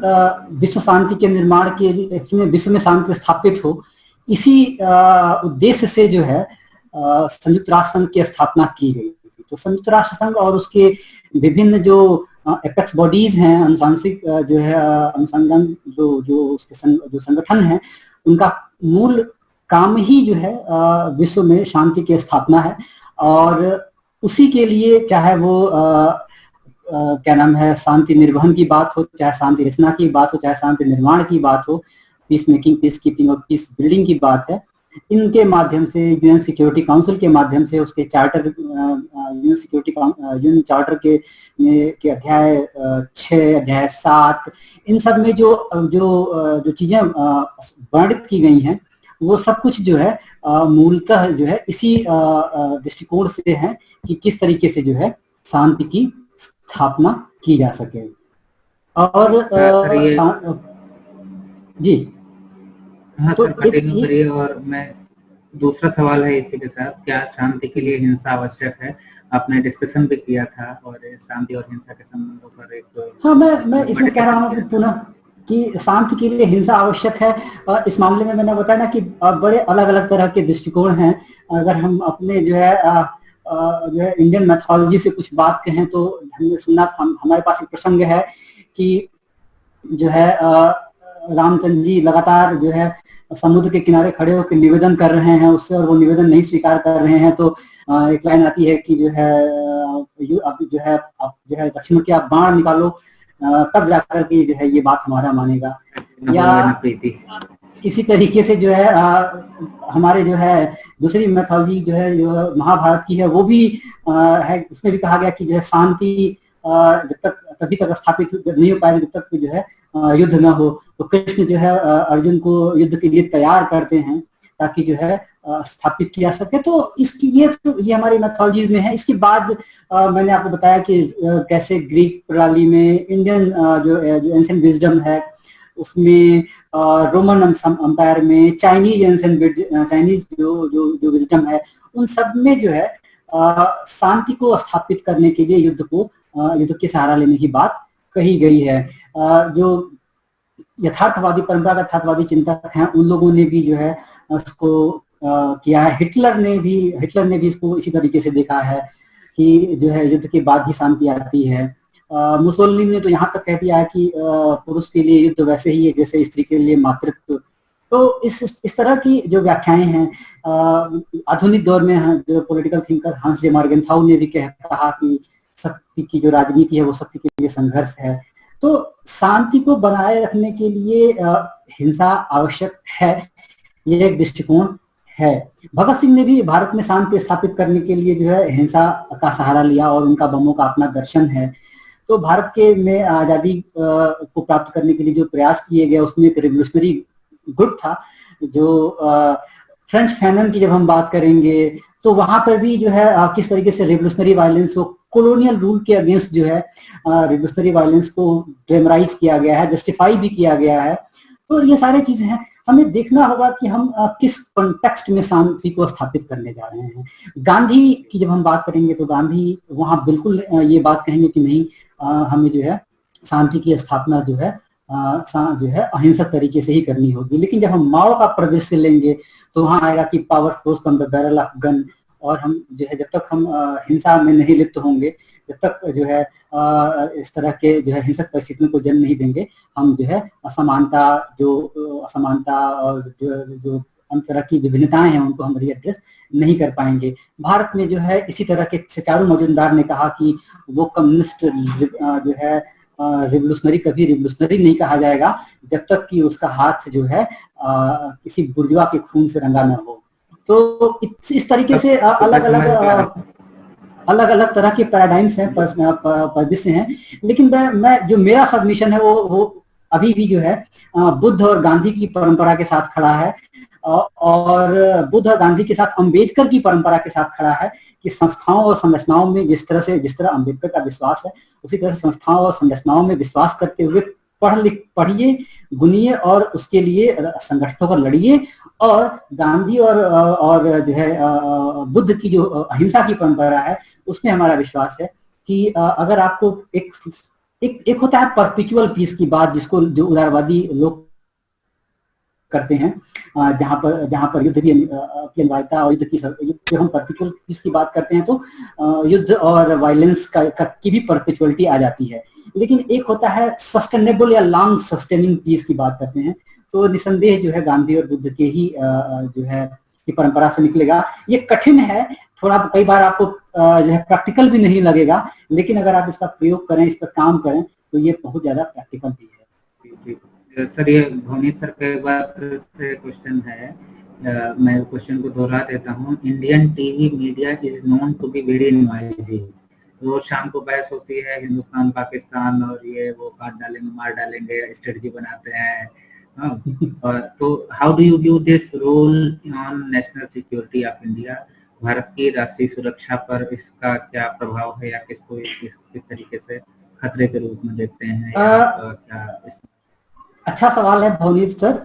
विश्व शांति के निर्माण के लिए विश्व में शांति स्थापित हो, इसी उद्देश्य से जो है संयुक्त राष्ट्र संघ की स्थापना की गई। तो संयुक्त राष्ट्र संघ और उसके विभिन्न जो एपेक्स बॉडीज हैं, अनुशांसिक जो है अनुसंधान जो उसके जो संगठन है, उनका मूल काम ही जो है विश्व में शांति की स्थापना है। और उसी के लिए चाहे वो क्या नाम है, शांति निर्वहन की बात हो, चाहे शांति रचना की बात हो, चाहे शांति निर्माण की बात हो, पीस मेकिंग, पीस कीपिंग और पीस बिल्डिंग की बात है, इनके माध्यम से यूएन सिक्योरिटी काउंसिल के माध्यम से उसके चार्टर, यूएन चार्टर के अध्याय 6, अध्याय 7, इन सब में जो चीजें वर्णित की गई हैं वो सब कुछ जो है मूलतः जो है इसी दृष्टिकोण से है कि किस तरीके से जो है शांति की स्थापना की जा सके। और जी हाँ तो करिए। और मैं दूसरा सवाल है इसी के साथ, क्या शांति के लिए हिंसा आवश्यक है? आपने डिस्कशन भी किया था और शांति और हिंसा के संबंधों पर एक मैं इसमें कह रहा हूँ कि पुनः कि शांति के लिए हिंसा आवश्यक है। इस मामले में मैंने बताया ना कि बड़े अलग अलग तरह के दृष्टिकोण हैं। अगर हम अपने जो है इंडियन मैथोलॉजी से कुछ बात कहें तो हमने सुना, हमारे पास एक प्रसंग है कि जो है रामचंद्र जी लगातार जो है समुद्र के किनारे खड़े होकर निवेदन कर रहे हैं उससे, और वो निवेदन नहीं स्वीकार कर रहे हैं। तो एक लाइन आती है कि जो है लक्ष्मण के आप बाण निकालो, तब जाकर के जो है ये बात हमारा मानेगा। या इसी तरीके से जो है हमारे जो है दूसरी मैथोलॉजी जो है जो महाभारत की है वो भी है, उसमें भी कहा गया कि जो है शांति जब तक तभी तक स्थापित नहीं हो पाएगी जब तक जो है युद्ध न हो। तो कृष्ण जो है अर्जुन को युद्ध के लिए तैयार करते हैं ताकि जो है स्थापित किया सके। तो इसकी ये हमारी मैथोलॉजीज में है। इसके बाद मैंने आपको बताया कि कैसे ग्रीक प्रणाली में, इंडियन जो एंशिएंट विजडम है उसमें, रोमन अंपायर में, चाइनीज जो विजडम है, उन सब में जो है शांति को स्थापित करने के लिए युद्ध के सहारा लेने की बात कही गई है। जो यथार्थवादी परंपरागत यथार्थवादी चिंतक हैं उन लोगों ने भी जो है उसको किया है। हिटलर ने भी इसको इसी तरीके से देखा है कि जो है युद्ध के बाद ही शांति आती है। मुसोलिनी ने तो यहाँ तक कह दिया है कि पुरुष के लिए युद्ध वैसे ही है जैसे स्त्री के लिए मातृत्व। तो इस तरह की जो व्याख्याएं हैं आधुनिक दौर में जो पॉलिटिकल थिंकर हांस जे मार्गेनथाउ ने भी कहा कि शक्ति की जो राजनीति है वो शक्ति के लिए संघर्ष है। तो शांति को बनाए रखने के लिए हिंसा आवश्यक है, ये एक दृष्टिकोण है। भगत सिंह ने भी भारत में शांति स्थापित करने के लिए जो है हिंसा का सहारा लिया और उनका बमों का अपना दर्शन है। तो भारत के में आजादी को प्राप्त करने के लिए जो प्रयास किए गए उसमें एक रिवोल्यूशनरी ग्रुप था जो फ्रेंच फैनन की जब हम बात करेंगे तो वहां पर भी जो है किस तरीके से रिवोल्यूशनरी वायलेंस को कॉलोनियल रूल के अगेंस्ट जो है रिवोल्यूशनरी वायलेंस को ड्रामेटाइज किया गया है, जस्टिफाई भी किया गया है। तो ये सारी चीजें हैं, हमें देखना होगा कि हम किस कॉन्टेक्स्ट में शांति को स्थापित करने जा रहे हैं। गांधी की जब हम बात करेंगे तो गांधी वहां बिल्कुल ये बात कहेंगे कि नहीं, हमें जो है शांति की स्थापना जो है अहिंसक तरीके से ही करनी होगी। लेकिन जब हम माओ का परिदृश्य लेंगे तो वहां आएगा कि power flows from the barrel of gun, और हम जो है जब तक हम हिंसा में नहीं लिप्त होंगे, जब तक जो है इस तरह के जो है हिंसक परिस्थितियों को जन्म नहीं देंगे, हम जो है असमानता और जो तरह की विभिन्नताएं हैं उनको हम रीएड्रेस नहीं कर पाएंगे। भारत में जो है इसी तरह के चारू मजुमदार ने कहा कि वो कम्युनिस्ट जो है रिवोल्यूशनरी कभी रिवोल्यूशनरी नहीं कहा जाएगा जब तक कि उसका हाथ जो है किसी बुर्जुआ के खून से रंगा न हो। तो इस तरीके से अलग अलग तरह के पैराडाइम्स हैं, परिदृश्य हैं। लेकिन मैं जो मेरा सबमिशन है वो अभी भी जो है बुद्ध और गांधी की परंपरा के साथ खड़ा है, और बुद्ध और गांधी के साथ अंबेडकर की परंपरा के साथ खड़ा है कि संस्थाओं और संरचनाओं में जिस तरह अंबेडकर का विश्वास है उसी तरह संस्थाओं और संरचनाओं में विश्वास करते हुए पढ़िए, गुनिए और उसके लिए संगठित होकर लड़िए। और गांधी और जो है बुद्ध की जो अहिंसा की परंपरा है उसमें हमारा विश्वास है कि अगर आपको एक होता है परपिचुअल पीस की बात, जिसको जो उदारवादी लोग करते हैं, जहां पर युद्ध की अनिवार्यता और युद्ध की जब हम परपिचुअल पीस की बात करते हैं तो युद्ध और वायलेंस की भी परपिचुअलिटी आ जाती है। लेकिन एक होता है सस्टेनेबल या लॉन्ग सस्टेनिंग पीस की बात करते हैं, तो निसंदेह जो है गांधी और बुद्ध के ही जो है की परंपरा से निकलेगा। ये कठिन है थोड़ा, कई बार आपको जो है प्रैक्टिकल भी नहीं लगेगा, लेकिन अगर आप इसका प्रयोग करें, इस पर काम करें तो ये बहुत ज्यादा प्रैक्टिकल भी है। सर ये भुवनेश सर के बाद से क्वेश्चन है, मैं क्वेश्चन को दोहरा देता हूँ। Indian TV media is known to be very noisy. रोज शाम को बहस होती है हिंदुस्तान पाकिस्तान, और ये वो काट डालेंगे मार डालेंगे, स्ट्रेटजी बनाते हैं। तो how do you view this roll on national security of India? Bharat की राष्ट्रीय सुरक्षा पर इसका क्या प्रभाव है, या किसको किस तरीके से खतरे के रूप में देखते हैं, क्या? अच्छा सवाल है भवनीत सर।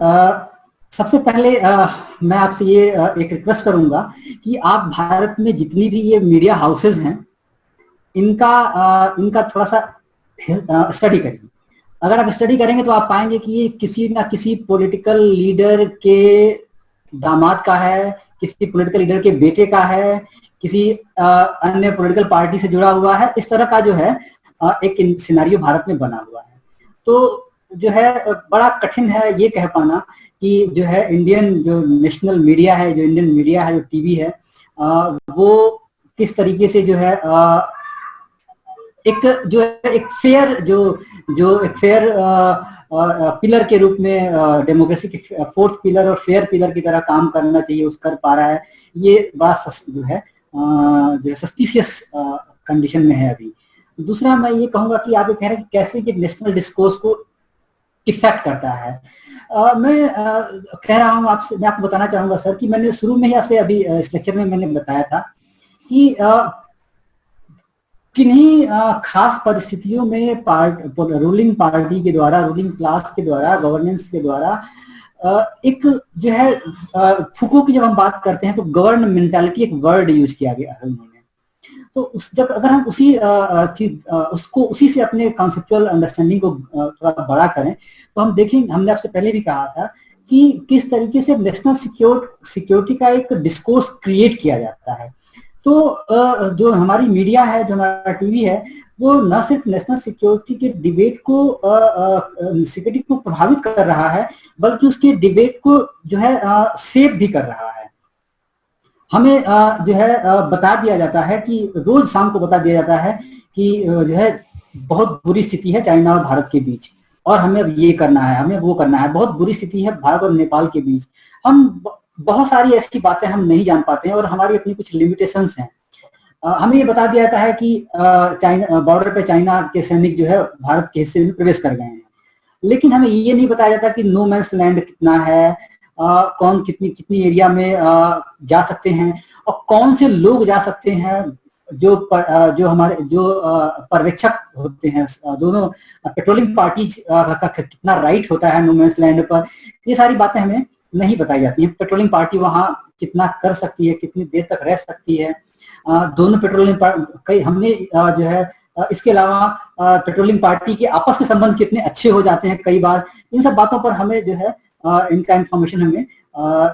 सबसे पहले मैं आपसे ये एक रिक्वेस्ट करूंगा कि आप भारत में जितनी भी ये मीडिया हाउसेज हैं इनका थोड़ा सा स्टडी करिए। अगर आप स्टडी करेंगे तो आप पाएंगे कि ये किसी ना किसी पॉलिटिकल लीडर के दामाद का है, किसी पॉलिटिकल लीडर के बेटे का है, किसी अन्य पॉलिटिकल पार्टी से जुड़ा हुआ है। इस तरह का जो है एक सिनेरियो भारत में बना हुआ है। तो जो है बड़ा कठिन है ये कह पाना कि जो है इंडियन जो नेशनल मीडिया है, जो इंडियन मीडिया है, जो टीवी है, वो किस तरीके से जो है एक फेयर पिलर के रूप में डेमोक्रेसी के फोर्थ पिलर और फेयर पिलर की तरह काम करना चाहिए, उस कर पा रहा है। ये बड़ा जो है सस्पिशियस कंडीशन में है अभी। दूसरा मैं ये कहूंगा कि आप ये कह रहे हैं कि कैसे ये नेशनल डिस्कोर्स को इफेक्ट करता है। मैं कह रहा हूँ आपसे, मैं आपको बताना चाहूंगा सर कि मैंने शुरू में ही आपसे अभी इस लेक्चर में मैंने बताया था कि किन्हीं खास परिस्थितियों में रूलिंग पार्टी के द्वारा, रूलिंग क्लास के द्वारा, गवर्नेंस के द्वारा एक जो है फुको की जब हम बात करते हैं तो गवर्न मेंटालिटी एक वर्ड यूज किया गया है उन्होंने। तो अगर हम उसी उसको उसी से अपने कॉन्सेप्चुअल अंडरस्टैंडिंग को थोड़ा बड़ा करें तो हम देखेंगे, हमने आपसे पहले भी कहा था कि किस तरीके से नेशनल सिक्योरिटी का एक डिस्कोर्स क्रिएट किया जाता है। तो जो हमारी मीडिया है, जो हमारा टीवी है, वो न सिर्फ नेशनल सिक्योरिटी के डिबेट को सिक्योरिटी को प्रभावित कर रहा है, बल्कि उसके डिबेट को जो है सेव भी कर रहा है। हमें जो है बता दिया जाता है कि रोज शाम को बता दिया जाता है कि जो है बहुत बुरी स्थिति है चाइना और भारत के बीच, और हमें अब ये करना है, हमें वो करना है, बहुत बुरी स्थिति है भारत और नेपाल के बीच। हम बहुत सारी ऐसी बातें हम नहीं जान पाते हैं और हमारी अपनी कुछ लिमिटेशंस हैं। हमें ये बता दिया जाता है कि चाइना बॉर्डर पे चाइना के सैनिक जो है भारत के हिस्से में प्रवेश कर गए हैं, लेकिन हमें ये नहीं बताया जाता कि नो मैंस लैंड कितना है, कौन कितनी एरिया में जा सकते हैं और कौन से लोग जा सकते हैं, जो हमारे जो पर्यवेक्षक होते हैं, दोनों पेट्रोलिंग पार्टी का कितना राइट होता है नो मैंस लैंड पर। ये सारी बातें हमें नहीं बताई जाती है। पेट्रोलिंग पार्टी वहां कितना कर सकती है, कितनी देर तक रह सकती है, दोनों पेट्रोलिंग कई हमने जो है इसके अलावा पेट्रोलिंग पार्टी के आपस के संबंध कितने अच्छे हो जाते हैं कई बार। इन सब बातों पर हमें जो है इनका इंफॉर्मेशन हमें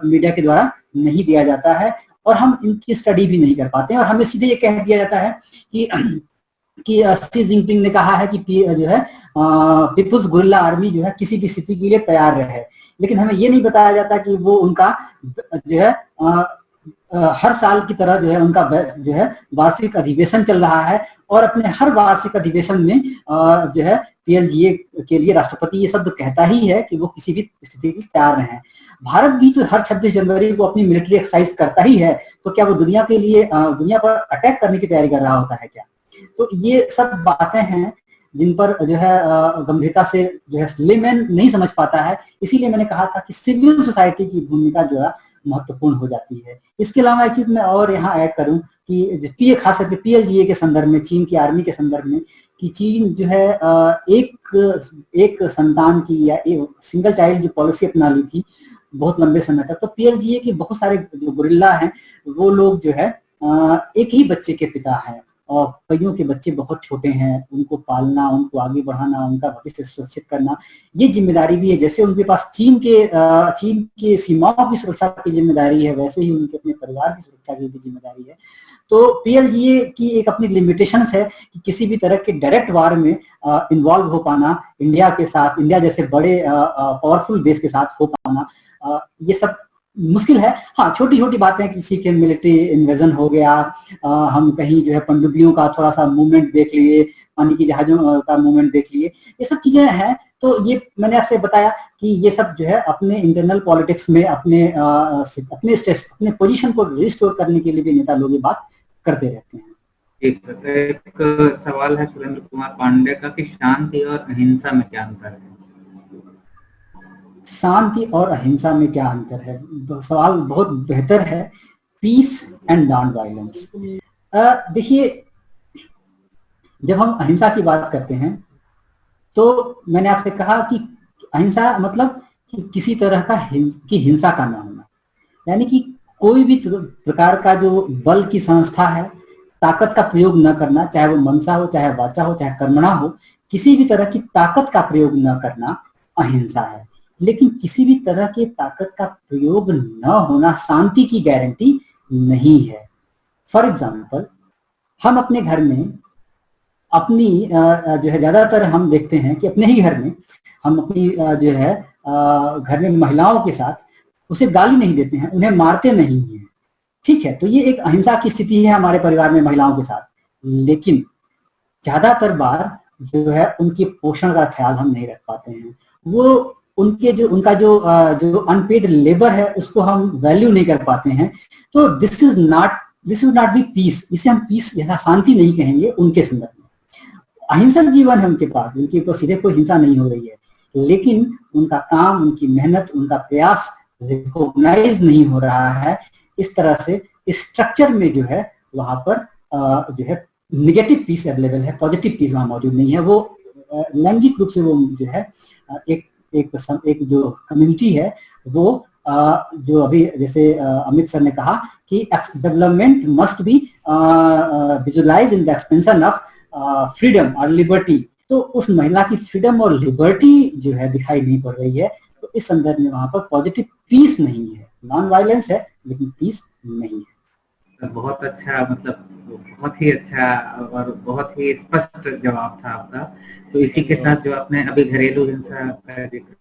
मीडिया के द्वारा नहीं दिया जाता है और हम इनकी स्टडी भी नहीं कर पाते हैं। और हमें सीधे ये कह दिया जाता है कि शी जिनपिंग ने कहा है कि जो है पीपुल्स गुरिल्ला आर्मी जो है किसी भी स्थिति के लिए तैयार रहे, लेकिन हमें ये नहीं बताया जाता कि वो उनका जो है हर साल की तरह जो है उनका जो है वार्षिक अधिवेशन चल रहा है और अपने हर वार्षिक अधिवेशन में जो है पीएलजीए के लिए राष्ट्रपति ये शब्द कहता ही है कि वो किसी भी स्थिति की तैयार रहें। भारत भी तो हर 26 जनवरी को अपनी मिलिट्री एक्सरसाइज करता ही है, तो क्या वो दुनिया के लिए दुनिया पर अटैक करने की तैयारी कर रहा होता है क्या? तो ये सब बातें हैं जिन पर जो है गंभीरता से जो है लेमैन नहीं समझ पाता है। इसीलिए मैंने कहा था कि सिविल सोसाइटी की भूमिका जो है महत्वपूर्ण हो जाती है। इसके अलावा एक चीज मैं और यहाँ ऐड करूं कि खास करके पीएलजीए के संदर्भ में, चीन की आर्मी के संदर्भ में, कि चीन जो है एक संतान की या सिंगल चाइल्ड जो पॉलिसी अपना ली थी बहुत लंबे समय तक, तो पीएलजीए के बहुत सारे जो गुरिल्ला हैं वो लोग जो है एक ही बच्चे के पिता हैं और कईयों के बच्चे बहुत छोटे हैं। उनको पालना, उनको आगे बढ़ाना, उनका भविष्य सुरक्षित करना ये जिम्मेदारी भी है। जैसे उनके पास चीन के सीमाओं की सुरक्षा की जिम्मेदारी है, वैसे ही उनके अपने परिवार की सुरक्षा की भी जिम्मेदारी है। तो पीएलजीए की एक अपनी लिमिटेशंस है कि किसी भी तरह के डायरेक्ट वार में इन्वॉल्व हो पाना, इंडिया के साथ, इंडिया जैसे बड़े पावरफुल देश के साथ हो पाना, ये सब मुश्किल है। हाँ, छोटी छोटी बातें, किसी के मिलिट्री इन्वेजन हो गया, हम कहीं जो है पनडुब्बियों का थोड़ा सा मूवमेंट देख लिए, पानी की जहाजों का मूवमेंट देख लिए, ये सब चीजें हैं। तो ये मैंने आपसे बताया कि ये सब जो है अपने इंटरनल पॉलिटिक्स में अपने पोजीशन को रिस्टोर करने के लिए भी नेता लोग ये बात करते रहते हैं। एक सवाल है सुरेंद्र कुमार पांडे का कि शांति और अहिंसा में क्या अंतर है? शांति और अहिंसा में क्या अंतर है? सवाल बहुत बेहतर है। Peace and non violence. देखिए, जब हम अहिंसा की बात करते हैं तो मैंने आपसे कहा कि अहिंसा मतलब कि किसी तरह की हिंसा का न होना, यानी कि कोई भी प्रकार का जो बल की संस्था है, ताकत का प्रयोग न करना, चाहे वो मनसा हो, चाहे वाचा हो, चाहे कर्मणा हो, किसी भी तरह की ताकत का प्रयोग न करना अहिंसा है। लेकिन किसी भी तरह की ताकत का प्रयोग न होना शांति की गारंटी नहीं है। फॉर एग्जाम्पल, हम अपने घर में अपनी जो है, ज्यादातर हम देखते हैं कि अपने ही घर में हम अपनी जो है घर में महिलाओं के साथ उसे गाली नहीं देते हैं, उन्हें मारते नहीं हैं, ठीक है। तो ये एक अहिंसा की स्थिति है हमारे परिवार में महिलाओं के साथ। लेकिन ज्यादातर बार जो है उनके पोषण का ख्याल हम नहीं रख पाते हैं, वो उनका जो अनपेड लेबर है उसको हम वैल्यू नहीं कर पाते हैं। तो this is not be peace, इसे हम पीस या शांति नहीं कहेंगे उनके संदर्भ में। अहिंसक जीवन है उनके पास, उनकी तो सीधे कोई हिंसा नहीं हो रही है, लेकिन उनका काम, उनकी मेहनत, उनका प्रयास रिकॉग्नाइज नहीं हो रहा है। इस तरह से स्ट्रक्चर में जो है वहां पर जो है निगेटिव पीस अवेलेबल है, पॉजिटिव पीस वहां मौजूद नहीं है। वो लैंगिक रूप से वो जो है एक जो कम्युनिटी है वो जो अभी जैसे अमित सर ने कहा कि development must be visualise in the expansion of freedom और लिबर्टी। तो उस महिला की फ्रीडम और लिबर्टी जो है दिखाई नहीं पड़ रही है। तो इस संदर्भ में वहां पर पॉजिटिव पीस नहीं है, नॉन वायलेंस है लेकिन पीस नहीं है। बहुत अच्छा, मतलब बहुत ही अच्छा और बहुत ही स्पष्ट जवाब था आपका। तो इसी के साथ जो आपने अभी घरेलू हिंसा का जिक्र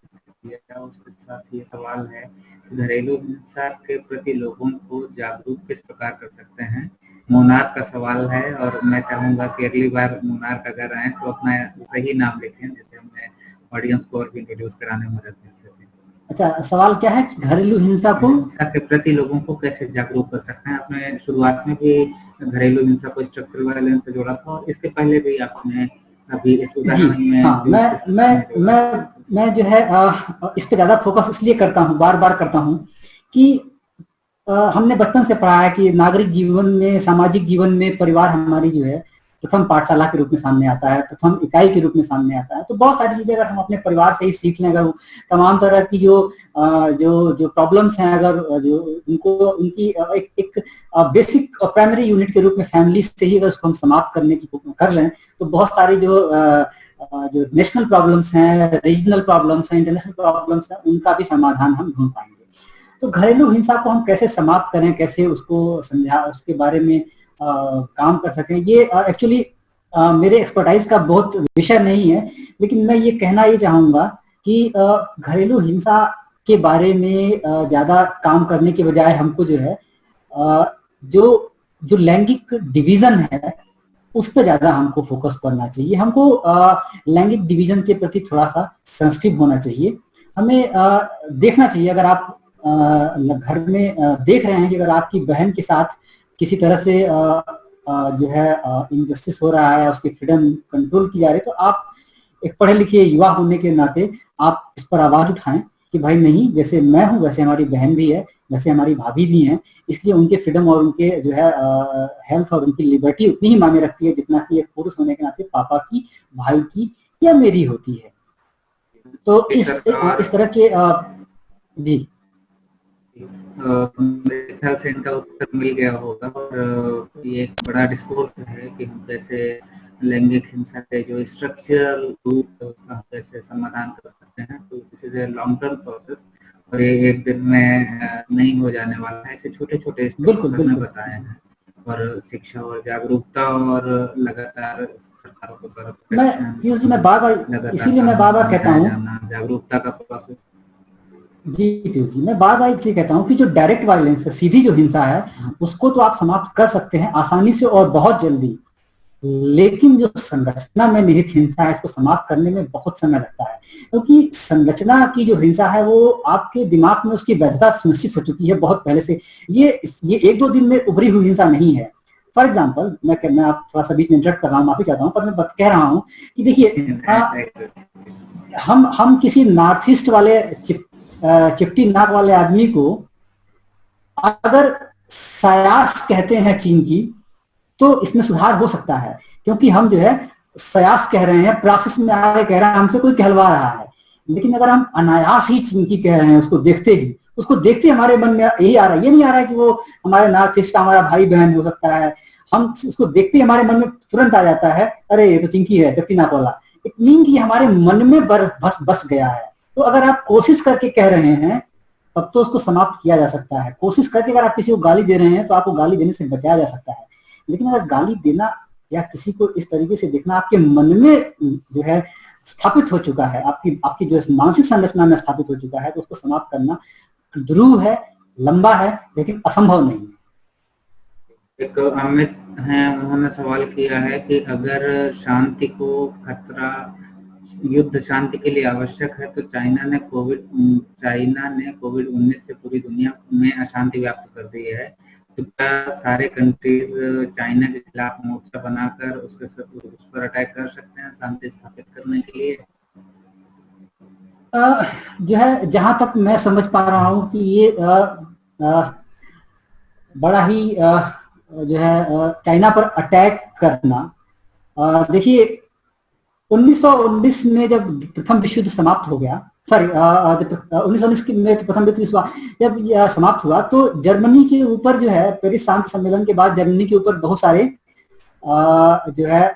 किया, उसके साथ ये सवाल है, घरेलू हिंसा के प्रति लोगों को जागरूक किस प्रकार कर सकते हैं? मोनार्क का सवाल है और मैं चाहूंगा कि अगली बार मोनार्क अगर आए तो अपना सही नाम लिखें, जैसे हमें ऑडियंस को और इंट्रोड्यूस कराने में मदद मिल सके। अच्छा, सवाल क्या है कि घरेलू हिंसा के प्रति लोगों को कैसे जागरूक कर सकते हैं? आपने शुरुआत में भी घरेलू हिंसा को स्ट्रक्चरल वायलेंस से जोड़ा था और इसके पहले भी आपने अभी इस उदाहरण में मैं जो है इस पे ज्यादा फोकस इसलिए करता हूँ, बार बार करता हूँ कि हमने बचपन से पढ़ा है कि नागरिक जीवन में, सामाजिक जीवन में परिवार हमारी जो है प्रथम पाठशाला के रूप में सामने आता है, प्रथम इकाई के रूप में सामने आता है। तो बहुत सारी चीजें अगर हम अपने परिवार से ही सीख लें, अगर तमाम तरह की जो प्रॉब्लम्स हैं, अगर जो उनकी एक बेसिक और प्राइमरी यूनिट के रूप में फैमिली से ही अगर उसको हम समाप्त करने की कर लें, तो बहुत सारी जो नेशनल प्रॉब्लम्स हैं, रीजनल प्रॉब्लम्स हैं, इंटरनेशनल प्रॉब्लम्स हैं, उनका भी समाधान हम ढूंढ पाएंगे। तो घरेलू हिंसा को हम कैसे समाप्त करें, कैसे उसको उसके बारे में काम कर सकें, ये एक्चुअली मेरे एक्सपर्टाइज का बहुत विषय नहीं है। लेकिन मैं ये कहना ये चाहूंगा कि घरेलू हिंसा के बारे में ज्यादा काम करने के बजाय हमको जो है जो लैंगिक डिवीजन है उस पर ज्यादा हमको फोकस करना चाहिए। हमको लैंगिक डिवीजन के प्रति थोड़ा सा सेंसिटिव होना चाहिए। हमें देखना चाहिए, अगर आप घर में देख रहे हैं कि अगर आपकी बहन के साथ किसी तरह से जो है इनजस्टिस हो रहा है, उसकी फ्रीडम कंट्रोल की जा रही है, तो आप एक पढ़े लिखे युवा होने के नाते आप इस पर आवाज उठाएं कि भाई नहीं, जैसे मैं हूं वैसे हमारी बहन भी है, वैसे हमारी भाभी भी हैं, इसलिए उनके फ्रीडम और उनके जो है हेल्थ और उनकी लिबर्टी उतनी ही मायने रखती है जितना कि एक पुरुष होने के नाते पापा की, भाई की या मेरी होती है। तो इस तरह के जी मेरे ख्याल से इनका उत्तर मिल गया होगा। और ये एक बड़ा डिस्कोर्स है कि हम कैसे लैंगिक हिंसा के जो स्ट्रक्चरल रूप उसका कैसे समाधान कर सकते हैं। तो this is a long term process और ये एक दिन में नहीं हो जाने वाला है। ऐसे छोटे छोटे बिल्कुल बताए हैं और शिक्षा और जागरूकता और लगातार सरकारों को मैं बार बार कहता हूँ जागरूकता का प्रोसेस। जी पीयूष जी, मैं बार बार इसलिए कहता हूँ कि जो डायरेक्ट वायलेंस है, सीधी जो हिंसा है, उसको तो आप समाप्त कर सकते हैं आसानी से और बहुत जल्दी। लेकिन जो संरचना में निहित हिंसा है, इसको समाप्त करने में बहुत समय लगता है, क्योंकि संरचना की जो हिंसा है वो आपके दिमाग में उसकी वैधता सुनिश्चित हो चुकी है बहुत पहले से। ये एक दो दिन में उभरी हुई हिंसा नहीं है। फॉर एग्जाम्पल, मैं आप थोड़ा सा बीच में इंटरप्ट कर रहा हूँ, माफी चाहता हूँ, पर मैं कह रहा हूँ कि देखिए हम किसी नॉर्थ ईस्ट वाले चिपटी नाक वाले आदमी को अगर सयास कहते हैं चीन की, तो इसमें सुधार हो सकता है, क्योंकि हम जो है सयास कह रहे हैं, प्रोसेस में आगे कह रहे हैं, हमसे कोई कहलवा रहा है। लेकिन अगर हम अनायास ही चीन की कह रहे हैं, उसको देखते हमारे मन में यही आ रहा है, ये नहीं आ रहा है कि वो हमारे नॉर्थ ईस्ट का हमारा भाई बहन हो सकता है, हम उसको देखते ही हमारे मन में तुरंत आ जाता है, अरे ये तो चिंकी है, जबकि नाकोला। इट मीन कि हमारे मन में बस गया है। तो अगर आप कोशिश करके कह रहे हैं तब तो उसको समाप्त किया जा सकता है। कोशिश करके अगर आप किसी को गाली दे रहे हैं तो आपको गाली देने से बचाया जा सकता है। लेकिन अगर गाली देना या किसी को इस तरीके से देखना आपके मन में जो है स्थापित हो चुका है, आपकी जो मानसिक संरचना में स्थापित हो चुका है, तो उसको समाप्त करना दुरूह है, लंबा है, लेकिन असंभव नहीं है। एक अमित हैं, उन्होंने सवाल किया है कि अगर शांति को खतरा, युद्ध शांति के लिए आवश्यक है, तो चाइना ने कोविड-19 से पूरी दुनिया में अशांति व्याप्त कर दी है, तो क्या सारे कंट्रीज चाइना के खिलाफ मोर्चा बनाकर उस पर अटैक कर सकते हैं शांति स्थापित करने के लिए? जो है, जहां तक मैं समझ पा रहा हूं कि ये बड़ा ही जो है चाइना पर अटैक करना, देखिए 1919 में जब प्रथम विश्व युद्ध समाप्त हो गया, 1919 में प्रथम विश्व जब समाप्त हुआ, तो जर्मनी के ऊपर जो है पेरिस शांति सम्मेलन के बाद जर्मनी के ऊपर बहुत सारे जो है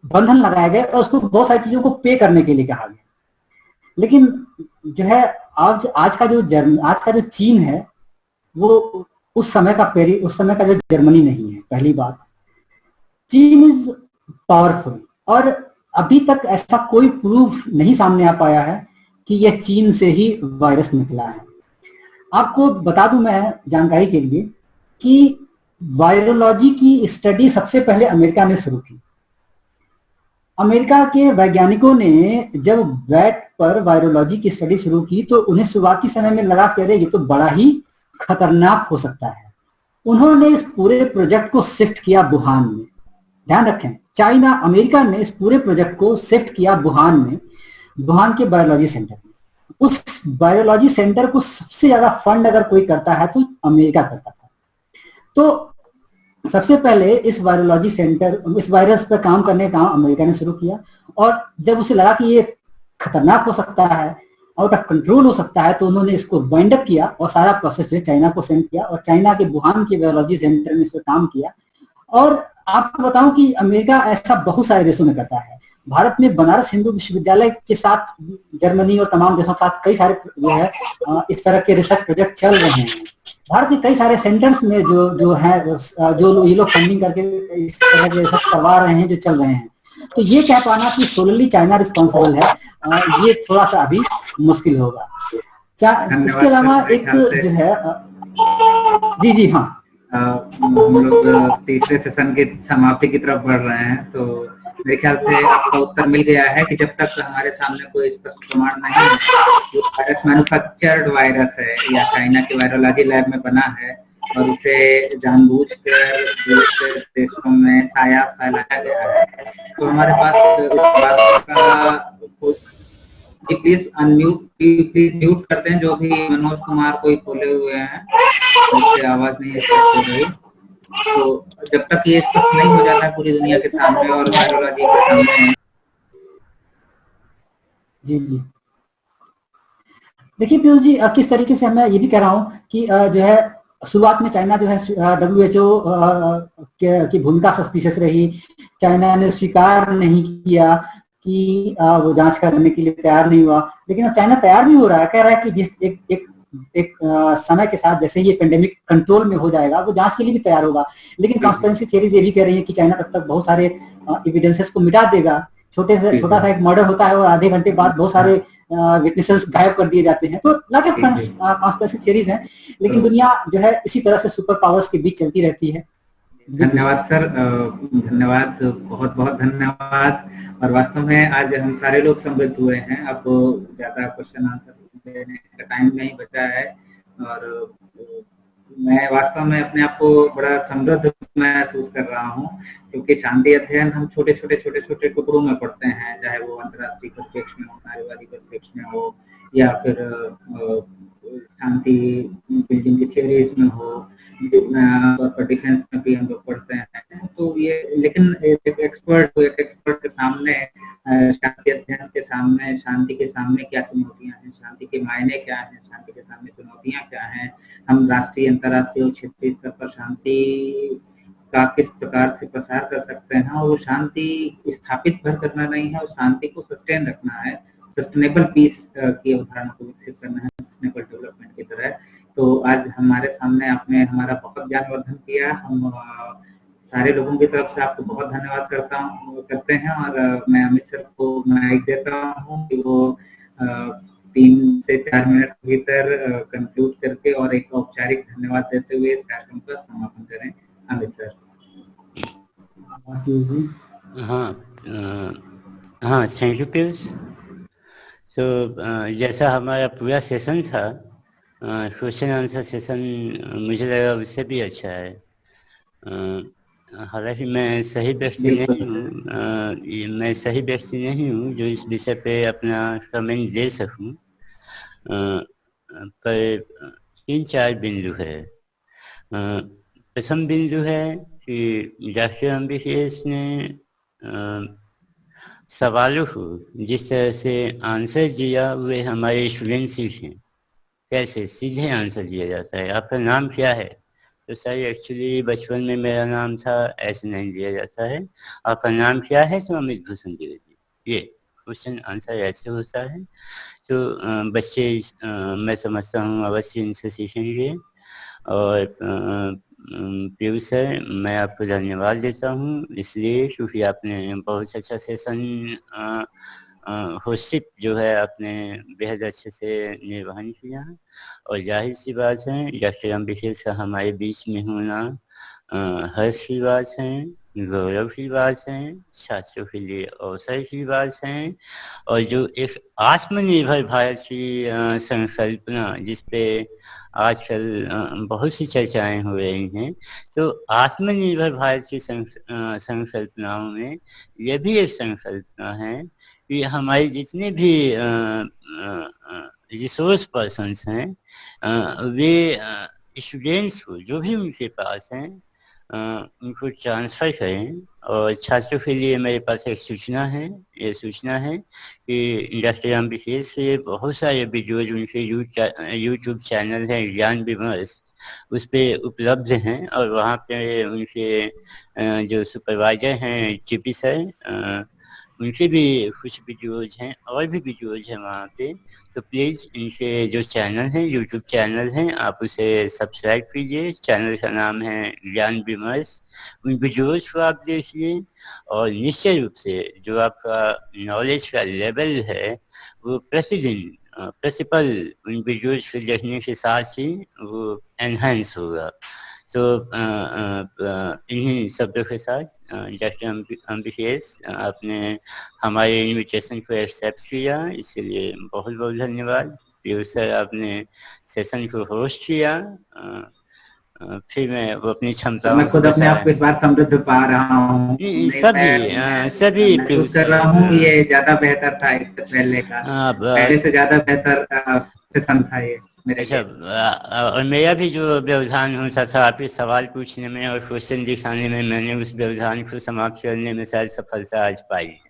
बंधन लगाए गए और उसको बहुत सारी चीजों को पे करने के लिए कहा गया। लेकिन जो है आज का जो चीन है वो उस समय का जो जर्मनी नहीं है। पहली बात, चीन इज पावरफुल और अभी तक ऐसा कोई प्रूफ नहीं सामने आ पाया है कि यह चीन से ही वायरस निकला है। आपको बता दूं मैं जानकारी के लिए कि वायरोलॉजी की स्टडी सबसे पहले अमेरिका ने शुरू की। अमेरिका के वैज्ञानिकों ने जब बैट पर वायरोलॉजी की स्टडी शुरू की तो उन्हें शुरुआती समय में लगा कि अरे ये तो बड़ा ही खतरनाक हो सकता है। उन्होंने इस पूरे प्रोजेक्ट को शिफ्ट किया वुहान में। ध्यान रखें, चाइना, अमेरिका ने इस पूरे प्रोजेक्ट को शिफ्ट किया वुहान में, वुहान के बायोलॉजी सेंटर में। उस बायोलॉजी सेंटर को सबसे ज्यादा फंड अगर कोई करता है तो अमेरिका करता था। तो सबसे पहले इस वायरोलॉजी सेंटर, इस वायरस पर काम करने का काम अमेरिका ने शुरू किया और जब उसे लगा कि ये खतरनाक हो सकता है, आउट ऑफ कंट्रोल हो सकता है, तो उन्होंने इसको वाइंड अप किया और सारा प्रोसेस जो है चाइना को सेंड किया और चाइना के वुहान के बायोलॉजी सेंटर में इस पर काम किया। और आपको बताऊं कि अमेरिका ऐसा बहुत सारे देशों में करता है। भारत में बनारस हिंदू विश्वविद्यालय के साथ जर्मनी और तमाम देशों के साथ कई सारे जो है इस तरह के रिसर्च प्रोजेक्ट चल रहे हैं। भारत के कई सारे सेंटर्स में जो है जो ये लोग फंडिंग करके इस तरह के रिसर्च करवा रहे हैं, जो चल रहे हैं। तो ये कह पाना कि सोलली चाइना रिस्पॉन्सिबल है, ये थोड़ा सा अभी मुश्किल होगा। इसके अलावा एक जो है जी हाँ, हम लोग तीसरे सेशन की समाप्ति की तरफ बढ़ रहे हैं, तो मेरे ख्याल से आपका उत्तर मिल गया है कि जब तक हमारे सामने कोई स्पष्ट प्रमाण नहीं है कि वायरस मैन्युफैक्चर्ड वायरस है या चाइना के वायरोलॉजी लैब में बना है और उसे जानबूझकर दूसरे देशों में साया फैलाया गया है, तो हमारे पास इस बात का प्लीज म्यूट कर दें। जो भी मनोज कुमार कोई खोले हुए हैं, उससे आवाज नहीं स्पष्ट हो रही। तो जब तक ये स्पष्ट नहीं हो जाता पूरी दुनिया के सामने और वायरोलॉजी के सामने। जी देखिए पीयूष जी, किस तरीके से मैं ये भी कह रहा हूँ कि जो है शुरुआत में चाइना जो है WHO की भूमिका सस्पिशियस रही। चाइना ने स्वीकार नहीं किया कि वो जांच करने के लिए तैयार नहीं हुआ, लेकिन अब चाइना तैयार भी हो रहा है, कह रहा है कि जिस एक समय के साथ जैसे ये पेंडेमिक कंट्रोल में हो जाएगा वो जांच के लिए भी तैयार होगा। लेकिन ट्रांसपेरेंसी थियरीज ये भी कह रही है कि चाइना तब तक बहुत सारे एविडेंसेस को मिटा देगा। छोटा सा एक मर्डर होता है और आधे घंटे बाद बहुत सारे विटनेसेस गायब कर दिए जाते हैं। तो लॉट ऑफ ट्रांसपेरेंसी थियरीज हैं, लेकिन दुनिया जो है इसी तरह से सुपर पावर्स के बीच चलती रहती है। धन्यवाद सर, धन्यवाद, बहुत बहुत धन्यवाद। और वास्तव में आज हम सारे लोग समृद्ध हुए हैं। अब ज्यादा क्वेश्चन आंसर देने का टाइम नहीं बचा है और मैं वास्तव में अपने आप को बड़ा समृद्ध महसूस कर रहा हूँ, क्योंकि शांति अध्ययन हम छोटे छोटे टुकड़ों में पढ़ते हैं, चाहे वो अंतर्राष्ट्रीय परिप्रेक्ष्य में हो, नारीवादी परिप्रेक्ष्य में हो, या फिर शांति बिल्डिंग की थियरीज में हो, डिफेंस में भी हम लोग पढ़ते हैं। तो ये लेकिन एक एक्सपर्ट के सामने, शांति अध्ययन के सामने, शांति के सामने क्या चुनौतियां हैं, शांति के मायने क्या हैं, शांति के सामने चुनौतियां क्या हैं, हम राष्ट्रीय, अंतर्राष्ट्रीय और क्षेत्रीय स्तर पर शांति का किस प्रकार से प्रसार कर सकते हैं, और वो शांति स्थापित भर करना नहीं है, और शांति को सस्टेन रखना है, सस्टेनेबल पीस की अवधारणा को विकसित करना है सस्टेनेबल डेवलपमेंट की तरह। तो आज हमारे सामने आपने हमारा बहुत ज्ञानवर्धन किया। हम सारे लोगों की तरफ से आपको बहुत धन्यवाद करते हैं, और मैं अमित सर को माइक देता हूँ कि वो 3 से 4 मिनट के भीतर कंक्लूड करके और एक औपचारिक धन्यवाद देते हुए इस कार्यक्रम का समापन करें। अमित सर। हाँ, थैंक यू पीयूष। तो जैसा हमारा पूरा सेशन था, क्वेश्चन आंसर सेशन, मुझे लगा उससे भी अच्छा है। हालांकि मैं सही व्यक्ति नहीं हूँ जो इस विषय पे अपना कमेंट दे सकूं, पर 3-4 बिंदु है। प्रथम बिंदु है कि डॉक्टर अम्बिकेश ने सवालों को जिस तरह से आंसर दिया वे हमारे स्टूडेंट सीखें। कैसे सीधे आंसर दिया जाता है, आपका नाम क्या है, तो सर एक्चुअली बचपन में मेरा नाम था, ऐसे नहीं दिया जाता है। आपका नाम क्या है, तो अमित भूषण द्विवेदी, ये क्वेश्चन आंसर ऐसे होता है। तो बच्चे मैं समझता हूँ अवश्य इनसे सीखेंगे। और पीयूष सर, मैं आपको धन्यवाद देता हूँ इसलिए क्योंकि आपने बहुत अच्छा सेशन होस्टिप जो है आपने बेहद अच्छे से निर्वहन किया। और जाहिर सी बात है डॉक्टर अम्बिकेश का हमारे बीच में होना हर्ष की बात है, गौरव की बात है, छात्रों के लिए अवसर की बात है। और जो एक आत्मनिर्भर भारत की संकल्पना जिस पे आजकल बहुत सी चर्चाएं हो रही हैं, तो आत्मनिर्भर भारत की संकल्पनाओं में यह भी एक संकल्पना है कि हमारे जितने भी रिसोर्स पर्सन्स हैं वे स्टूडेंट्स को जो भी उनके पास हैं उनको ट्रांसफर करें। और छात्रों के लिए मेरे पास एक सूचना है, ये सूचना है कि डॉक्टर अम्बिकेश से बहुत सारे वीडियोज उनके यूट्यूब चैनल है ज्ञान विमर्श, उस पर उपलब्ध हैं। और वहाँ पे उनके जो सुपरवाइजर हैं टीपी सर, उनके भी कुछ वीडियोज हैं और भी वीडियोज हैं वहाँ पे। तो प्लीज़ इनके जो चैनल हैं, यूट्यूब चैनल हैं, आप उसे सब्सक्राइब कीजिए। चैनल का नाम है ज्ञान विमर्श। उन वीडियोज को आप देखिए और निश्चय रूप से जो आपका नॉलेज का लेवल है वो प्रतिदिन प्रतिपल उन वीडियोज को देखने के साथ ही वो एनहांस होगा। तो इन्हीं शब्दों के साथ डॉक्टर अम्बिकेश, आपने हमारे इन्विटेशन को एक्सेप्ट किया, इसके लिए बहुत बहुत धन्यवाद। पीयूष सर, आपने सेशन को होस्ट किया। फिर मैं वो अपनी क्षमता मैं खुद अपने आप को इस बार समृद्ध पा रहा हूँ। सभी महसूस कर रहा हूँ ये ज्यादा बेहतर था इससे पहले का, पहले से ज्यादा बेहतर सेशन था ये। अच्छा, और मेरा भी जो व्यवधान होता था आपके सवाल पूछने में और क्वेश्चन दिखाने में, मैंने उस व्यवधान को समाप्त करने में शायद सफलता आज पाई है।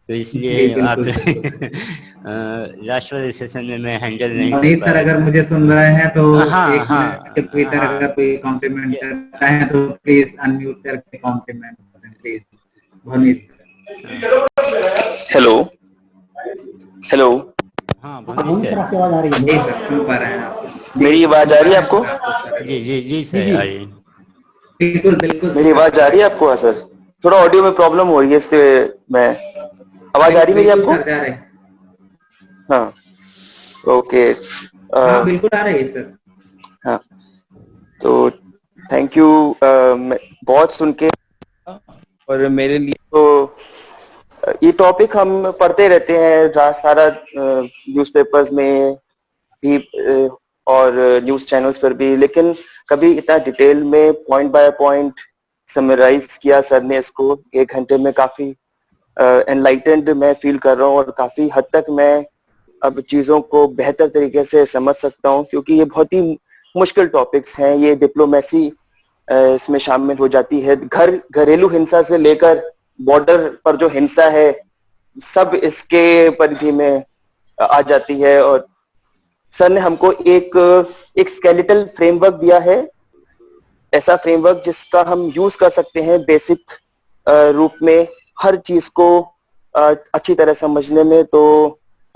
तो इसलिए आप लास्ट वाले सेशन में मैं हैंडल नहीं कर पाया। सर अगर मुझे सुन रहे हैं तो ट्विटर अगर कोई कॉम्प्लीमेंट करता है तो प्लीज अनम्यूट करके कॉम्प्लीमेंट करें प्लीज। Bhanit hello hello. हाँ, सर आपकी आवाज आ रही है? जी सर, सुन पा रहे हैं आप? मेरी आवाज आ रही है आपको? जी जी जी सर, आ रही है। बिल्कुल बिल्कुल। मेरी आवाज आ रही है आपको? हाँ सर, थोड़ा ऑडियो में प्रॉब्लम हो रही है इसलिए मैं, आवाज आ रही है मेरी आपको? हाँ ओके, बिल्कुल आ रही है सर। हाँ तो थैंक यू। बहुत सुन के, और मेरे लिए तो ये टॉपिक हम पढ़ते रहते हैं सारा न्यूज़पेपर्स में भी और न्यूज़ चैनल्स पर भी, लेकिन कभी इतना डिटेल में पॉइंट बाय पॉइंट समराइज किया सर ने इसको 1 घंटे में। काफी एनलाइटेंड मैं फील कर रहा हूँ और काफी हद तक मैं अब चीजों को बेहतर तरीके से समझ सकता हूँ, क्योंकि ये बहुत ही मुश्किल टॉपिक्स हैं। ये डिप्लोमेसी इसमें शामिल हो जाती है, घरेलू हिंसा से लेकर बॉर्डर पर जो हिंसा है सब इसके परिधि में आ जाती है। और सर ने हमको एक स्केलेटल फ्रेमवर्क दिया है ऐसा फ्रेमवर्क जिसका हम यूज कर सकते हैं बेसिक रूप में हर चीज को अच्छी तरह समझने में। तो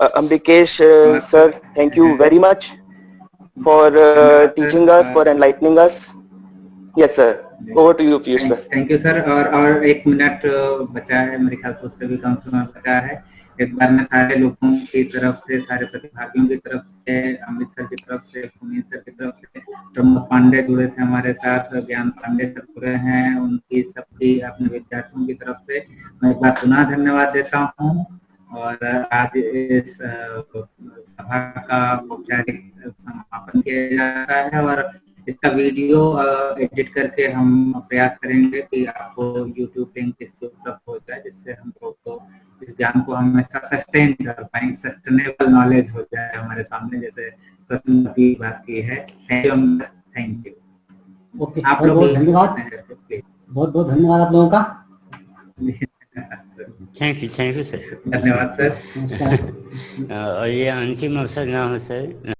Ambikesh sir, thank you very much for teaching us, for enlightening us. Yes sir, over to you Piyush sir. Thank you sir. और 1 मिनट बचा है, मेरे ख्याल से उससे भी कम समय बचा है। एक बार मैं सारे लोगों की तरफ से, सारे प्रतिभागियों की तरफ से, अमित सर की तरफ से, पुनीत सर की तरफ से, प्रमोद पांडे जुड़े थे हमारे साथ, ज्ञान पांडे सर जुड़े हैं, उनकी सबकी अपने विद्यार्थियों की तरफ से मैं एक बार पुनः धन्यवाद देता हूँ। और आज इस सभा का औपचारिक समापन किया जाता है और इसका वीडियो एडिट करके हम प्रयास करेंगे कि आपको YouTube लिंक इसके उपलब्ध हो जाए, जिससे हम लोग को इस ज्ञान को हमेशा सस्टेन कर पाएंगे, सस्टेनेबल नॉलेज हो जाए हमारे सामने, जैसे सचिन की बात की है। Thank you. ओके, आप लोग बहुत धन्यवाद, बहुत बहुत धन्यवाद आप लोगों का। Thank you sir. धन्यवाद सर। और ये अंतिम अवसर ना हो सर,